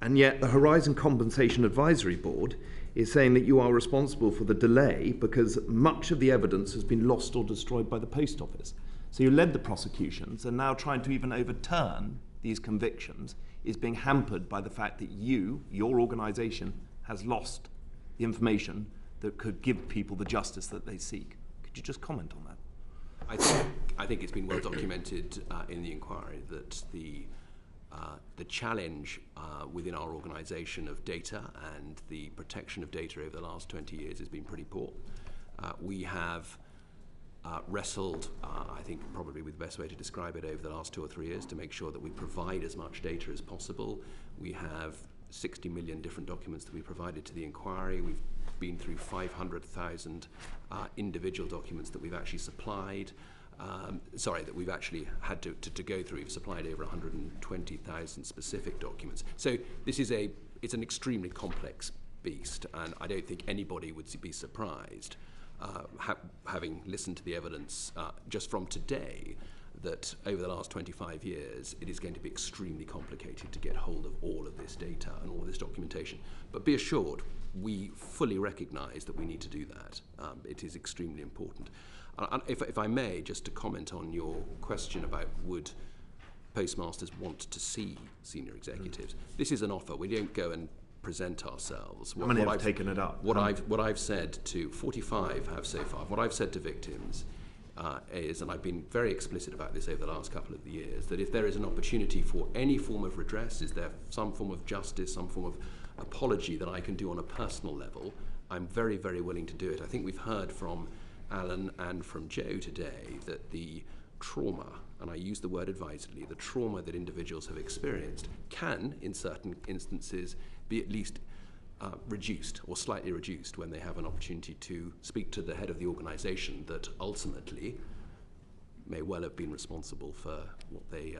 and yet the Horizon Compensation Advisory Board is saying that you are responsible for the delay because much of the evidence has been lost or destroyed by the Post Office. So you led the prosecutions, and now trying to even overturn these convictions is being hampered by the fact that your organisation, has lost the information that could give people the justice that they seek. Could you just comment on that? I think it's been well documented in the inquiry that the challenge within our organisation of data and the protection of data over the last 20 years has been pretty poor. We have wrestled, I think probably with the best way to describe it, over the last 2 or 3 years to make sure that we provide as much data as possible. We have 60 million different documents that we provided to the inquiry. We've been through 500,000 individual documents that we've actually supplied. That we've actually had to go through. We've supplied over 120,000 specific documents. So this is it's an extremely complex beast, and I don't think anybody would be surprised, having listened to the evidence just from today, that over the last 25 years it is going to be extremely complicated to get hold of all of this data and all of this documentation. But be assured, we fully recognise that we need to do that. It is extremely important. If I may, just to comment on your question about would postmasters want to see senior executives, this is an offer. We don't go and present ourselves. How many have taken it up? What I've said to 45 have so far. What I've said to victims is, and I've been very explicit about this over the last couple of years, that if there is an opportunity for any form of redress, is there some form of justice, some form of apology that I can do on a personal level, I'm very, very willing to do it. I think we've heard from Alan and from Joe today that the trauma, and I use the word advisedly, the trauma that individuals have experienced can, in certain instances, be at least reduced or slightly reduced when they have an opportunity to speak to the head of the organisation that ultimately may well have been responsible for what they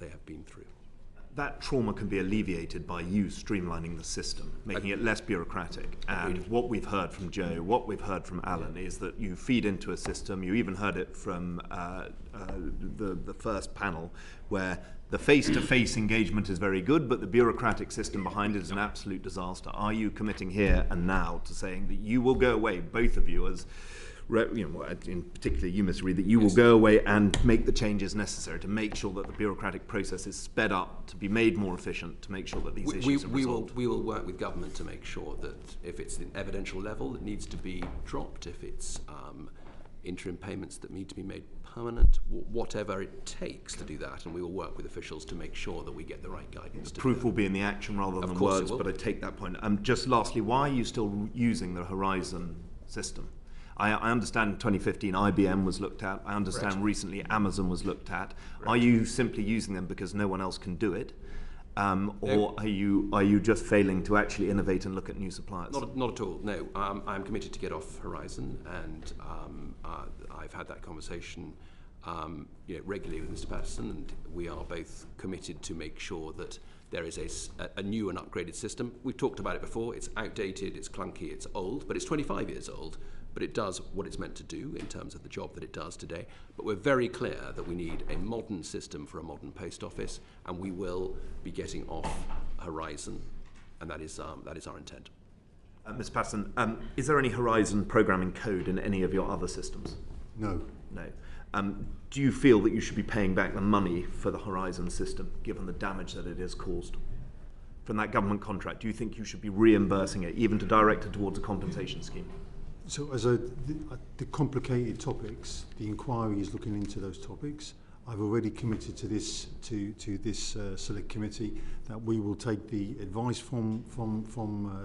have been through. That trauma can be alleviated by you streamlining the system, making it less bureaucratic. And what we've heard from Joe, what we've heard from Alan, is that you feed into a system. You even heard it from the first panel, where the face-to-face engagement is very good, but the bureaucratic system behind it is an absolute disaster. Are you committing here and now to saying that you will go away, both of you, as in particular you, Mr. Reid, that you will go away and make the changes necessary to make sure that the bureaucratic process is sped up, to be made more efficient, to make sure that these issues are resolved? We will work with government to make sure that if it's the evidential level, it needs to be dropped. If it's interim payments that need to be made permanent, whatever it takes to do that, and we will work with officials to make sure that we get the right guidance. The proof will be in the action rather than words, but I take that point. Just lastly, why are you still using the Horizon system? I understand in 2015 IBM was looked at. I understand recently Amazon was looked at. Are you simply using them because no one else can do it? Or are you just failing to actually innovate and look at new suppliers? Not at all, no. I'm committed to get off Horizon, and I've had that conversation regularly with Mr. Patterson, and we are both committed to make sure that there is a new and upgraded system. We've talked about it before. It's outdated, it's clunky, it's old, but it's 25 years old. But it does what it's meant to do in terms of the job that it does today. But we're very clear that we need a modern system for a modern post office, and we will be getting off Horizon, and that is our intent. Mr. Patterson, is there any Horizon programming code in any of your other systems? No. No. Do you feel that you should be paying back the money for the Horizon system, given the damage that it has caused? From that government contract, do you think you should be reimbursing it, even to direct it towards a compensation scheme? So as the complicated topics, the inquiry is looking into those topics. I've already committed to this select committee that we will take the advice from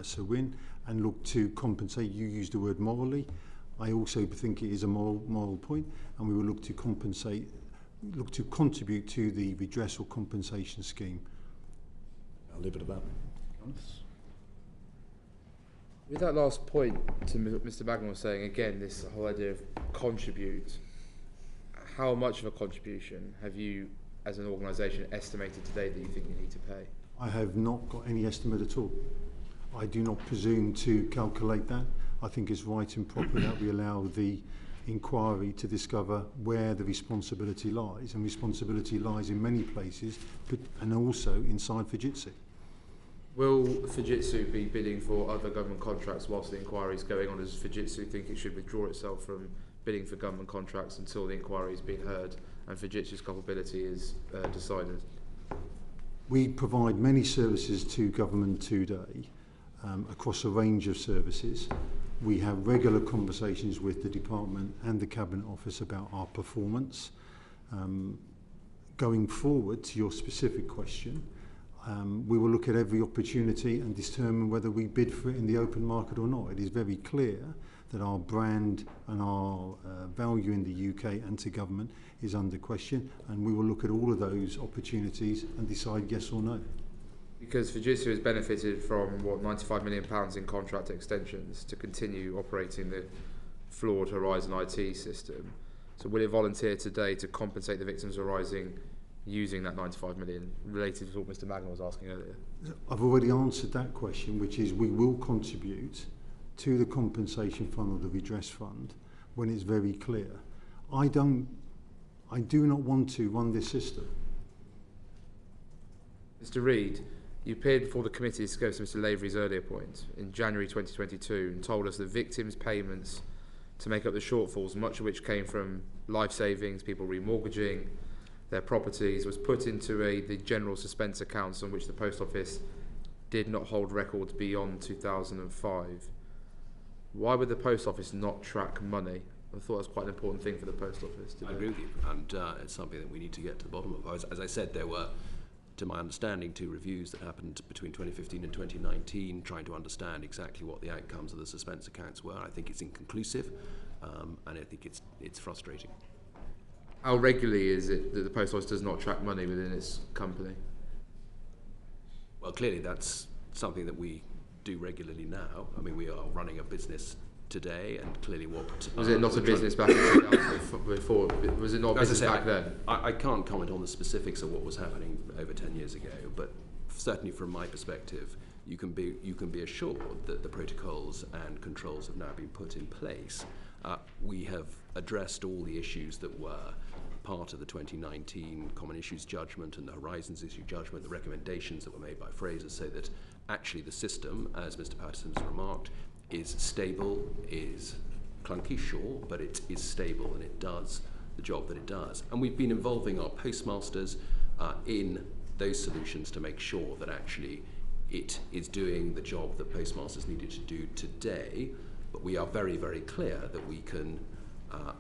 Sir Wynne and look to compensate. You used the word morally. I also think it is a moral point, and we will look to contribute to the redress or compensation scheme. I'll leave it at that. With that last point to Mr. Bagman was saying, again, this whole idea of contribute, how much of a contribution have you, as an organisation, estimated today that you think you need to pay? I have not got any estimate at all. I do not presume to calculate that. I think it's right and proper that we allow the inquiry to discover where the responsibility lies, and responsibility lies in many places, and also inside Fujitsu. Will Fujitsu be bidding for other government contracts whilst the inquiry is going on? Does Fujitsu think it should withdraw itself from bidding for government contracts until the inquiry has been heard and Fujitsu's culpability is decided? We provide many services to government today, across a range of services. We have regular conversations with the department and the Cabinet Office about our performance. Going forward to your specific question, we will look at every opportunity and determine whether we bid for it in the open market or not. It is very clear that our brand and our value in the UK and to government is under question, and we will look at all of those opportunities and decide yes or no. Because Fujitsu has benefited from, what, £95 million in contract extensions to continue operating the flawed Horizon IT system. So will it volunteer today to compensate the victims arising using that 95 million, related to what Mr. Magnan was asking earlier? I've already answered that question, which is we will contribute to the compensation fund or the redress fund when it's very clear. I do not want to run this system. Mr. Reid, you appeared before the committee to go to Mr. Lavery's earlier point in January 2022 and told us that victims' payments to make up the shortfalls, much of which came from life savings, people remortgaging their properties, was put into the general suspense accounts on which the Post Office did not hold records beyond 2005. Why would the Post Office not track money? I thought that was quite an important thing for the Post Office. I agree with you, and it's something that we need to get to the bottom of. As I said, there were, to my understanding, 2 reviews that happened between 2015 and 2019, trying to understand exactly what the outcomes of the suspense accounts were. I think it's inconclusive, and I think it's frustrating. How regularly is it that the Post Office does not track money within its company? Well, clearly that's something that we do regularly now. I mean, we are running a business today, and clearly what... Was it not a business back in 2004? Was it not a business back then? I can't comment on the specifics of what was happening over 10 years ago, but certainly from my perspective, you can be assured that the protocols and controls have now been put in place. We have addressed all the issues that were part of the 2019 Common Issues Judgment and the Horizons Issue Judgment, the recommendations that were made by Fraser, so that actually the system, as Mr. Patterson has remarked, is stable, is clunky, sure, but it is stable and it does the job that it does. And we've been involving our postmasters in those solutions to make sure that actually it is doing the job that postmasters needed to do today, but we are very, very clear that we can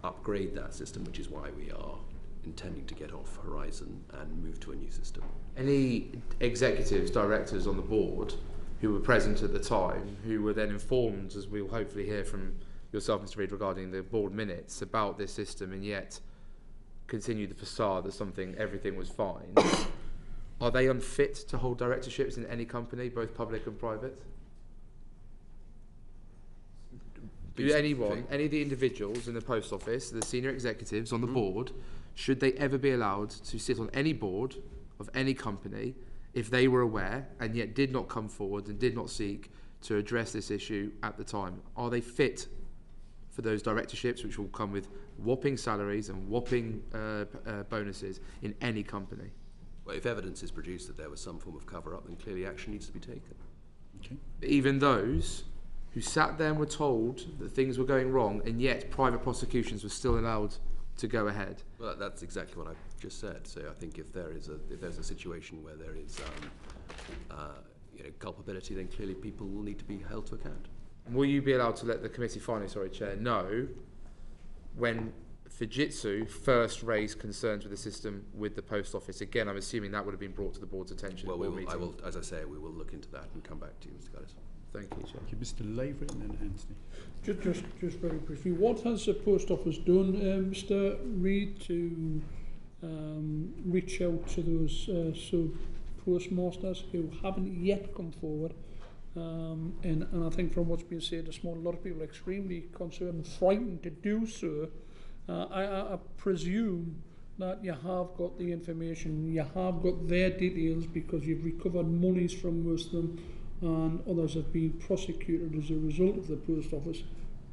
upgrade that system, which is why we are intending to get off Horizon and move to a new system. Any executives, directors on the board who were present at the time, who were then informed, as we'll hopefully hear from yourself, Mr. Reid, regarding the board minutes about this system, and yet continued the facade that everything was fine, are they unfit to hold directorships in any company, both public and private? Do any of the individuals in the Post Office, the senior executives on the board, should they ever be allowed to sit on any board of any company if they were aware and yet did not come forward and did not seek to address this issue at the time? Are they fit for those directorships, which will come with whopping salaries and whopping bonuses in any company? Well, if evidence is produced that there was some form of cover-up, then clearly action needs to be taken. Okay. But even those who sat there and were told that things were going wrong, and yet private prosecutions were still allowed to go ahead. Well, that's exactly what I've just said. So I think if there's a situation where there is culpability, then clearly people will need to be held to account. Will you be allowed to let the committee chair know when Fujitsu first raised concerns with the system with the Post Office? Again, I'm assuming that would have been brought to the board's attention. Well, I will, as I say, we will look into that and come back to you, Mr. Guttis. Thank you, Chair. Thank you, Mr. Lavery, and then Anthony. Just very briefly, what has the Post Office done, Mr. Reid, to reach out to those sub-postmasters who haven't yet come forward? And I think from what's been said this morning, a lot of people are extremely concerned and frightened to do so. I presume that you have got the information, you have got their details, because you've recovered monies from most of them, and others have been prosecuted as a result of the Post Office.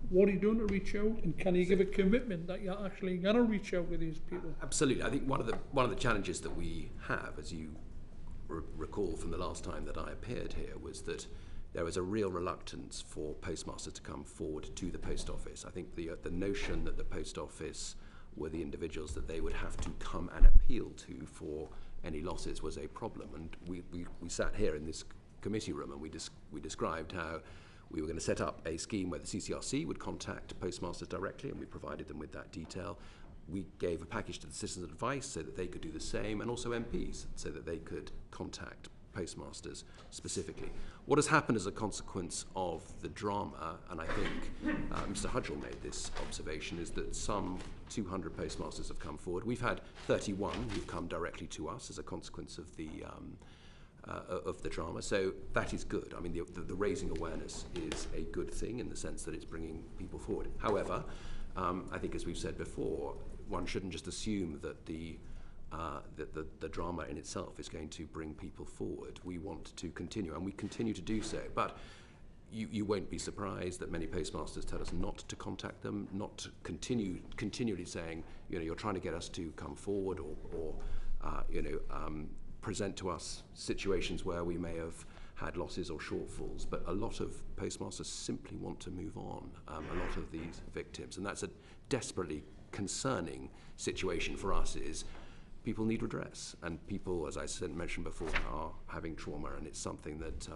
What are you doing to reach out, and can you give a commitment that you're actually going to reach out to these people? Absolutely. I think one of the challenges that we have, as you recall from the last time that I appeared here, was that there was a real reluctance for postmasters to come forward to the Post Office. I think the notion that the Post Office were the individuals that they would have to come and appeal to for any losses was a problem. And we sat here in this committee room and we described how we were going to set up a scheme where the CCRC would contact postmasters directly, and we provided them with that detail. We gave a package to the Citizens Advice so that they could do the same, and also MPs so that they could contact postmasters specifically. What has happened as a consequence of the drama, and I think Mr. Hudgell made this observation, is that some 200 postmasters have come forward. We've had 31 who've come directly to us as a consequence of the drama, so that is good. I mean, the raising awareness is a good thing in the sense that it's bringing people forward. However, I think, as we've said before, one shouldn't just assume that the drama in itself is going to bring people forward. We want to continue, and we continue to do so. But you won't be surprised that many postmasters tell us not to contact them, not to continually saying, you're trying to get us to come forward or present to us situations where we may have had losses or shortfalls. But a lot of postmasters simply want to move on, a lot of these victims. And that's a desperately concerning situation for us. Is people need redress, and people, as I mentioned before, are having trauma, and it's something that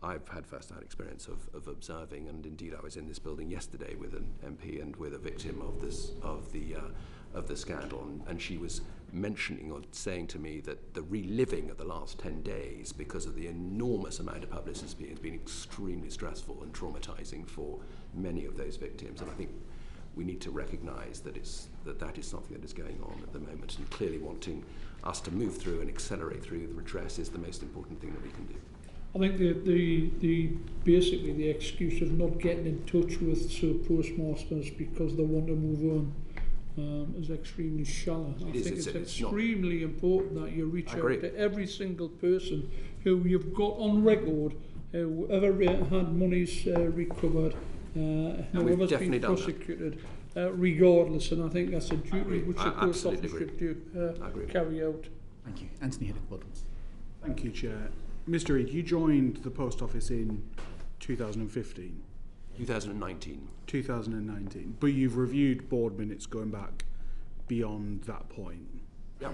I've had first-hand experience of observing. And indeed, I was in this building yesterday with an MP and with a victim of the scandal, and she was mentioning or saying to me that the reliving of the last 10 days, because of the enormous amount of publicity, has been extremely stressful and traumatizing for many of those victims. And I think we need to recognise that that is something that is going on at the moment, and clearly wanting us to move through and accelerate through the redress is the most important thing that we can do. I think basically the excuse of not getting in touch with postmasters because they want to move on is extremely shallow. I think it's extremely important that you reach out to every single person who you've got on record, who ever had monies recovered, whoever's been prosecuted, regardless. And I think that's a duty which the post office should do, carry out. Thank you. Anthony Hiddick. Thank you, Chair. Mr. Reid, you joined the Post Office in 2015. 2019. 2019. But you've reviewed board minutes going back beyond that point. Yeah,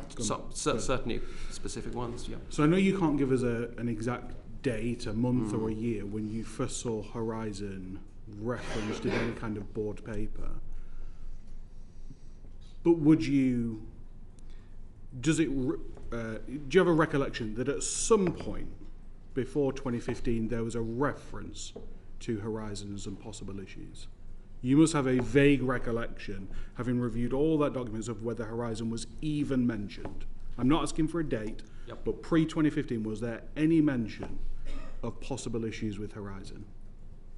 certainly specific ones, yeah. So I know you can't give us an exact date, a month or a year when you first saw Horizon referenced in any kind of board paper. But do you have a recollection that at some point before 2015 there was a reference to Horizons and possible issues? You must have a vague recollection, having reviewed all that documents, of whether Horizon was even mentioned. I'm not asking for a date, but pre-2015, was there any mention of possible issues with Horizon?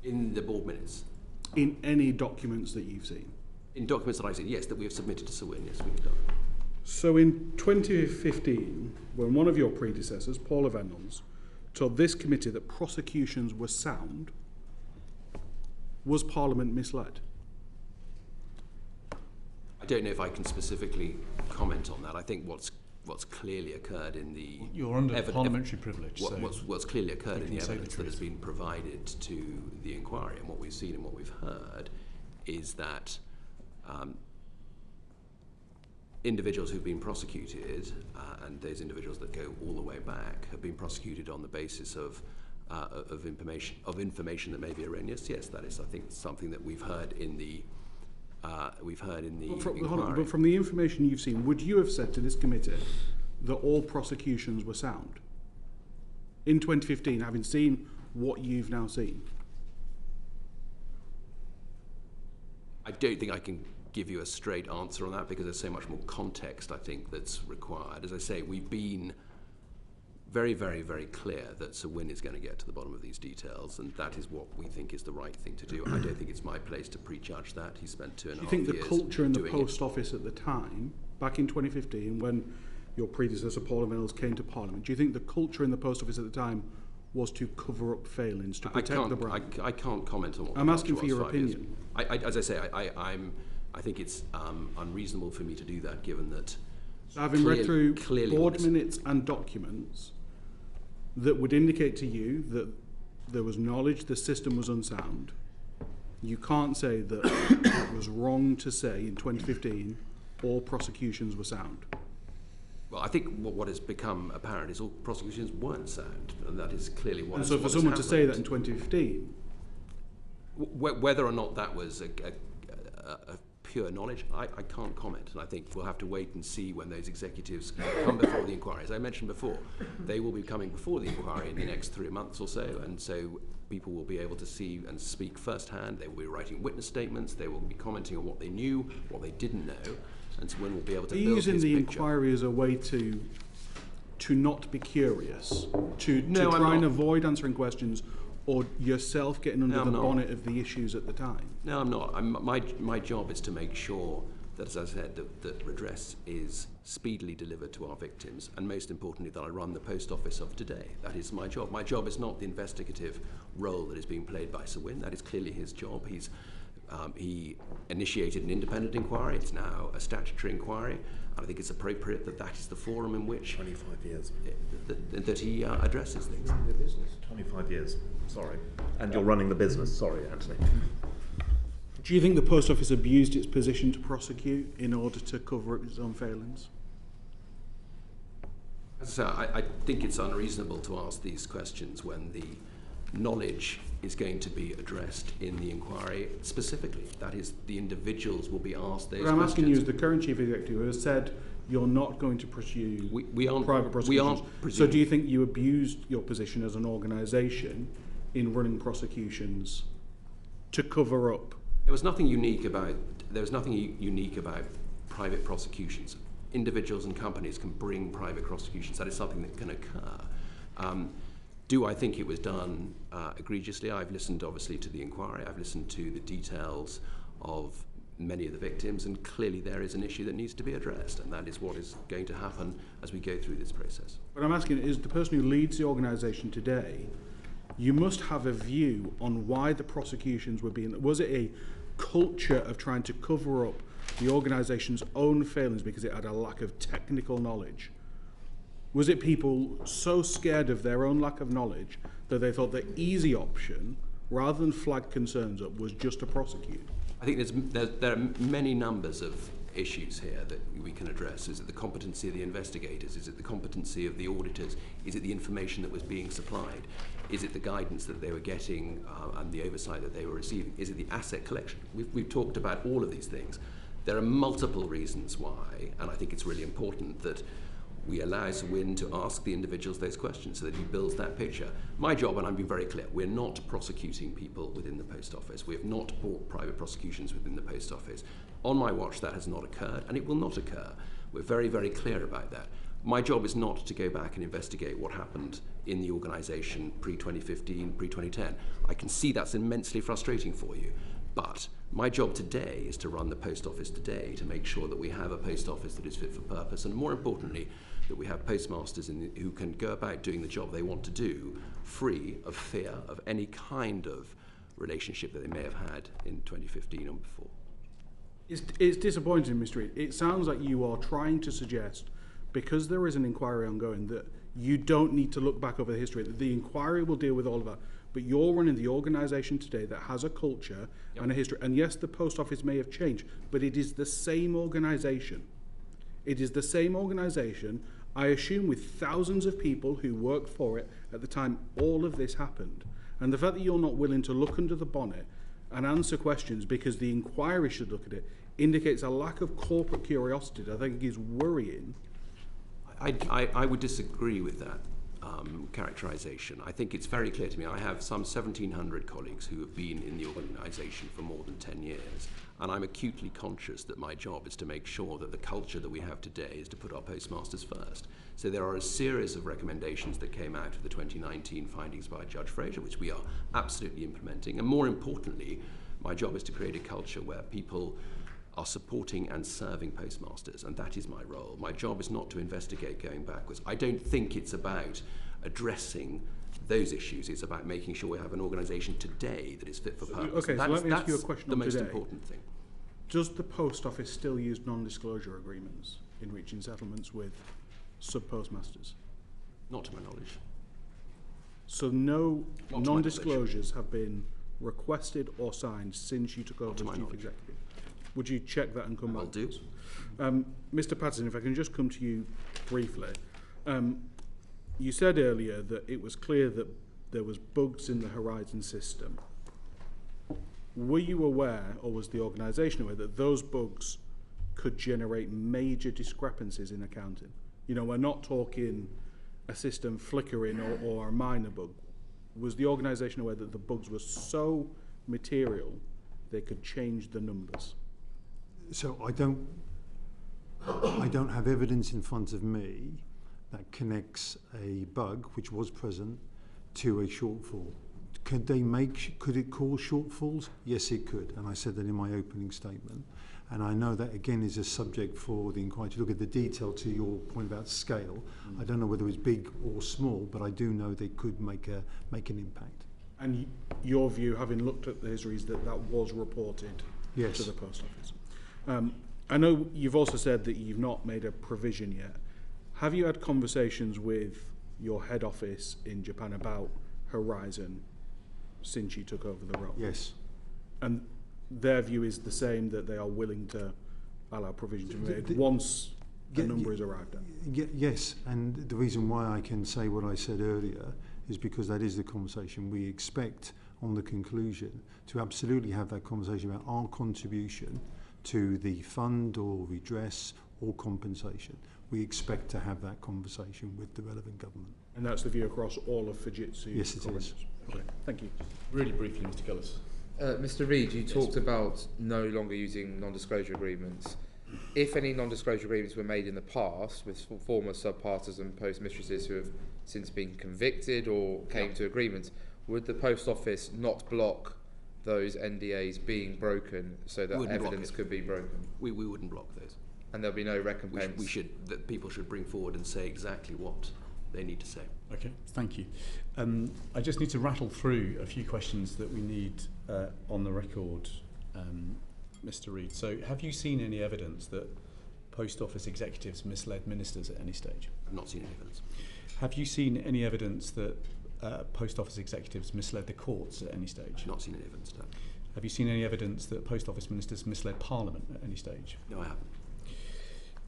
In the board minutes? In any documents that you've seen? In documents that I've seen, yes, that we have submitted to Sir Win, yes, we've done. So in 2015, when one of your predecessors, Paula Venables, told this committee that prosecutions were sound, was Parliament misled? I don't know if I can specifically comment on that. I think what's clearly occurred in the... You're under parliamentary privilege. What's clearly occurred in the evidence that has been provided to the inquiry, and what we've seen and what we've heard, is that individuals who've been prosecuted, and those individuals that go all the way back, have been prosecuted on the basis of information that may be erroneous. Yes, that is, I think, something that we've heard in the inquiry. But from the information you've seen, would you have said to this committee that all prosecutions were sound in 2015, having seen what you've now seen? I don't think I can give you a straight answer on that, because there's so much more context, I think, that's required. As I say, we've been very, very, very clear that Sir Win is going to get to the bottom of these details, and that is what we think is the right thing to do. I don't think it's my place to prejudge that. He spent 2.5 years. Do you think the culture in the post office at the time, back in 2015, when your predecessor Paula Mills came to Parliament, do you think the culture in the post office at the time was to cover up failings, to protect the brand? I can't comment on what I'm asking for your opinion. As I say, I think it's unreasonable for me to do that, given that... So having read through board minutes and documents that would indicate to you that there was knowledge the system was unsound, you can't say that it was wrong to say in 2015 all prosecutions were sound. Well, I think what has become apparent is all prosecutions weren't sound, and that is clearly what. And so for someone to say that in 2015, whether or not that was a pure knowledge, I can't comment. And I think we'll have to wait and see when those executives come before the inquiry. As I mentioned before, they will be coming before the inquiry in the next 3 months or so, and so people will be able to see and speak firsthand. They will be writing witness statements. They will be commenting on what they knew, what they didn't know, and so when we'll be able to build using this the picture. inquiry as a way to not be curious, to No, I'm try and not. avoid answering questions, or yourself getting under No, the I'm not. bonnet of the issues at the time? No, I'm not. My job is to make sure that, as I said, that redress is speedily delivered to our victims, and most importantly, that I run the post office of today. That is my job. My job is not the investigative role that is being played by Sir Wynne. That is clearly his job. He initiated an independent inquiry. It's now a statutory inquiry. I think it's appropriate that that is the forum in which 25 years that he addresses things. The business. 25 years. Sorry. And you're running the business. Sorry, Anthony. Do you think the Post Office abused its position to prosecute in order to cover up its own failings? As I say, I think it's unreasonable to ask these questions when the knowledge is going to be addressed in the inquiry specifically. That is, the individuals will be asked those questions. But I'm asking you as the current Chief Executive who has said you're not going to pursue private prosecutions. We aren't so do you think you abused your position as an organisation in running prosecutions to cover up? There was nothing unique about private prosecutions. Individuals and companies can bring private prosecutions. That is something that can occur. Do I think it was done egregiously? I've listened, obviously, to the inquiry. I've listened to the details of many of the victims, and clearly there is an issue that needs to be addressed, and that is what is going to happen as we go through this process. What I'm asking is, the person who leads the organisation today, you must have a view on why the prosecutions were being... Was it a culture of trying to cover up the organisation's own failings because it had a lack of technical knowledge? Was it people so scared of their own lack of knowledge that they thought the easy option, rather than flag concerns up, was just to prosecute? I think there are many numbers of issues here that we can address. Is it the competency of the investigators? Is it the competency of the auditors? Is it the information that was being supplied? Is it the guidance that they were getting and the oversight that they were receiving? Is it the asset collection? We've talked about all of these things. There are multiple reasons why, and I think it's really important that we allow Sir Wynne to ask the individuals those questions so that he builds that picture. My job, and I'm being very clear, we're not prosecuting people within the Post Office. We have not brought private prosecutions within the Post Office. On my watch, that has not occurred, and it will not occur. We're very, very clear about that. My job is not to go back and investigate what happened in the organisation pre-2015, pre-2010. I can see that's immensely frustrating for you. But my job today is to run the Post Office today, to make sure that we have a Post Office that is fit for purpose, and more importantly, that we have postmasters who can go about doing the job they want to do, free of fear of any kind of relationship that they may have had in 2015 or before. It's disappointing, Mr. Reid. It sounds like you are trying to suggest, because there is an inquiry ongoing, that you don't need to look back over the history, that the inquiry will deal with all of that. But you're running the organisation today that has a culture and a history. And yes, the Post Office may have changed, but it is the same organisation. It is the same organisation, I assume, with thousands of people who worked for it at the time all of this happened. And the fact that you're not willing to look under the bonnet and answer questions because the inquiry should look at it indicates a lack of corporate curiosity that I think is worrying. I would disagree with that characterisation. I think it's very clear to me. I have some 1,700 colleagues who have been in the organisation for more than 10 years, and I'm acutely conscious that my job is to make sure that the culture that we have today is to put our postmasters first. So there are a series of recommendations that came out of the 2019 findings by Judge Fraser, which we are absolutely implementing, and more importantly, my job is to create a culture where people are supporting and serving postmasters, and that is my role. My job is not to investigate going backwards. I don't think it's about addressing those issues. It's about making sure we have an organisation today that is fit for purpose. Okay, so let me ask you a question the on most today. important thing. Does the Post Office still use non-disclosure agreements in reaching settlements with sub-postmasters? Not to my knowledge. So no non-disclosures have been requested or signed since you took over as Chief Executive? Would you check that and come back? I'll do. Mr. Patterson, if I can just come to you briefly. You said earlier that it was clear that there was bugs in the Horizon system. were you aware, or was the organisation aware, that those bugs could generate major discrepancies in accounting? You know, we're not talking a system flickering or a minor bug. Was the organisation aware that the bugs were so material they could change the numbers? So I don't have evidence in front of me that connects a bug which was present to a shortfall. Could it cause shortfalls? Yes, it could, and I said that in my opening statement. And I know that again is a subject for the inquiry to look at the detail. To your point about scale, I don't know whether it's big or small, but I do know they could make an impact. And your view, having looked at the histories, that was reported Yes. to the post office. I know you've also said that you've not made a provision yet. Have you had conversations with your head office in Japan about Horizon since you took over the role? Yes. And their view is the same, that they are willing to allow provision to be made once a number is arrived at? Yes, and the reason why I can say what I said earlier is because that is the conversation we expect on the conclusion, to absolutely have that conversation about our contribution to the fund or redress or compensation. We expect to have that conversation with the relevant government. And that's the view across all of Fujitsu? Yes, it is. Okay, thank you. Really briefly, Mr. Gillis. Mr. Reid, you talked about no longer using non-disclosure agreements. If any non-disclosure agreements were made in the past with former sub-partners and postmistresses who have since been convicted or came to agreements, would the post office not block those NDAs being broken so that evidence could be broken? We wouldn't block those. And there'll be no recompense? That people should bring forward and say exactly what they need to say. Okay, thank you. I just need to rattle through a few questions that we need on the record, Mr. Reid. So, have you seen any evidence that post office executives misled ministers at any stage? I've not seen any evidence. Have you seen any evidence that post office executives misled the courts at any stage? I've not seen any evidence of that. Have you seen any evidence that post office ministers misled Parliament at any stage? No, I haven't.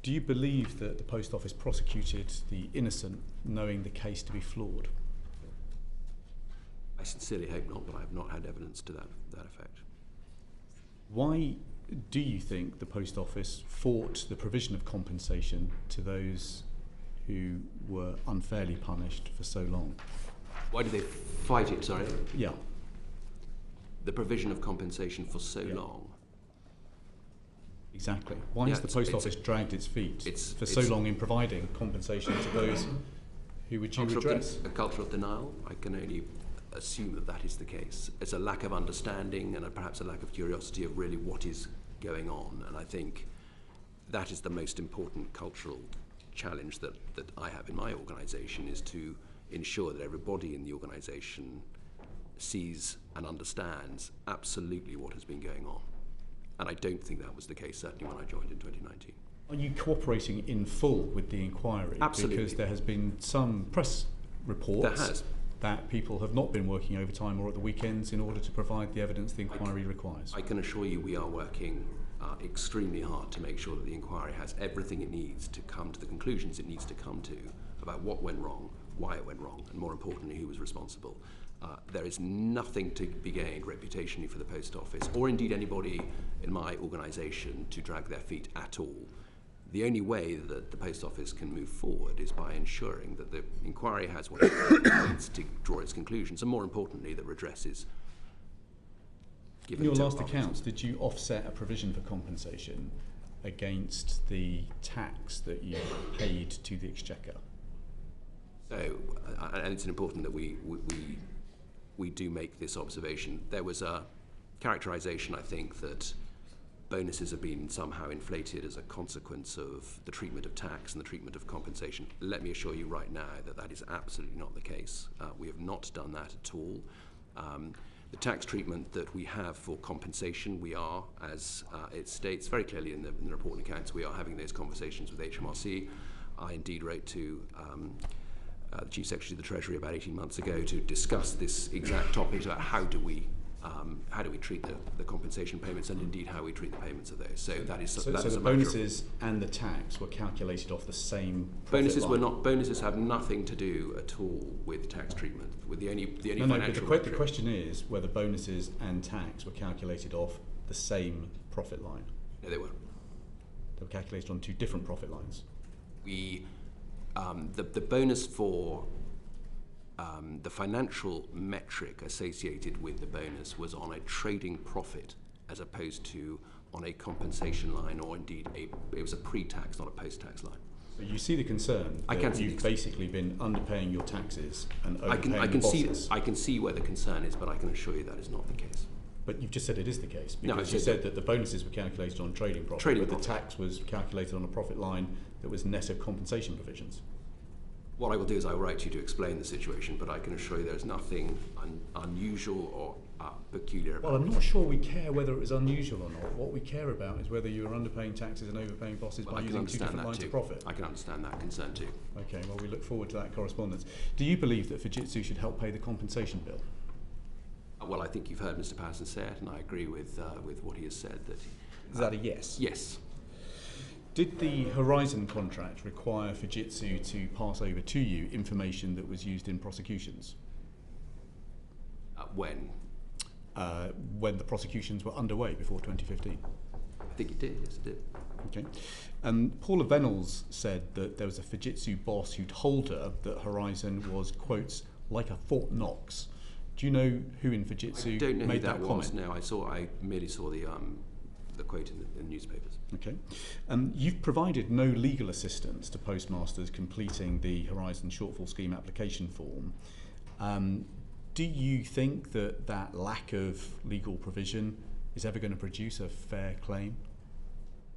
Do you believe that the post office prosecuted the innocent, knowing the case to be flawed? I sincerely hope not, but I have not had evidence to that effect. Why do you think the post office fought the provision of compensation to those who were unfairly punished for so long? Why did they fight it, sorry? Yeah. The provision of compensation for so long. Exactly. Why has the post office dragged its feet for so long in providing compensation to those who were due redress? A culture of denial. I can only assume that is the case. It's a lack of understanding and perhaps a lack of curiosity of really what is going on. And I think that is the most important cultural challenge that I have in my organisation, is to ensure that everybody in the organisation sees and understands absolutely what has been going on. And I don't think that was the case, certainly when I joined in 2019. Are you cooperating in full with the inquiry? Absolutely. Because there has been some press reports that people have not been working overtime or at the weekends in order to provide the evidence the inquiry requires. I can assure you we are working extremely hard to make sure that the inquiry has everything it needs to come to the conclusions it needs to come to about what went wrong, why it went wrong, and more importantly, who was responsible. There is nothing to be gained reputationally for the post office, or indeed anybody in my organisation, to drag their feet at all. The only way that the post office can move forward is by ensuring that the inquiry has what it needs to draw its conclusions, and more importantly, that redress is given. In your to last officers. accounts, did you offset a provision for compensation against the tax that you paid to the Exchequer? So, and it's important that we do make this observation. There was a characterisation, I think, that bonuses have been somehow inflated as a consequence of the treatment of tax and the treatment of compensation. Let me assure you right now that that is absolutely not the case. We have not done that at all. The tax treatment that we have for compensation, we are, as it states very clearly in the report and accounts, we are having those conversations with HMRC. I indeed wrote to the Chief Secretary of the Treasury about 18 months ago to discuss this exact topic about how do we how do we treat the compensation payments, and indeed how we treat the payments of those. So that is so that is the a matter bonuses and the tax were calculated off the same bonuses profit were line. not. Bonuses have nothing to do at all with tax treatment. With the only No, financial. but the question is whether bonuses and tax were calculated off the same profit line. No, they weren't. They were calculated on two different profit lines. We the bonus for the financial metric associated with the bonus was on a trading profit as opposed to on a compensation line, or indeed it was a pre-tax, not a post-tax line. So you see the concern that you've basically been underpaying your taxes and overpaying your bosses. I can see where the concern is, but I can assure you that is not the case. But you've just said it is the case, No, because you said that the bonuses were calculated on trading profit, Trading but profit. the tax was calculated on a profit line that was net of compensation provisions. What I will do is I will write to you to explain the situation, but I can assure you there is nothing unusual or peculiar about Well, I'm it. not sure we care whether it was unusual or not. What we care about is whether you were underpaying taxes and overpaying bosses by using two different lines of profit. I can understand that concern too. Okay, well, we look forward to that correspondence. Do you believe that Fujitsu should help pay the compensation bill? Well, I think you've heard Mr. Patterson say it, and I agree with what he has said. Is that a yes? Yes. Did the Horizon contract require Fujitsu to pass over to you information that was used in prosecutions? When? When the prosecutions were underway before 2015. I think it did, yes it did. Okay. Paula Venables said that there was a Fujitsu boss who told her that Horizon was, quotes, like a Fort Knox. Do you know who in Fujitsu I don't know made who that was. comment? No, I merely saw the quote in the newspapers. Okay. You've provided no legal assistance to postmasters completing the Horizon Shortfall Scheme application form. Do you think that that lack of legal provision is ever going to produce a fair claim?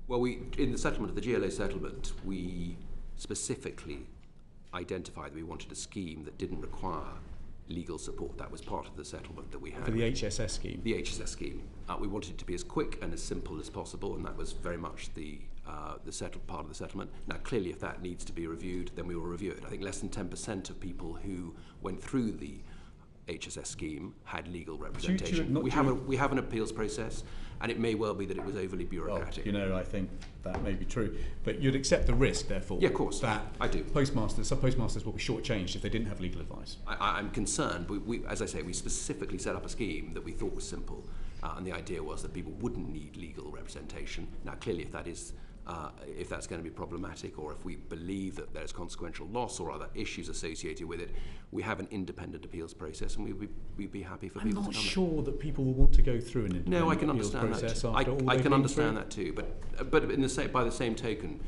Well, in the settlement, the GLA settlement, we specifically identified that we wanted a scheme that didn't require legal support. That was part of the settlement that we had. For the HSS scheme? The HSS scheme. We wanted it to be as quick and as simple as possible, and that was very much the settled part of the settlement. Now, clearly, if that needs to be reviewed, then we will review it. I think less than 10% of people who went through the HSS scheme had legal representation. We have an appeals process, and it may well be that it was overly bureaucratic. Well, I think that may be true. But you'd accept the risk, therefore. Yeah, of course. That I do. Sub-postmasters will be shortchanged if they didn't have legal advice. I'm concerned. As I say, we specifically set up a scheme that we thought was simple, and the idea was that people wouldn't need legal representation. Now, clearly, if that's going to be problematic, or if we believe that there's consequential loss or other issues associated with it, we have an independent appeals process, and we'd be happy for people to come. I'm not sure that people will want to go through an independent No, I can appeals understand process that. after all I they've can been understand through. that too. But by the same token,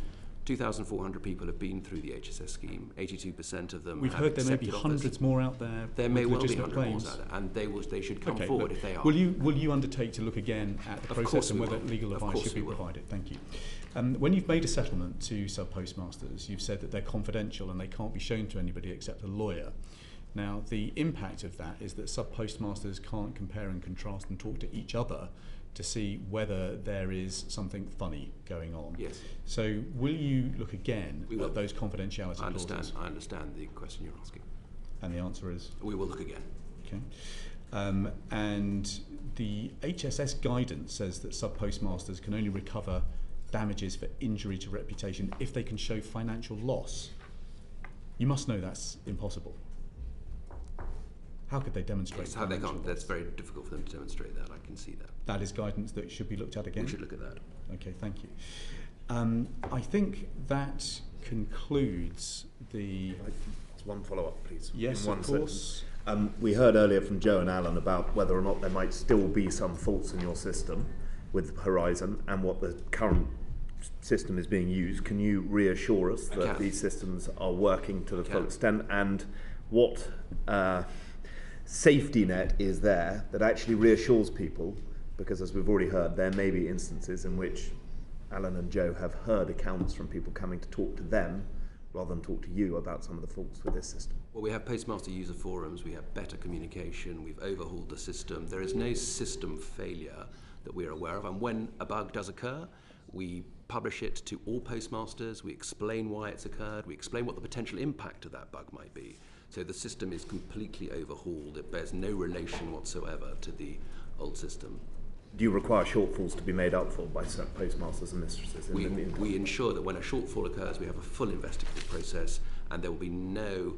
2,400 people have been through the HSS scheme. 82% of them. We've have heard there may be accepted offers. hundreds more out there. There may with well be legitimate hundreds claims. more out there, and they should come Okay, forward look, if they are. Will you undertake to look again at the Of process course and we whether will. legal Of advice course should be we will. provided? Thank you. When you've made a settlement to sub-postmasters, you've said that they're confidential and they can't be shown to anybody except a lawyer. Now, the impact of that is that sub-postmasters can't compare and contrast and talk to each other to see whether there is something funny going on. Yes. So will you look again We will. at those confidentiality clauses? I understand the question you're asking. And the answer is? We will look again. Okay. And the HSS guidance says that sub-postmasters can only recover damages for injury to reputation if they can show financial loss. You must know that's impossible. How could they demonstrate Yes, how they financial can't. That's very difficult for them to demonstrate that. I can see that. That is guidance that should be looked at again? We should look at that. Okay, thank you. I think that concludes the... One follow-up, please. Yes, in one of course. Sentence. We heard earlier from Joe and Alan about whether or not there might still be some faults in your system with Horizon and what the current system is being used. Can you reassure us that these systems are working to the full extent, and what safety net is there that actually reassures people? Because as we've already heard, there may be instances in which Alan and Joe have heard accounts from people coming to talk to them rather than talk to you about some of the faults with this system. Well, we have postmaster user forums, we have better communication, we've overhauled the system. There is no system failure that we're aware of, and when a bug does occur, we publish it to all postmasters, we explain why it's occurred, we explain what the potential impact of that bug might be. So the system is completely overhauled. It bears no relation whatsoever to the old system. Do you require shortfalls to be made up for by postmasters and mistresses? We ensure that when a shortfall occurs, we have a full investigative process, and there will be no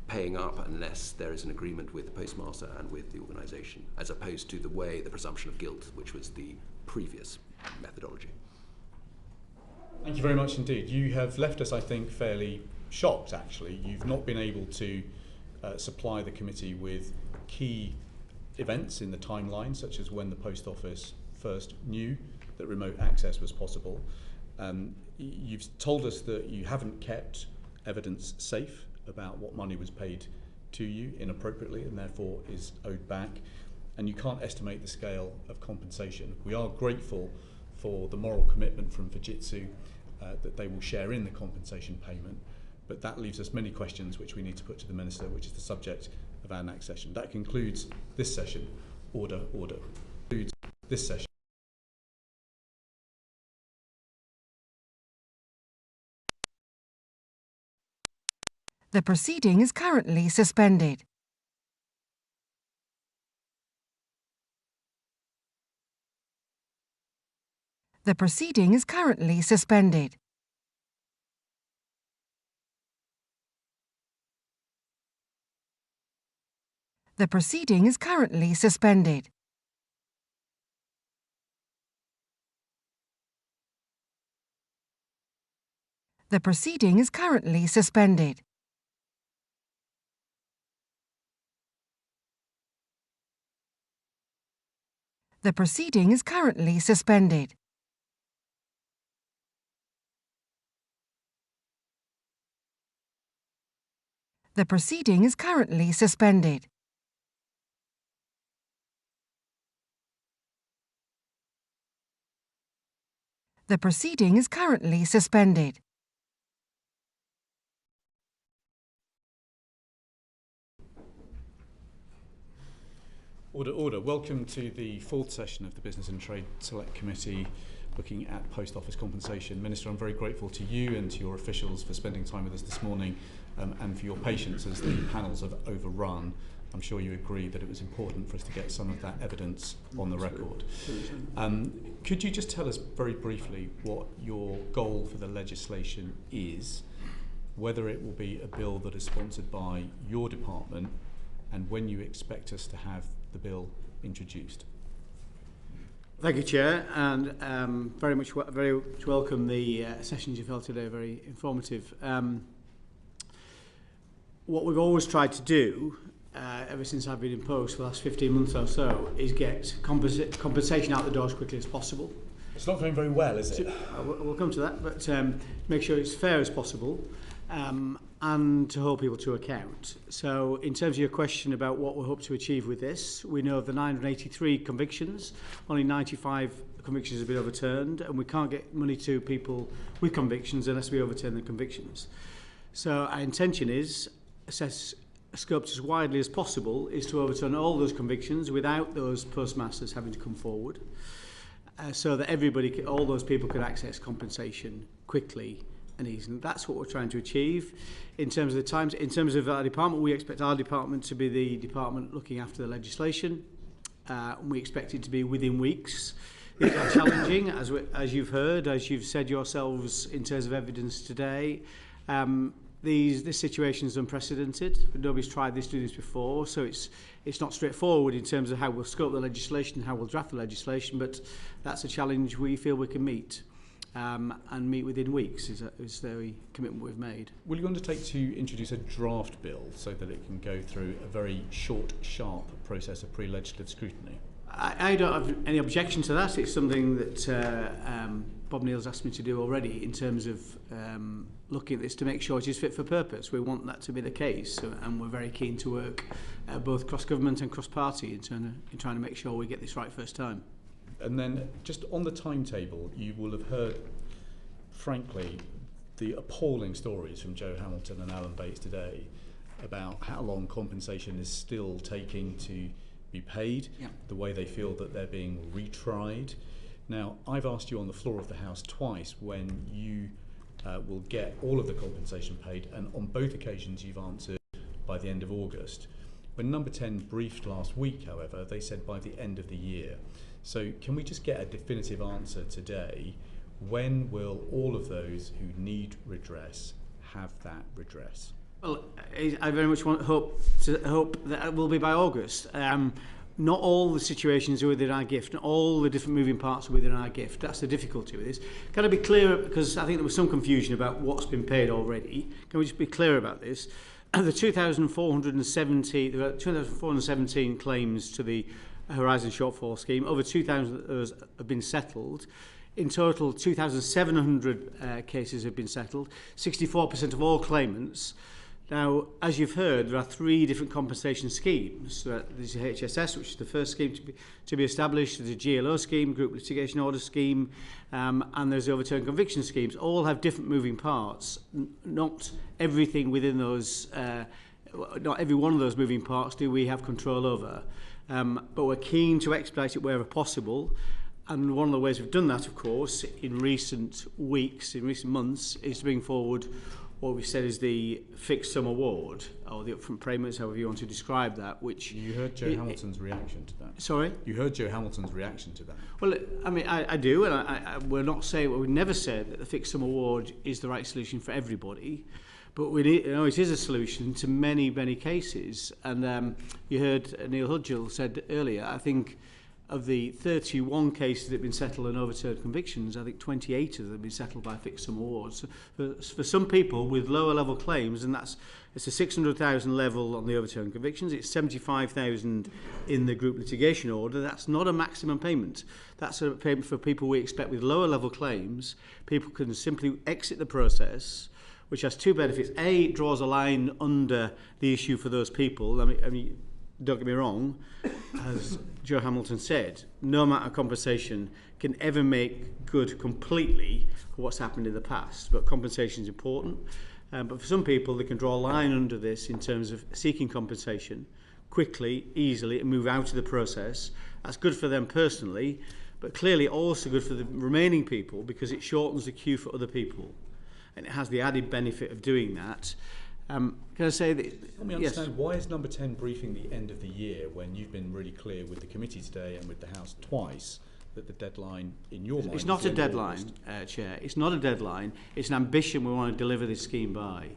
paying up unless there is an agreement with the postmaster and with the organisation, as opposed to the presumption of guilt, which was the previous methodology. Thank you very much indeed. You have left us, I think, fairly shocked, actually. You've not been able to supply the committee with key events in the timeline, such as when the Post Office first knew that remote access was possible. You've told us that you haven't kept evidence safe about what money was paid to you inappropriately and therefore is owed back, and you can't estimate the scale of compensation. We are grateful for the moral commitment from Fujitsu that they will share in the compensation payment, but that leaves us many questions which we need to put to the Minister, which is the subject of our next session. That concludes this session. Order, order. Concludes this session. The proceeding is currently suspended. The proceeding is currently suspended. The proceeding is currently suspended. The proceeding is currently suspended. The proceeding is currently suspended. The proceeding is currently suspended. The proceeding is currently suspended. Order, order. Welcome to the fourth session of the Business and Trade Select Committee looking at Post Office compensation. Minister, I'm very grateful to you and to your officials for spending time with us this morning and for your patience as the panels have overrun. I'm sure you agree that it was important for us to get some of that evidence on the record. Could you just tell us very briefly what your goal for the legislation is, whether it will be a bill that is sponsored by your department, and when you expect us to have the bill introduced? Thank you, Chair, and very much welcome the sessions you've held today, very informative. What we've always tried to do, ever since I've been in post for the last 15 months or so, is get compensation out the door as quickly as possible. It's not going very well, is it? We'll come to that, but make sure it's fair as possible and to hold people to account. So in terms of your question about what we hope to achieve with this, we know of the 983 convictions, only 95 convictions have been overturned, and we can't get money to people with convictions unless we overturn the convictions. So our intention is assess scopes as widely as possible is to overturn all those convictions without those postmasters having to come forward, so that everybody, all those people can access compensation quickly and easily. That's what we're trying to achieve. In terms of the times, in terms of our department, we expect our department to be the department looking after the legislation. And we expect it to be within weeks. These are challenging, as you've heard, as you've said yourselves in terms of evidence today. This situation is unprecedented. Nobody's tried to do this before, so it's not straightforward in terms of how we'll scope the legislation, how we'll draft the legislation, but that's a challenge we feel we can meet. And meet within weeks is the commitment we've made. Will you undertake to introduce a draft bill so that it can go through a very short, sharp process of pre-legislative scrutiny? I don't have any objection to that. It's something that Bob Neal's asked me to do already in terms of looking at this to make sure it is fit for purpose. We want that to be the case, and we're very keen to work both cross-government and cross-party in trying to make sure we get this right first time. And then just on the timetable, you will have heard, frankly, the appalling stories from Joe Hamilton and Alan Bates today about how long compensation is still taking to be paid, the way they feel that they're being retried. Now, I've asked you on the floor of the House twice when you will get all of the compensation paid, and on both occasions you've answered by the end of August. When Number 10 briefed last week, however, they said by the end of the year. So can we just get a definitive answer today? When will all of those who need redress have that redress? Well, I very much hope that it will be by August. Not all the situations are within our gift, not all the different moving parts are within our gift. That's the difficulty with this. Can I be clear, because I think there was some confusion about what's been paid already. Can we just be clear about this? The 2,417 claims to the Horizon Shortfall Scheme, over 2,000 of those have been settled. In total, 2,700 cases have been settled, 64% of all claimants. Now, as you've heard, there are 3 different compensation schemes. There's the HSS, which is the first scheme to be established. There's a GLO scheme, Group Litigation Order scheme, and there's the overturned conviction schemes. All have different moving parts. Not everything within those, not every one of those moving parts do we have control over. But we're keen to expedite it wherever possible. And one of the ways we've done that, of course, in recent weeks, in recent months, is to bring forward what we said is the fixed sum award, or the upfront payments, however you want to describe that, which... You heard Joe Hamilton's reaction to that. Sorry? You heard Joe Hamilton's reaction to that. Well, I mean, I do, and we're not saying, we never said that the fixed sum award is the right solution for everybody, but we need, it is a solution to many, many cases. And you heard Neil Hudgell said earlier, I think, of the 31 cases that have been settled and overturned convictions, I think 28 of them have been settled by fixed sum awards. So for some people with lower level claims, and it's a 600,000 level on the overturned convictions, it's 75,000 in the group litigation order, that's not a maximum payment. That's a payment for people we expect with lower level claims. People can simply exit the process, which has 2 benefits. A, it draws a line under the issue for those people. I mean, don't get me wrong, as Joe Hamilton said, no amount of compensation can ever make good completely for what's happened in the past, but compensation is important. But for some people, they can draw a line under this in terms of seeking compensation quickly, easily, and move out of the process. That's good for them personally, but clearly also good for the remaining people because it shortens the queue for other people. And it has the added benefit of doing that. Can I say that... Let me understand, why is Number 10 briefing the end of the year when you've been really clear with the committee today and with the House twice that the deadline in your mind... It's not a deadline, Chair. It's not a deadline. It's an ambition we want to deliver this scheme by.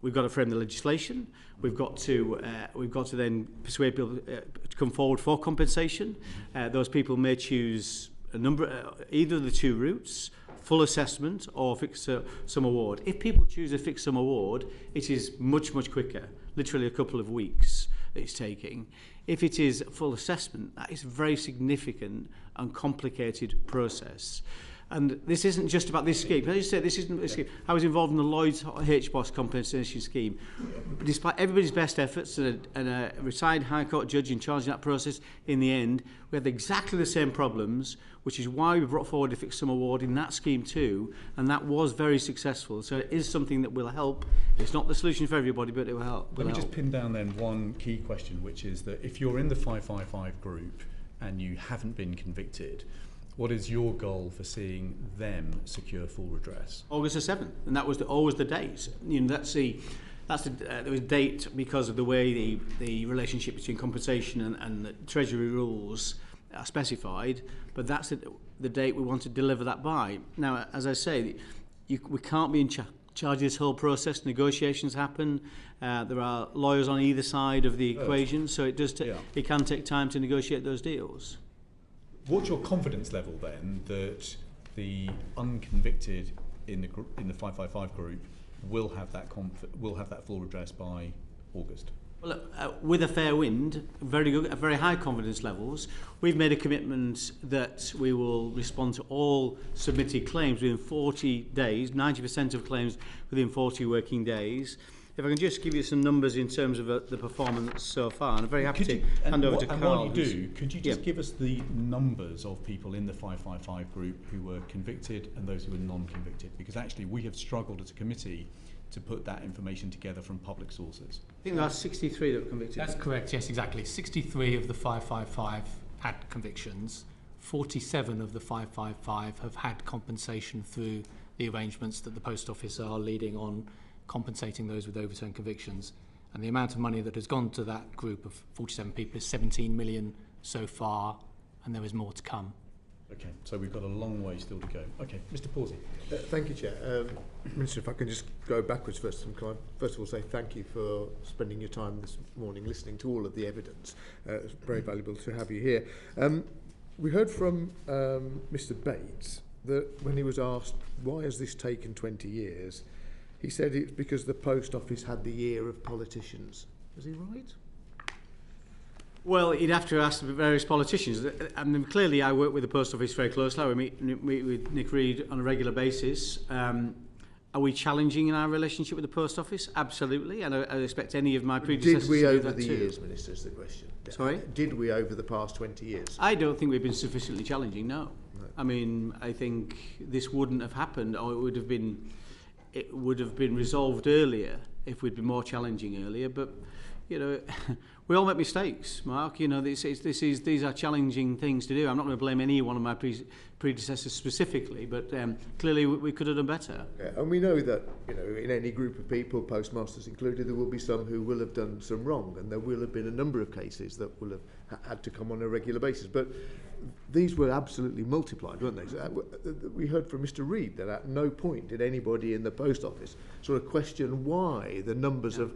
We've got to frame the legislation. We've got to then persuade people to come forward for compensation. Those people may choose either of the 2 routes, full assessment or fixed sum award. If people choose a fixed sum award, it is much, much quicker, literally a couple of weeks it's taking. If it is full assessment, that is a very significant and complicated process. And this isn't just about this scheme. Can I just say, this isn't a scheme. I was involved in the Lloyd's HBOS compensation scheme. Despite everybody's best efforts and a retired High Court judge in charge of that process, in the end, we had exactly the same problems, which is why we brought forward a fixed sum award in that scheme too, and that was very successful. So it is something that will help. It's not the solution for everybody, but it will help. Let me just pin down then one key question, which is that if you're in the 555 group and you haven't been convicted, what is your goal for seeing them secure full redress? August the 7th, and that was always the date. You know, there was a date because of the way the relationship between compensation and the Treasury rules are specified, but that's the date we want to deliver that by. Now, as I say, we can't be in charge of this whole process. Negotiations happen. There are lawyers on either side of the equation, so it can take time to negotiate those deals. What's your confidence level then that the unconvicted in the 555 group will have that full redress by August? Well, with a fair wind, very good, at very high confidence levels, we've made a commitment that we will respond to all submitted claims within 40 days, 90% of claims within 40 working days. If I can just give you some numbers in terms of the performance so far, and I'm very happy to hand over to Carl. And while you do, could you just give us the numbers of people in the 555 group who were convicted and those who were non-convicted? Because actually we have struggled as a committee to put that information together from public sources. I think there are 63 that were convicted. That's correct, yes, exactly. 63 of the 555 had convictions. 47 of the 555 have had compensation through the arrangements that the Post Office are leading on compensating those with overturned convictions. And the amount of money that has gone to that group of 47 people is 17 million so far, and there is more to come. Okay, so we've got a long way still to go. Okay, Mr. Pawsey. Thank you, Chair. Minister, if I can just go backwards first, and can I first of all say thank you for spending your time this morning listening to all of the evidence. It's very valuable to have you here. We heard from Mr. Bates that when he was asked, why has this taken 20 years, he said it's because the Post Office had the ear of politicians. Was he right? Well, you'd have to ask the various politicians. I mean, clearly, I work with the Post Office very closely. I meet with Nick Reed on a regular basis. Are we challenging in our relationship with the Post Office? Absolutely, and I expect any of my predecessors to do that too. Did we over the years, Minister, is the question. Sorry? Did we over the past 20 years? I don't think we've been sufficiently challenging, no. I mean, I think this wouldn't have happened, or it would have been resolved earlier if we'd been more challenging earlier, but you know, we all make mistakes, Mark. You know, these are challenging things to do. I'm not going to blame any one of my predecessors specifically, but clearly we could have done better. Yeah, and we know that, you know, in any group of people, postmasters included, there will be some who will have done some wrong, and there will have been a number of cases that will have had to come on a regular basis. But these were absolutely multiplied, weren't they? So, we heard from Mr. Reed that at no point did anybody in the Post Office sort of question why the numbers of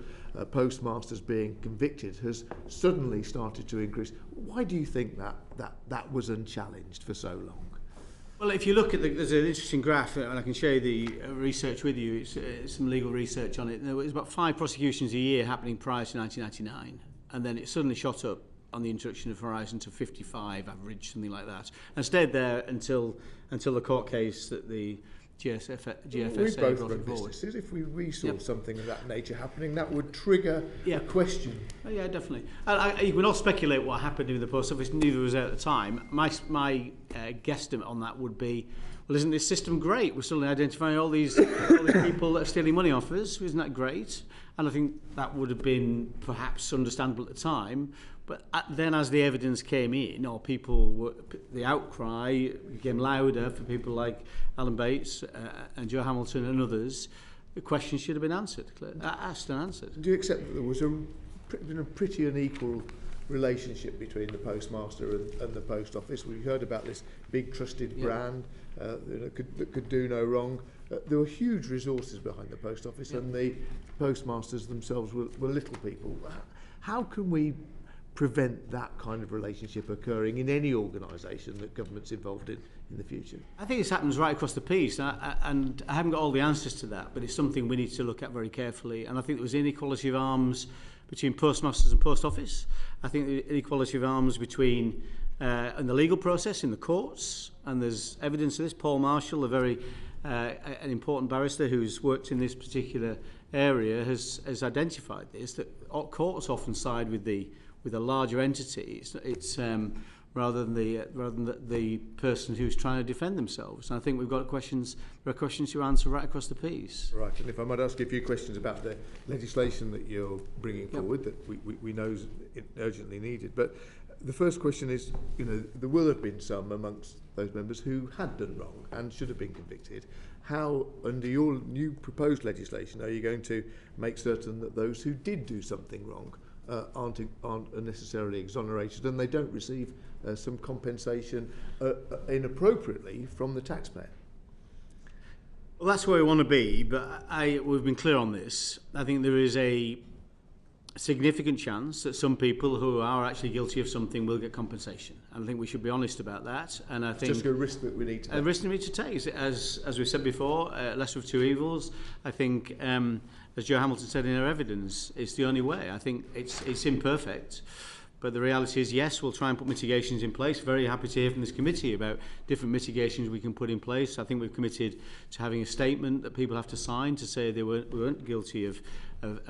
postmasters being convicted has suddenly started to increase. Why do you think that was unchallenged for so long? Well, if you look at there's an interesting graph, and I can share the research with you. It's some legal research on it. There was about 5 prosecutions a year happening prior to 1999, and then it suddenly shot up on the introduction of Horizon to 55 average, something like that, and stayed there until the court case that the GFSA both brought run forward. businesses. If we saw something of that nature happening, that would trigger a question. Oh, yeah, definitely. You can not speculate what happened in the Post Office. Neither was there at the time. My guesstimate on that would be, well, isn't this system great? We're suddenly identifying all these people that are stealing money off us. Isn't that great? And I think that would have been perhaps understandable at the time. But then as the evidence came in, or the outcry became louder for people like Alan Bates and Joe Hamilton and others, the question should have been asked and answered. Do you accept that there was a pretty unequal relationship between the postmaster and the Post Office? We heard about this big trusted brand that could do no wrong. There were huge resources behind the Post Office, and the postmasters themselves were little people. How can we prevent that kind of relationship occurring in any organisation that government's involved in the future? I think this happens right across the piece, and I haven't got all the answers to that, but it's something we need to look at very carefully. And I think there was inequality of arms between postmasters and Post Office. I think the inequality of arms between in the legal process, in the courts, and there's evidence of this. Paul Marshall, an important barrister who's worked in this particular area, has identified this, that courts often side with the larger entity. It's rather than the person who's trying to defend themselves. And I think there are questions to answer right across the piece. Right, and if I might ask you a few questions about the legislation that you're bringing forward, that we know is urgently needed. But the first question is, you know, there will have been some amongst those members who had done wrong and should have been convicted. How, under your new proposed legislation, are you going to make certain that those who did do something wrong aren't necessarily exonerated, and they don't receive some compensation inappropriately from the taxpayer? Well, that's where we want to be, but we've been clear on this. I think there is a significant chance that some people who are actually guilty of something will get compensation. And I think we should be honest about that. And I think it's just a risk that we need to take. A risk we need to take. As we said before, lesser of two evils. I think, as Joe Hamilton said in her evidence, it's the only way. I think it's imperfect. But the reality is, yes, we'll try and put mitigations in place. Very happy to hear from this committee about different mitigations we can put in place. I think we've committed to having a statement that people have to sign to say they weren't guilty of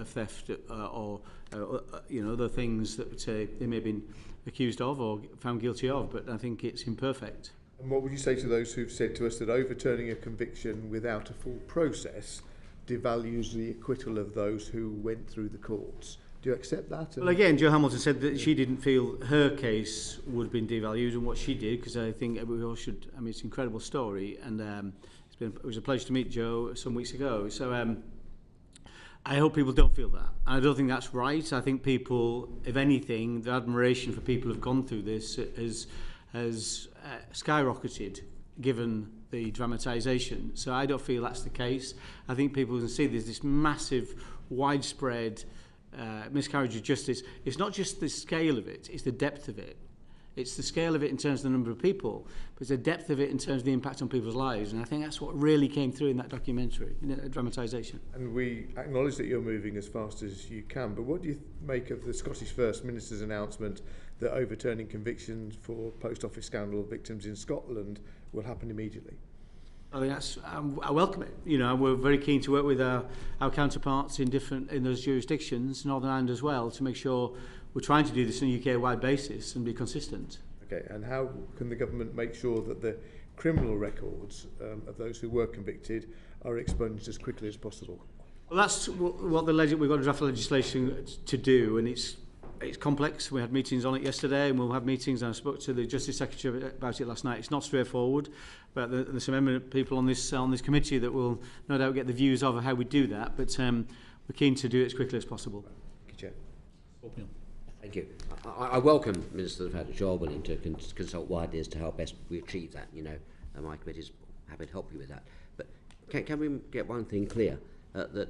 theft or other things that they may have been accused of or found guilty of. But I think it's imperfect. And what would you say to those who've said to us that overturning a conviction without a full process devalues the acquittal of those who went through the courts? Do you accept that? Well, again, Joe Hamilton said that she didn't feel her case would have been devalued and what she did, because I think we all should. I mean, it's an incredible story, and it was a pleasure to meet Joe some weeks ago. So I hope people don't feel that. I don't think that's right. I think people, if anything, the admiration for people who've gone through this has skyrocketed given the dramatisation. So I don't feel that's the case. I think people can see there's this massive, widespread miscarriage of justice. It's not just the scale of it, it's the depth of it. It's the scale of it in terms of the number of people, but it's the depth of it in terms of the impact on people's lives. And I think that's what really came through in that documentary, in that dramatisation. And we acknowledge that you're moving as fast as you can, but what do you make of the Scottish First Minister's announcement that overturning convictions for post office scandal victims in Scotland will happen immediately? I mean, I welcome it. You know, we're very keen to work with our counterparts in those jurisdictions, Northern Ireland as well, to make sure we're trying to do this on a UK-wide basis and be consistent. Okay, and how can the government make sure that the criminal records of those who were convicted are expunged as quickly as possible? Well, that's what we've got a draft legislation to do, and it's complex. We had meetings on it yesterday, and we'll have meetings, and I spoke to the Justice Secretary about it last night. It's not straightforward, but there's some eminent people on this committee that will no doubt get the views of how we do that, but we're keen to do it as quickly as possible. Thank you, Chair. Thank you. I welcome, Minister, the fact that you're willing to consult widely as to how best we achieve that, you know, and my committee is happy to help you with that. But can we get one thing clear, that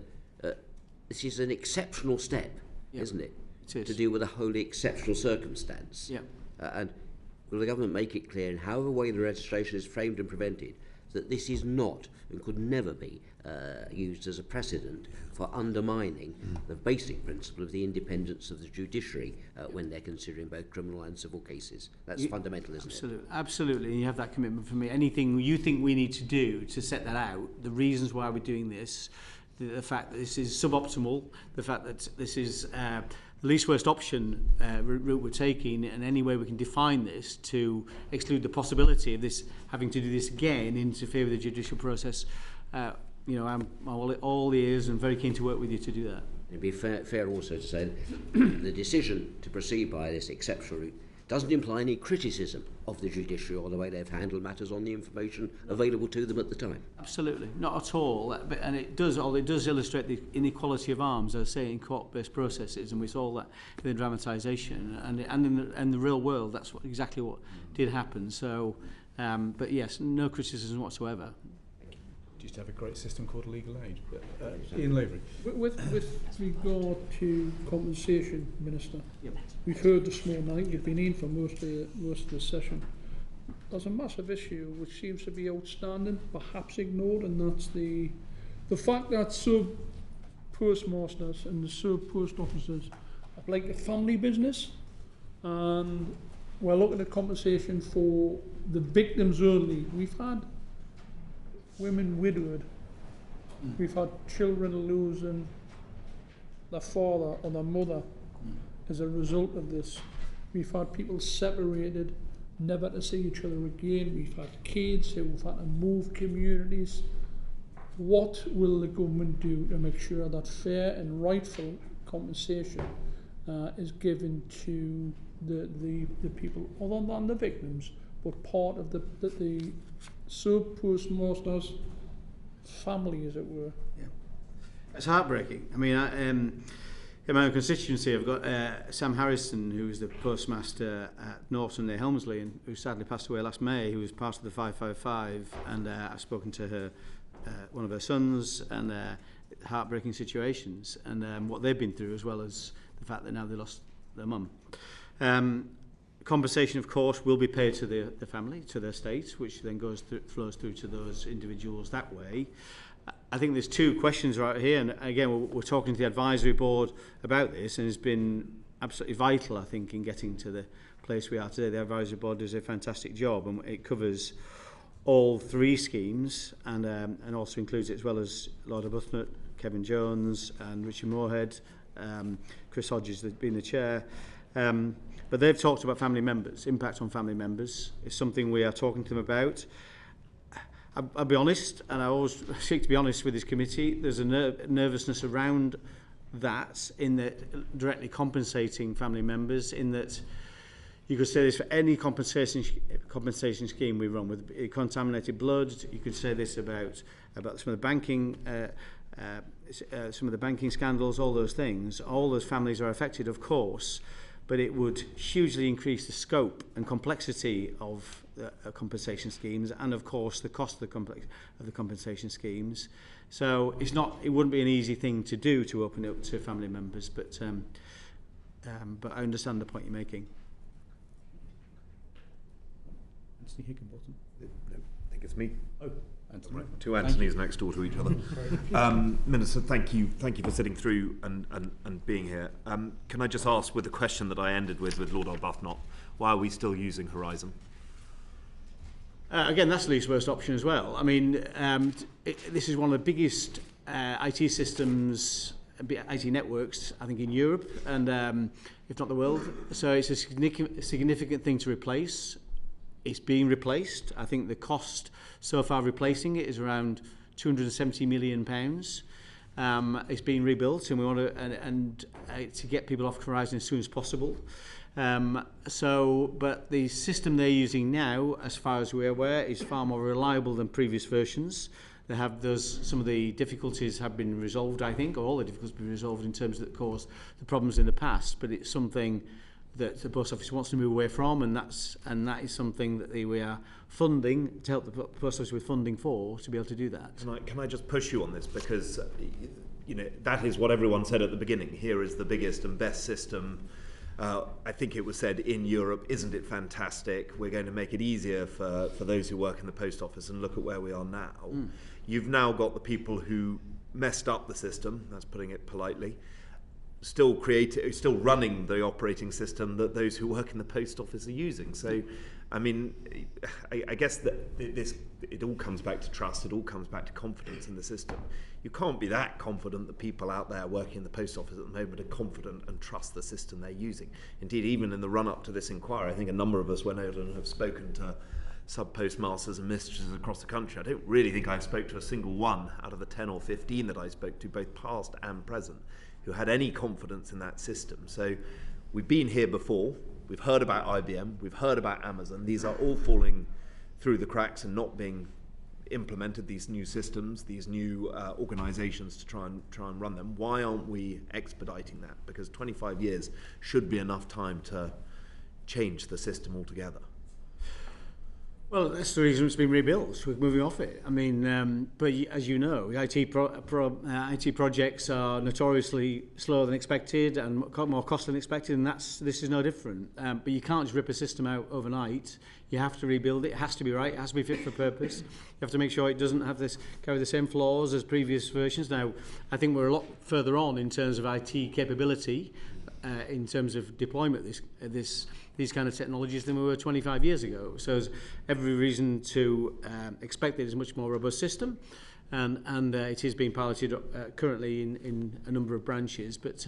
this is an exceptional step, isn't it? It is. To deal with a wholly exceptional circumstance. Yeah. And will the government make it clear in however way the registration is framed and prevented that this is not and could never be used as a precedent for undermining the basic principle of the independence of the judiciary when they're considering both criminal and civil cases? That's fundamental, isn't it? Absolutely, and you have that commitment from me. Anything you think we need to do to set that out, the reasons why we're doing this, the fact that this is suboptimal, the fact that this is the least worst option route we're taking, and any way we can define this to exclude the possibility of this having to do this again, interfere with the judicial process. You know, I'm all ears and very keen to work with you to do that. It'd be fair also to say that the decision to proceed by this exceptional route doesn't imply any criticism of the judiciary or the way they've handled matters on the information available to them at the time. Absolutely, not at all. And it does illustrate the inequality of arms, as I say, in court-based processes, and we saw that in the dramatisation and in the real world. That's exactly what did happen. So, but yes, no criticism whatsoever. Used to have a great system called legal aid. Ian Lavery. With regard to compensation, Minister, we've heard this morning, you've been in for most of the session. There's a massive issue which seems to be outstanding, perhaps ignored, and that's the fact that sub-postmasters and the sub-post officers are like a family business, and we're looking at compensation for the victims only. We've had women widowed. We've had children losing their father or their mother as a result of this. We've had people separated, never to see each other again. We've had kids who've had to move communities. What will the government do to make sure that fair and rightful compensation is given to the people, other than the victims, but part of the sub-postmasters family, as it were? Yeah. It's heartbreaking. I mean, in my own constituency, I've got Sam Harrison, who's the postmaster at Norton-near-Helmsley, and who sadly passed away last May, who was part of the 555, and I've spoken to her, one of her sons, and heartbreaking situations, and what they've been through, as well as the fact that now they lost their mum. Compensation, of course, will be paid to the family, to their estate, which then flows through to those individuals that way. I think there's two questions right here, and again, we're talking to the advisory board about this, and it's been absolutely vital, I think, in getting to the place we are today. The advisory board does a fantastic job, and it covers all three schemes, and also includes it, as well as Lord Arbuthnot, Kevin Jones, and Richard Moorhead, Chris Hodges, that's been the chair. But they've talked about family members, impact on family members. It's something we are talking to them about. I'll be honest, and I always seek to be honest with this committee, there's a nervousness around that, in that directly compensating family members, in that you could say this for any compensation scheme we run with contaminated blood. You could say this about some of the banking some of the banking scandals, all those things, all those families are affected, of course, but it would hugely increase the scope and complexity of compensation schemes, and of course the cost of the compensation schemes. So it wouldn't be an easy thing to do to open it up to family members, but I understand the point you're making. Anthony Higginbottom. I think it's me. Oh, Anthony. Right. Two Anthonys next door to each other. Minister, thank you for sitting through and being here. Can I just ask, with the question that I ended with Lord Arbuthnot, why are we still using Horizon? Again, that's the least worst option as well. I mean, this is one of the biggest IT systems, IT networks, I think, in Europe, and if not the world. So it's a significant thing to replace. It's being replaced. I think the cost so far of replacing it is around £270 million. It's being rebuilt, and we want to get people off Horizon as soon as possible. But the system they're using now, as far as we're aware, is far more reliable than previous versions. They have some of the difficulties have been resolved, I think, or all the difficulties have been resolved in terms that caused the problems in the past. But it's something that the Post Office wants to move away from, and that is something that we are funding to help the Post Office with funding for, to be able to do that. Can I just push you on this, because that is what everyone said at the beginning. Here is the biggest and best system. I think it was said in Europe, isn't it fantastic? We're going to make it easier for those who work in the Post Office, and look at where we are now. You've now got the people who messed up the system, that's putting it politely, still running the operating system that those who work in the Post Office are using. So, I mean, I guess that it all comes back to trust, it all comes back to confidence in the system. You can't be that confident that people out there working in the Post Office at the moment are confident and trust the system they're using. Indeed, even in the run-up to this inquiry, I think a number of us went out and have spoken to sub-postmasters and mistresses across the country. I don't really think I spoke to a single one out of the 10 or 15 that I spoke to, both past and present, who had any confidence in that system. So we've been here before, we've heard about IBM, we've heard about Amazon. These are all falling through the cracks and not being implemented, these new systems, these new organizations to try and run them. Why aren't we expediting that? Because 25 years should be enough time to change the system altogether. Well, that's the reason it's been rebuilt. We're moving off it. I mean, but as you know, IT projects are notoriously slower than expected and more costly than expected, and this is no different. But you can't just rip a system out overnight. You have to rebuild it. It has to be right. It has to be fit for purpose. You have to make sure it doesn't carry the same flaws as previous versions. Now, I think we're a lot further on in terms of IT capability, in terms of deployment these kind of technologies than we were 25 years ago. So there's every reason to expect that it's a much more robust system, and it is being piloted currently in a number of branches, but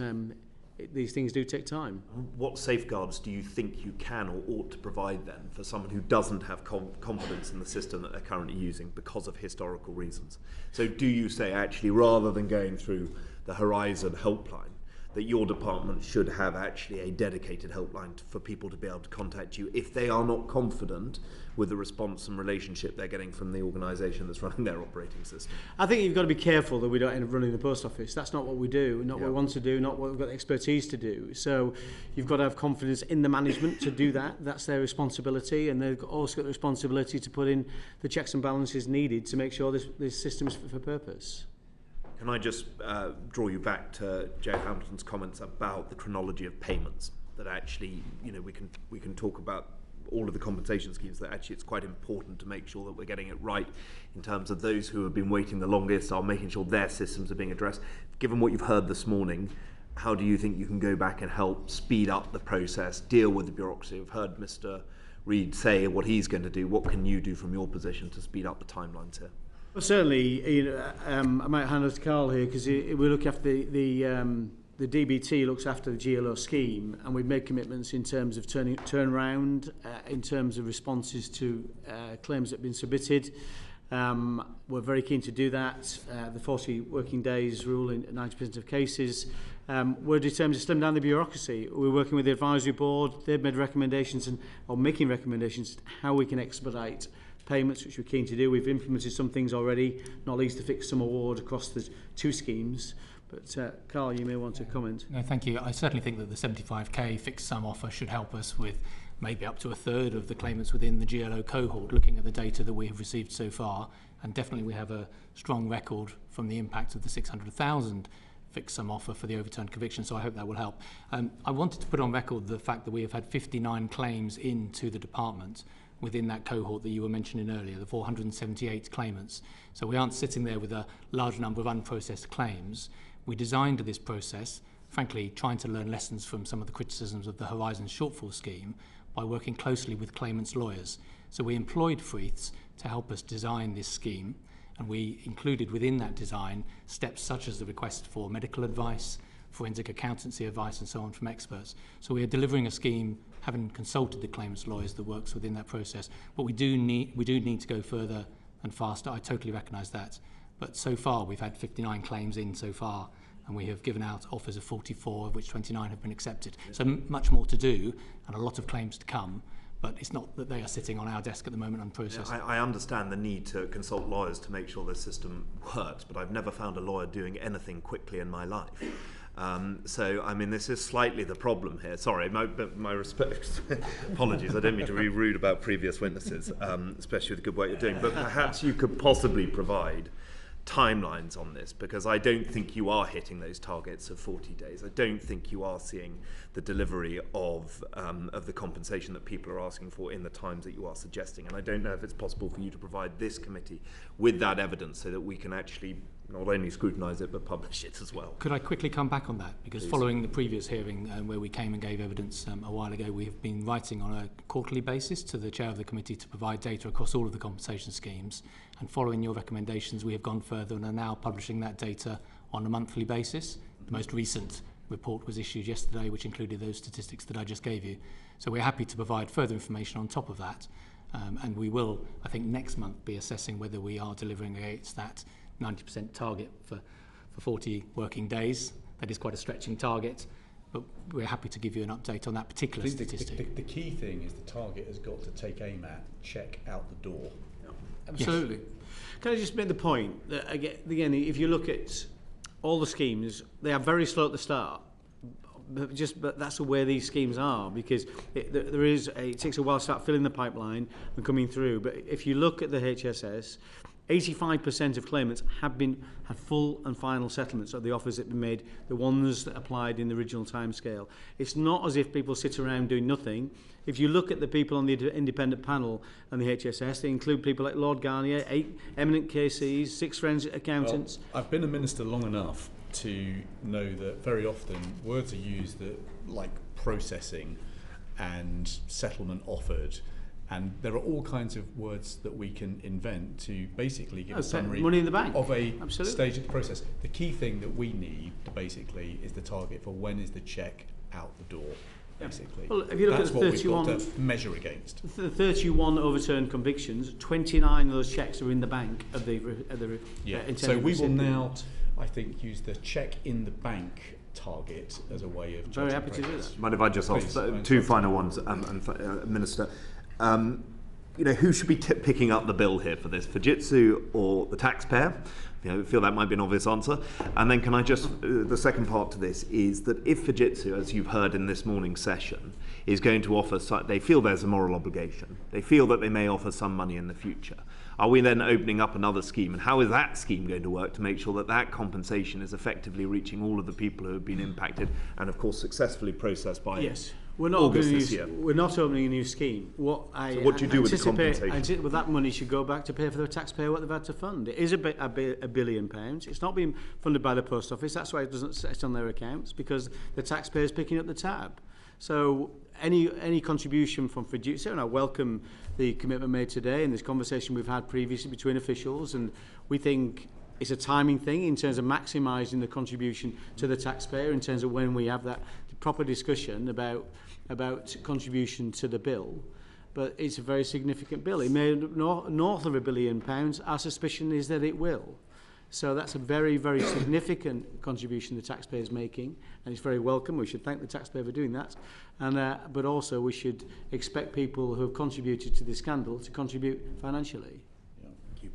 these things do take time. What safeguards do you think you can or ought to provide then for someone who doesn't have confidence in the system that they're currently using because of historical reasons? So do you say, actually, rather than going through the Horizon helpline, that your department should have actually a dedicated helpline for people to be able to contact you if they are not confident with the response and relationship they're getting from the organisation that's running their operating system? I think you've got to be careful that we don't end up running the Post Office. That's not what we do, not what we want to do, not what we've got the expertise to do. So you've got to have confidence in the management to do that. That's their responsibility, and they've also got the responsibility to put in the checks and balances needed to make sure this system is fit for purpose. Can I just draw you back to Joe Hamilton's comments about the chronology of payments? That actually, we can talk about all of the compensation schemes. That actually, it's quite important to make sure that we're getting it right in terms of those who have been waiting the longest, are making sure their systems are being addressed. Given what you've heard this morning, how do you think you can go back and help speed up the process, deal with the bureaucracy? We've heard Mr. Reid say what he's going to do. What can you do from your position to speed up the timelines here? Well, certainly, I might hand it to Carl here, because we look after the DBT looks after the GLO scheme, and we've made commitments in terms of turnaround, in terms of responses to claims that have been submitted. We're very keen to do that. The 40 working days rule in 90% of cases. We're determined to slim down the bureaucracy. We're working with the advisory board. They've made recommendations or making recommendations how we can expedite payments, which we're keen to do. We've implemented some things already, not least the fixed sum award across the 2 schemes. But Carl, you may want to comment. No, thank you. I certainly think that the 75k fixed sum offer should help us with maybe up to a third of the claimants within the GLO cohort, looking at the data that we have received so far. And definitely we have a strong record from the impact of the 600,000 fixed sum offer for the overturned conviction, so I hope that will help. I wanted to put on record the fact that we have had 59 claims into the department within that cohort that you were mentioning earlier, the 478 claimants. So we aren't sitting there with a large number of unprocessed claims. We designed this process, frankly, trying to learn lessons from some of the criticisms of the Horizon shortfall scheme by working closely with claimants' lawyers. So we employed Freeths to help us design this scheme, and we included within that design steps such as the request for medical advice, forensic accountancy advice, and so on from experts. So we are delivering a scheme, having consulted the claimants' lawyers, that works within that process. But we do need to go further and faster. I totally recognise that. But so far, we've had 59 claims in so far, and we have given out offers of 44, of which 29 have been accepted. So much more to do, and a lot of claims to come. But it's not that they are sitting on our desk at the moment unprocessed. Yeah, I understand the need to consult lawyers to make sure the system works, but I've never found a lawyer doing anything quickly in my life. So, I mean, this is slightly the problem here. Sorry, my respect. Apologies, I don't mean to be rude about previous witnesses, especially with the good work you're doing, but perhaps you could possibly provide timelines on this, because I don't think you are hitting those targets of 40 days. I don't think you are seeing the delivery of the compensation that people are asking for in the times that you are suggesting. And I don't know if it's possible for you to provide this committee with that evidence so that we can actually not only scrutinise it but publish it as well. Could I quickly come back on that? Because Please. Following the previous hearing where we came and gave evidence a while ago, we have been writing on a quarterly basis to the chair of the committee to provide data across all of the compensation schemes. And following your recommendations, we have gone further and are now publishing that data on a monthly basis. The most recent report was issued yesterday, which included those statistics that I just gave you. So we're happy to provide further information on top of that. And we will, I think, next month be assessing whether we are delivering against that 90% target for 40 working days. That is quite a stretching target, but we're happy to give you an update on that particular statistic. The key thing is the target has got to take aim at, check out the door. Absolutely. Yes. Can I just make the point that, again, if you look at all the schemes, they are very slow at the start. But that's the way these schemes are, because it takes a while to start filling the pipeline and coming through. But if you look at the HSS, 85% of claimants had full and final settlements of the offers that have been made, the ones that applied in the original timescale. It's not as if people sit around doing nothing. If you look at the people on the independent panel and the HSS, they include people like Lord Garnier, 8 eminent KCs, 6 forensic accountants. Well, I've been a minister long enough to know that very often words are used that, like processing and settlement offered, and there are all kinds of words that we can invent to basically give a summary money in the bank of a Absolutely. stage of the process. The key thing that we need basically is the target for when is the cheque out the door. Basically, well, if you look that's at what 31, we've got to measure against. The 31 overturned convictions, 29 of those cheques are in the bank of the intended So we will recipient. now, I think, use the cheque in the bank target as a way of very happy progress. to do that. Mind if I just ask two final ones, Minister? Who should be picking up the bill here for this, Fujitsu or the taxpayer? I feel that might be an obvious answer. And then can I just, the second part to this is that if Fujitsu, as you've heard in this morning's session, is going to offer, they feel there's a moral obligation, they feel that they may offer some money in the future, are we then opening up another scheme? And how is that scheme going to work to make sure that that compensation is effectively reaching all of the people who have been impacted and, of course, successfully processed by August this year? We're not opening a new scheme. What do you do with the compensation? Well, that money should go back to pay for the taxpayer what they've had to fund. It is £1 billion. It's not being funded by the Post Office. That's why it doesn't sit on their accounts, because the taxpayer's picking up the tab. So any contribution from Fujitsu, and I welcome the commitment made today and this conversation we've had previously between officials, and we think it's a timing thing in terms of maximising the contribution to the taxpayer in terms of when we have that proper discussion about contribution to the bill. But it's a very significant bill. It may north of £1 billion. Our suspicion is that it will. So that's a very, very significant contribution the taxpayer is making, and it's very welcome. We should thank the taxpayer for doing that. And, but also we should expect people who have contributed to this scandal to contribute financially. Yeah, thank you.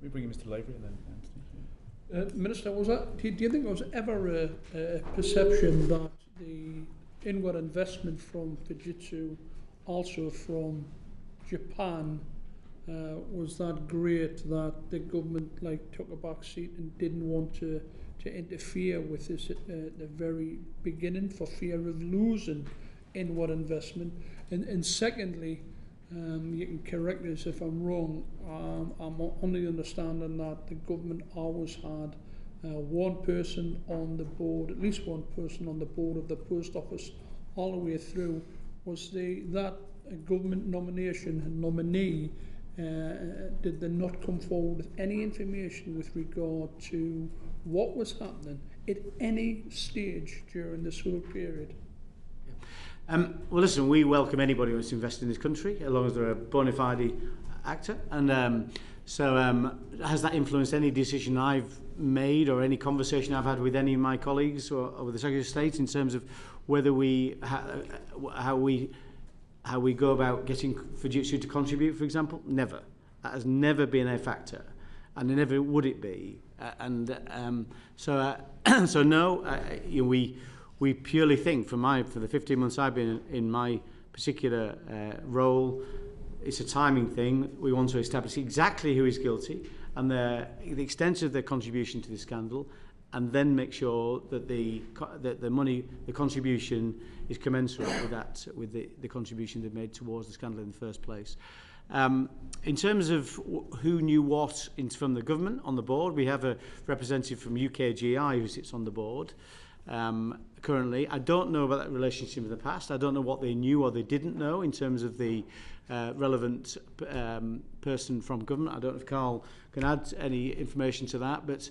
We bring in Mr. Lavery and then Anthony. Minister, do you think there was ever a perception that the inward investment from Fujitsu, also from Japan, was that great that the government took a back seat and didn't want to interfere with this at the very beginning for fear of losing inward investment? And secondly, you can correct us if I'm wrong, I'm only understanding that the government always had one person on the board, at least one person on the board of the post office all the way through. Was that a government nomination and nominee? Did they not come forward with any information with regard to what was happening at any stage during this whole period? Well, listen, we welcome anybody who wants to invest in this country, as long as they're a bona fide actor. And has that influenced any decision I've made or any conversation I've had with any of my colleagues or with the Secretary of State in terms of whether how we go about getting Fujitsu to contribute, for example? Never. That has never been a factor, and never would it be. So no, we purely think, for the 15 months I've been in my particular role, it's a timing thing. We want to establish exactly who is guilty and the extent of their contribution to the scandal, and then make sure that the money, the contribution, is commensurate with the contribution they've made towards the scandal in the first place. In terms of who knew what from the government on the board, we have a representative from UKGI who sits on the board currently. I don't know about that relationship in the past. I don't know what they knew or they didn't know in terms of the relevant person from government. I don't know if Carl can add any information to that, but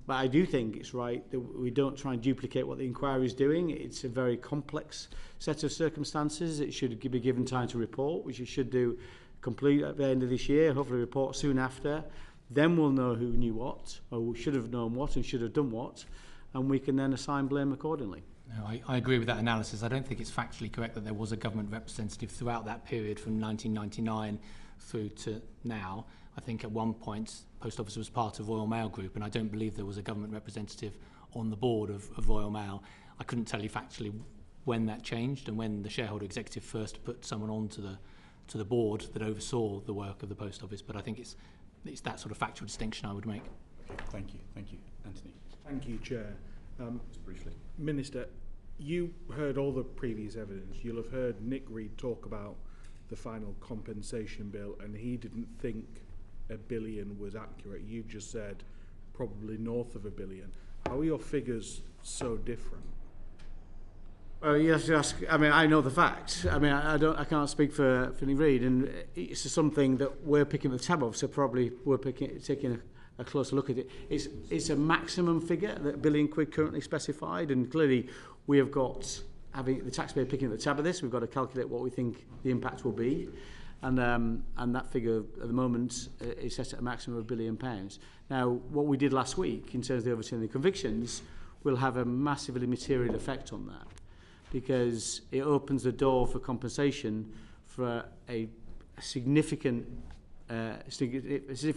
I do think it's right that we don't try and duplicate what the inquiry is doing. It's a very complex set of circumstances. It should be given time to report, which it should do complete at the end of this year, hopefully report soon after. Then we'll know who knew what, or who should have known what and should have done what, and we can then assign blame accordingly. No, I agree with that analysis. I don't think it's factually correct that there was a government representative throughout that period from 1999 through to now. I think at one point Post Office was part of Royal Mail Group, and I don't believe there was a government representative on the board of Royal Mail. I couldn't tell you factually when that changed and when the shareholder executive first put someone on to the board that oversaw the work of the Post Office, but I think it's that sort of factual distinction I would make. Okay, thank you. Anthony. Thank you, Chair. Just briefly. Minister, you heard all the previous evidence. You'll have heard Nick Reed talk about the final compensation bill, and he didn't think $1 billion was accurate. You've just said probably north of $1 billion. How are your figures so different? You have to ask. I mean, I know the facts. I mean, I can't speak for Nick Reed, and it's something that we're picking the tab of. So probably we're taking a closer look at it. It's a maximum figure that £1 billion currently specified, and clearly we have got, having the taxpayer picking at the tab of this, we've got to calculate what we think the impact will be, and that figure at the moment is set at a maximum of £1 billion. Now, what we did last week in terms of the overturning the convictions will have a massively material effect on that, because it opens the door for compensation for a significant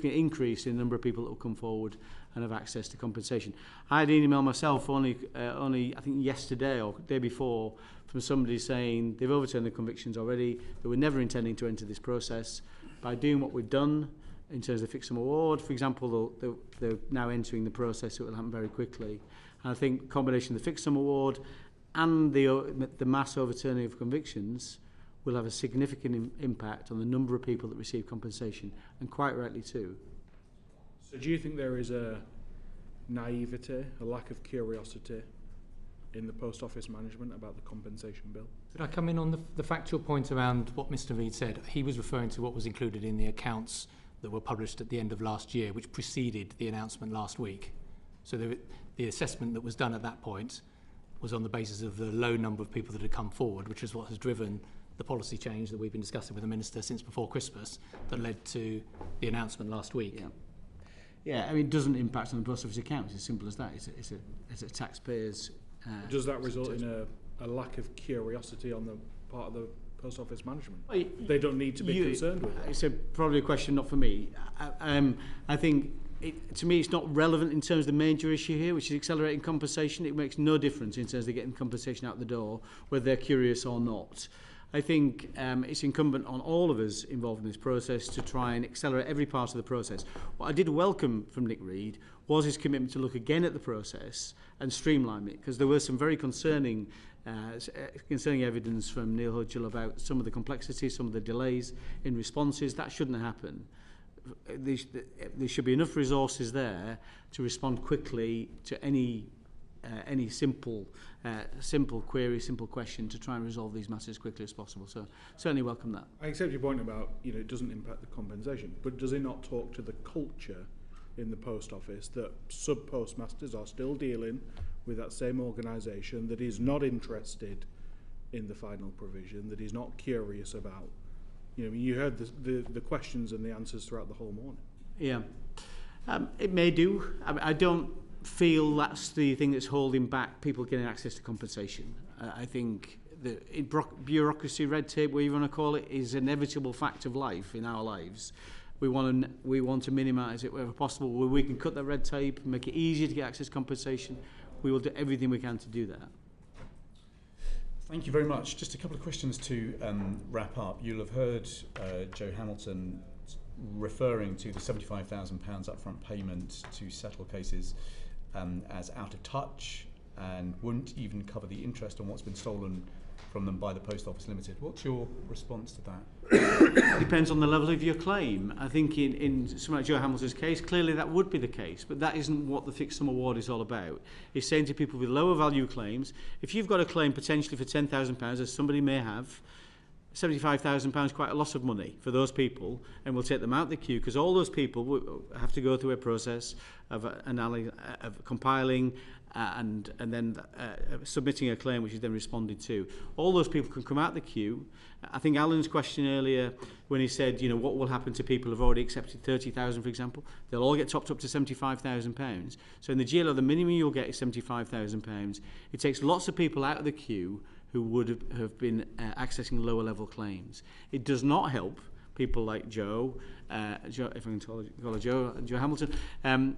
increase in the number of people that will come forward and have access to compensation. I had an email myself only I think yesterday or the day before from somebody saying they've overturned the convictions already, they were never intending to enter this process. By doing what we've done in terms of the fixed sum award, for example, they're now entering the process, so it will happen very quickly. And I think the combination of the fixed sum award and the mass overturning of convictions will have a significant impact on the number of people that receive compensation, and quite rightly too. So do you think there is a naivete, a lack of curiosity in the Post Office management about the compensation bill? Could I come in on the factual point around what Mr. Reed said? He was referring to what was included in the accounts that were published at the end of last year, which preceded the announcement last week. So the assessment that was done at that point was on the basis of the low number of people that had come forward, which is what has driven the policy change that we've been discussing with the Minister since before Christmas that led to the announcement last week. Yeah, I mean, it doesn't impact on the post office accounts. It's as simple as that. It's a taxpayer's. Does that result in a lack of curiosity on the part of the post office management? They don't need to be concerned with it. It's probably a question not for me. I think, to me, it's not relevant in terms of the major issue here, which is accelerating compensation. It makes no difference in terms of getting compensation out the door, whether they're curious or not. I think it's incumbent on all of us involved in this process to try and accelerate every part of the process. What I did welcome from Nick Reed was his commitment to look again at the process and streamline it, because there were some very concerning evidence from Neil Hudgell about some of the complexities, some of the delays in responses. That shouldn't happen. There should be enough resources there to respond quickly to any simple query, simple question, to try and resolve these matters as quickly as possible. So certainly welcome that. I accept your point about, it doesn't impact the compensation, but does it not talk to the culture in the post office that sub-postmasters are still dealing with that same organisation that is not interested in the final provision, that is not curious about? You heard the questions and the answers throughout the whole morning. Yeah, it may do. I don't feel that's the thing that's holding back people getting access to compensation. I think the bureaucracy, red tape, whatever you want to call it, is an inevitable fact of life in our lives. We want to minimise it wherever possible. Where we can cut that red tape, make it easier to get access to compensation, we will do everything we can to do that. Thank you very much. Just a couple of questions to wrap up. You'll have heard Joe Hamilton referring to the £75,000 upfront payment to settle cases as out of touch and wouldn't even cover the interest on what's been stolen from them by the Post Office Limited. What's your response to that? It depends on the level of your claim. I think in something like Joe Hamilton's case, clearly that would be the case, but that isn't what the fixed sum award is all about. It's saying to people with lower value claims, if you've got a claim potentially for £10,000, as somebody may have, £75,000 quite a lot of money for those people, and we'll take them out the queue, because all those people will have to go through a process of compiling and then submitting a claim which is then responded to. All those people can come out the queue. I think Alan's question earlier, when he said, what will happen to people who've already accepted 30,000, for example, they'll all get topped up to £75,000. So in the GLO, the minimum you'll get is £75,000. It takes lots of people out of the queue who would have been accessing lower level claims. It does not help people like Joe, if I can call her Joe Hamilton, only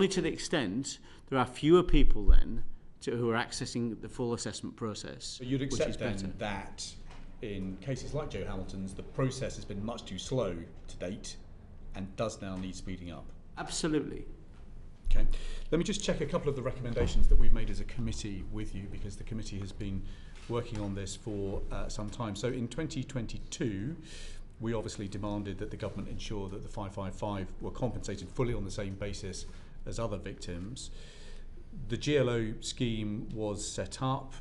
to the extent there are fewer people then who are accessing the full assessment process. So you'd accept then that in cases like Joe Hamilton's, the process has been much too slow to date and does now need speeding up? Absolutely. Okay. Let me just check a couple of the recommendations that we've made as a committee with you, because the committee has been working on this for some time. So in 2022, we obviously demanded that the government ensure that the 555 were compensated fully on the same basis as other victims. The GLO scheme was set up,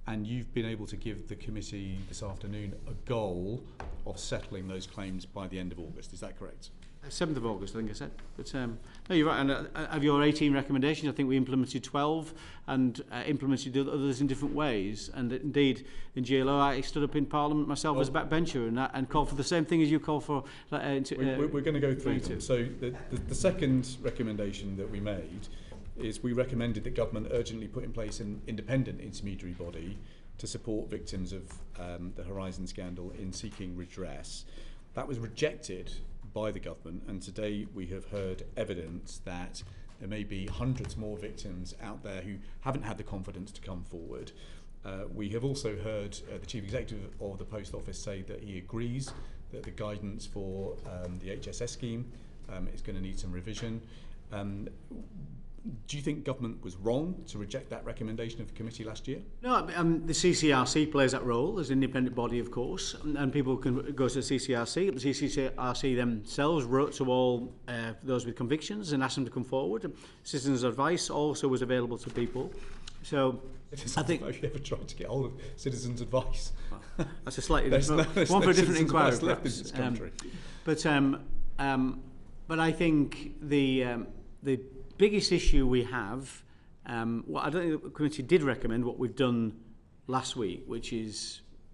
and you've been able to give the committee this afternoon a goal of settling those claims by the end of August. Is that correct? 7th of August, I think I said. But no, you're right. And of your 18 recommendations, I think we implemented 12 and implemented others in different ways. And indeed, in GLO, I stood up in Parliament myself as a backbencher and called for the same thing as you call for. We're going to go through them. So the second recommendation that we made is we recommended that government urgently put in place an independent intermediary body to support victims of the Horizon scandal in seeking redress. That was rejected by the government, and today we have heard evidence that there may be hundreds more victims out there who haven't had the confidence to come forward. We have also heard the Chief Executive of the Post Office say that he agrees that the guidance for the HSS scheme is going to need some revision. Do you think government was wrong to reject that recommendation of the committee last year? No, the CCRC plays that role as an independent body, of course, and people can go to the CCRC. The CCRC themselves wrote to all those with convictions and asked them to come forward. Citizens' advice also was available to people. So I think... Have you ever tried to get hold of citizens' advice? That's a slightly different... one for a different inquiry, perhaps. But I think the biggest issue we have, I don't think the committee did recommend what we've done last week, which is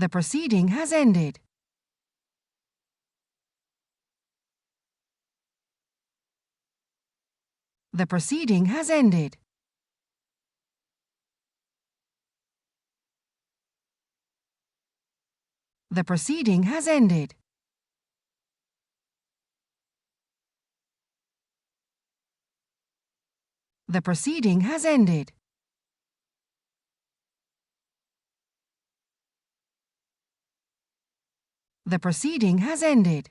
The proceeding has ended. The proceeding has ended. The proceeding has ended. The proceeding has ended. The proceeding has ended.